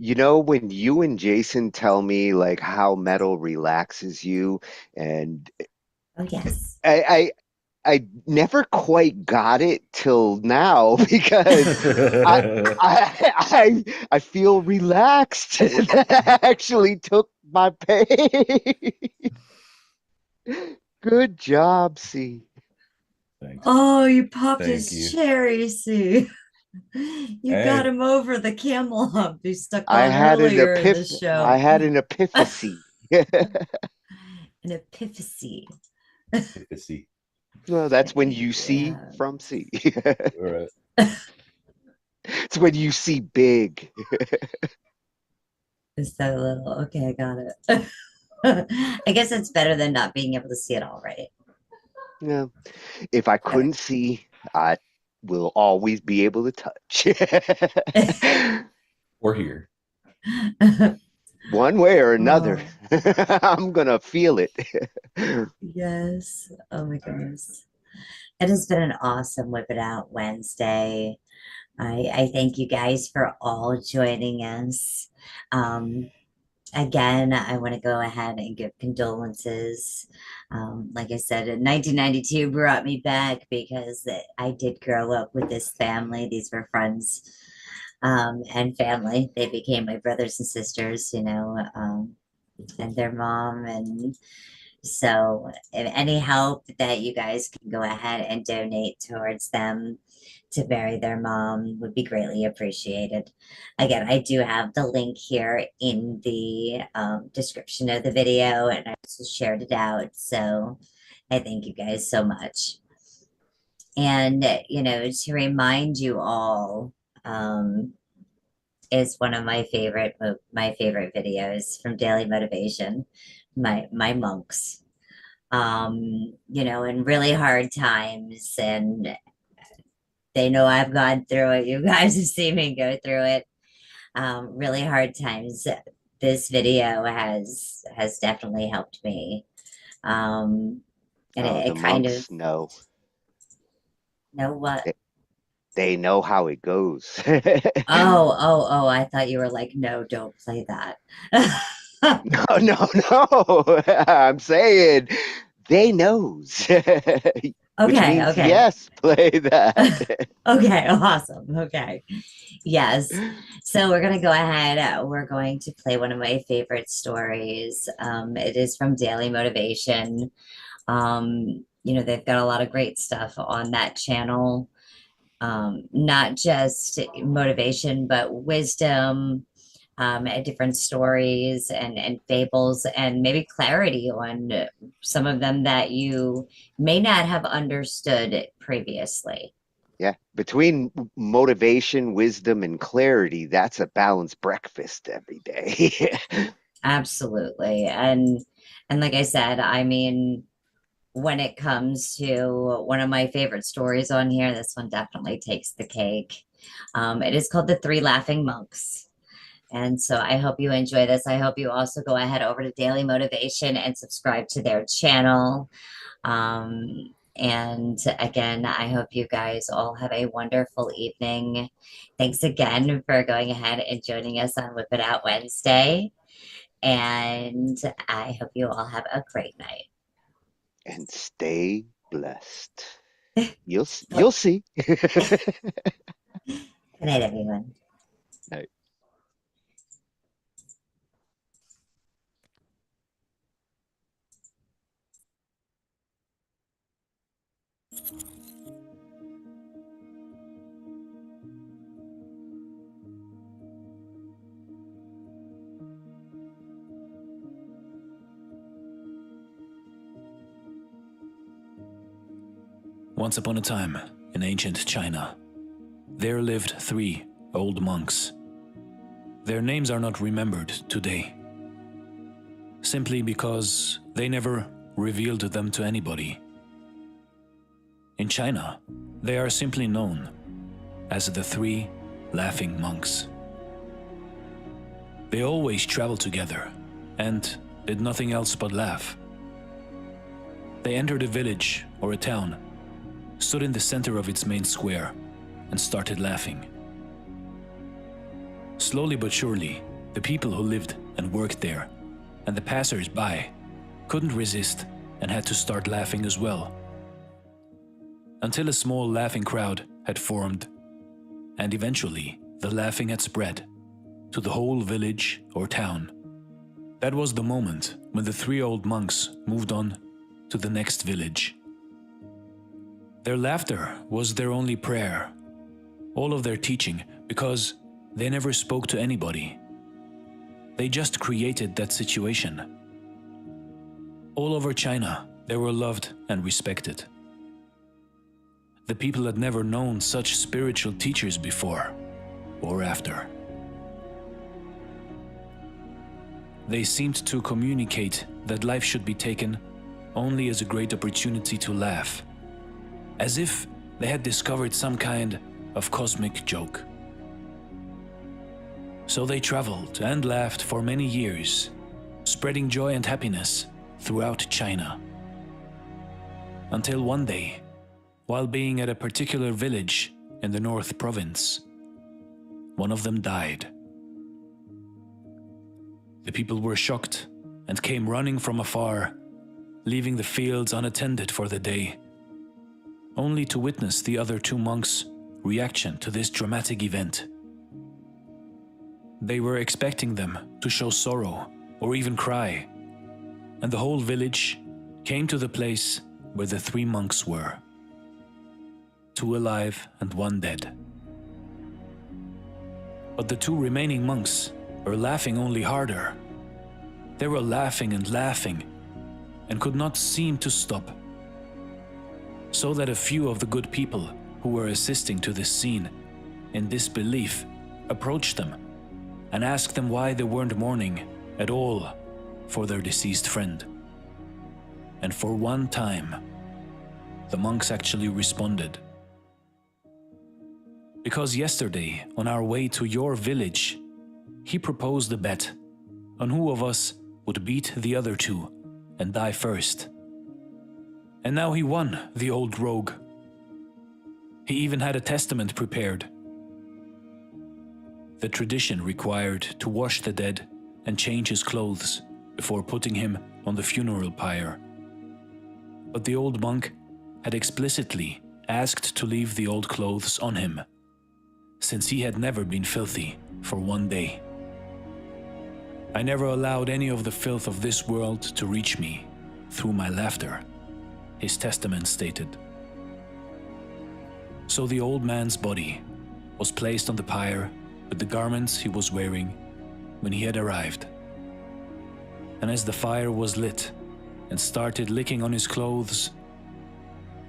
You know, when you and Jason tell me like how metal relaxes you, and Oh, yes. I never quite got it till now because I I feel relaxed. That actually took my pain. Good job, C. Thanks. Oh, you popped Thank his you. cherry, see. You got Hey, him over the camel hump you stuck I on had an earlier in the I show. had an epiphany. An epiphany. see. Well, that's when you see Yeah. from C. All right. It's when you see big. Is that a little? Okay, I got it. I guess it's better than not being able to see it all, right? Yeah. If I couldn't see, I will always be able to touch. Or here. One way or another. Oh, I'm gonna feel it. yes. Oh my goodness. It has been an awesome Whip It Out Wednesday. I thank you guys for all joining us. Um, Again, I want to go ahead and give condolences. Like I said, in 1992 brought me back because I did grow up with this family. These were friends and family. They became my brothers and sisters, and their mom. And so, if any help that you guys can go ahead and donate towards them to bury their mom would be greatly appreciated. Again, I do have the link here in the description of the video, and I also shared it out. So I thank you guys so much. And, to remind you all, is one of my favorite videos from Daily Motivation, my monks. In really hard times, and they know I've gone through it. You guys have seen me go through it. Really hard times. This video has definitely helped me. And Oh, the it kind of monks know. know what. They know how it goes. Oh, I thought you were like, no, don't play that. No, no, no. I'm saying they knows. Which Okay, means okay. yes, play that. Okay, awesome. Okay. Yes. So we're going to go ahead. We're going to play one of my favorite stories. It is from Daily Motivation. They've got a lot of great stuff on that channel. Not just motivation, but wisdom, different stories and fables, and maybe clarity on some of them that you may not have understood previously. Yeah, between motivation, wisdom, and clarity, that's a balanced breakfast every day. Absolutely. And like I said, I mean, when it comes to one of my favorite stories on here, this one definitely takes the cake. It is called The Three Laughing Monks. And so I hope you enjoy this. I hope you also go ahead over to Daily Motivation and subscribe to their channel. And again, I hope you guys all have a wonderful evening. Thanks again for going ahead and joining us on Whip It Out Wednesday. And I hope you all have a great night. And stay blessed. You'll see. Good night, everyone. Night. Once upon a time, in ancient China, there lived 3 old monks. Their names are not remembered today, simply because they never revealed them to anybody. In China, they are simply known as the 3 laughing monks. They always traveled together and did nothing else but laugh. They entered a village or a town, stood in the center of its main square, and started laughing. Slowly but surely, The people who lived and worked there, and the passers-by, couldn't resist and had to start laughing as well. Until a small laughing crowd had formed, and eventually the laughing had spread to the whole village or town. That was the moment when the 3 old monks moved on to the next village. Their laughter was their only prayer, all of their teaching, because they never spoke to anybody. They just created that situation. All over China, they were loved and respected. The people had never known such spiritual teachers before or after. They seemed to communicate that life should be taken only as a great opportunity to laugh, as if they had discovered some kind of cosmic joke. So they traveled and laughed for many years, spreading joy and happiness throughout China. Until one day, while being at a particular village in the North Province, one of them died. The people were shocked and came running from afar, leaving the fields unattended for the day, only to witness the other 2 monks' reaction to this dramatic event. They were expecting them to show sorrow or even cry, and the whole village came to the place where the 3 monks were. 2 alive and 1 dead. But the 2 remaining monks were laughing only harder. They were laughing and could not seem to stop. So that a few of the good people who were assisting to this scene, in disbelief, approached them and asked them why they weren't mourning at all for their deceased friend. And for one time, the monks actually responded. Because yesterday, on our way to your village, he proposed a bet on who of us would beat the other 2 and die first. And now he won, the old rogue. He even had a testament prepared. The tradition required to wash the dead and change his clothes before putting him on the funeral pyre. But the old monk had explicitly asked to leave the old clothes on him, since he had never been filthy for 1 day. I never allowed any of the filth of this world to reach me through my laughter, his testament stated. So the old man's body was placed on the pyre with the garments he was wearing when he had arrived. And as the fire was lit and started licking on his clothes,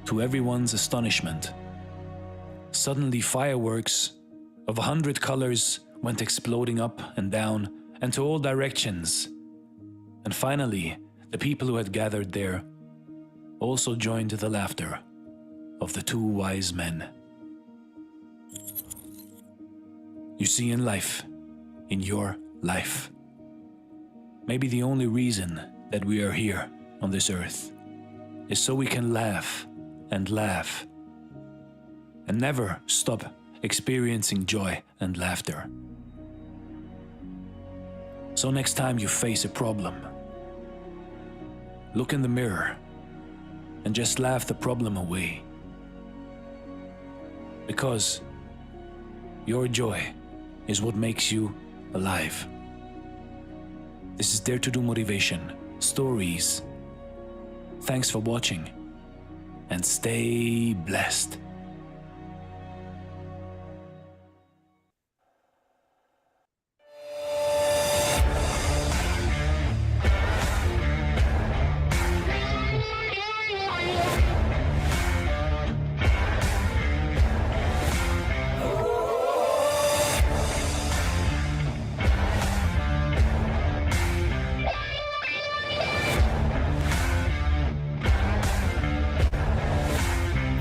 to everyone's astonishment, suddenly fireworks of 100 colors went exploding up and down and to all directions. And finally, the people who had gathered there also joined the laughter of the 2 wise men. You see, in life, in your life, maybe the only reason that we are here on this earth is so we can laugh and laugh and never stop experiencing joy and laughter. So next time you face a problem, look in the mirror and just laugh the problem away. Because your joy is what makes you alive. This is Dare to Do Motivation Stories. Thanks for watching and stay blessed.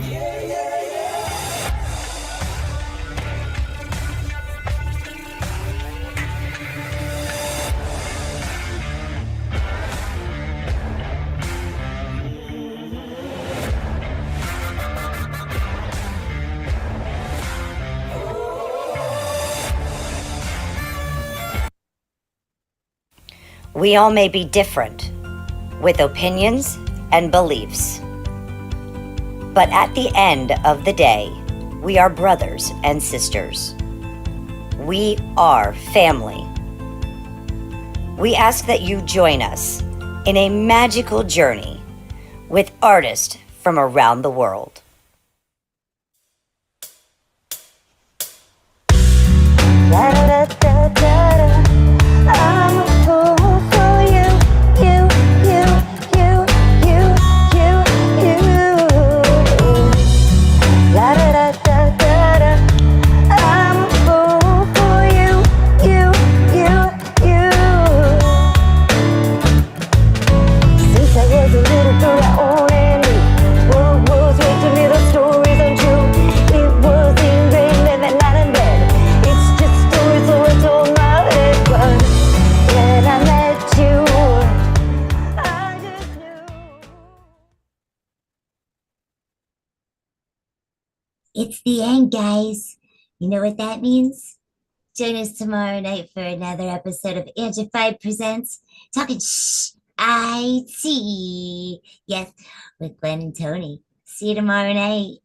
Yeah, yeah, We all may be different, with opinions and beliefs. But at the end of the day, we are brothers and sisters. We are family. We ask that you join us in a magical journey with artists from around the world. I'm a fool for you, you, you, you, you, you, you. La da da da da da. I'm a fool for you, you, you, you. Since I was a little girl, I only knew what was way too little stories untrue. It was in rain and at night and bed. It's just stories so I told my head, but when I met you, I just knew. It's the end, guys. You know what that means? Join us tomorrow night for another episode of Angified Presents Talking I See. Yes, with Glenn and Tony. See you tomorrow night.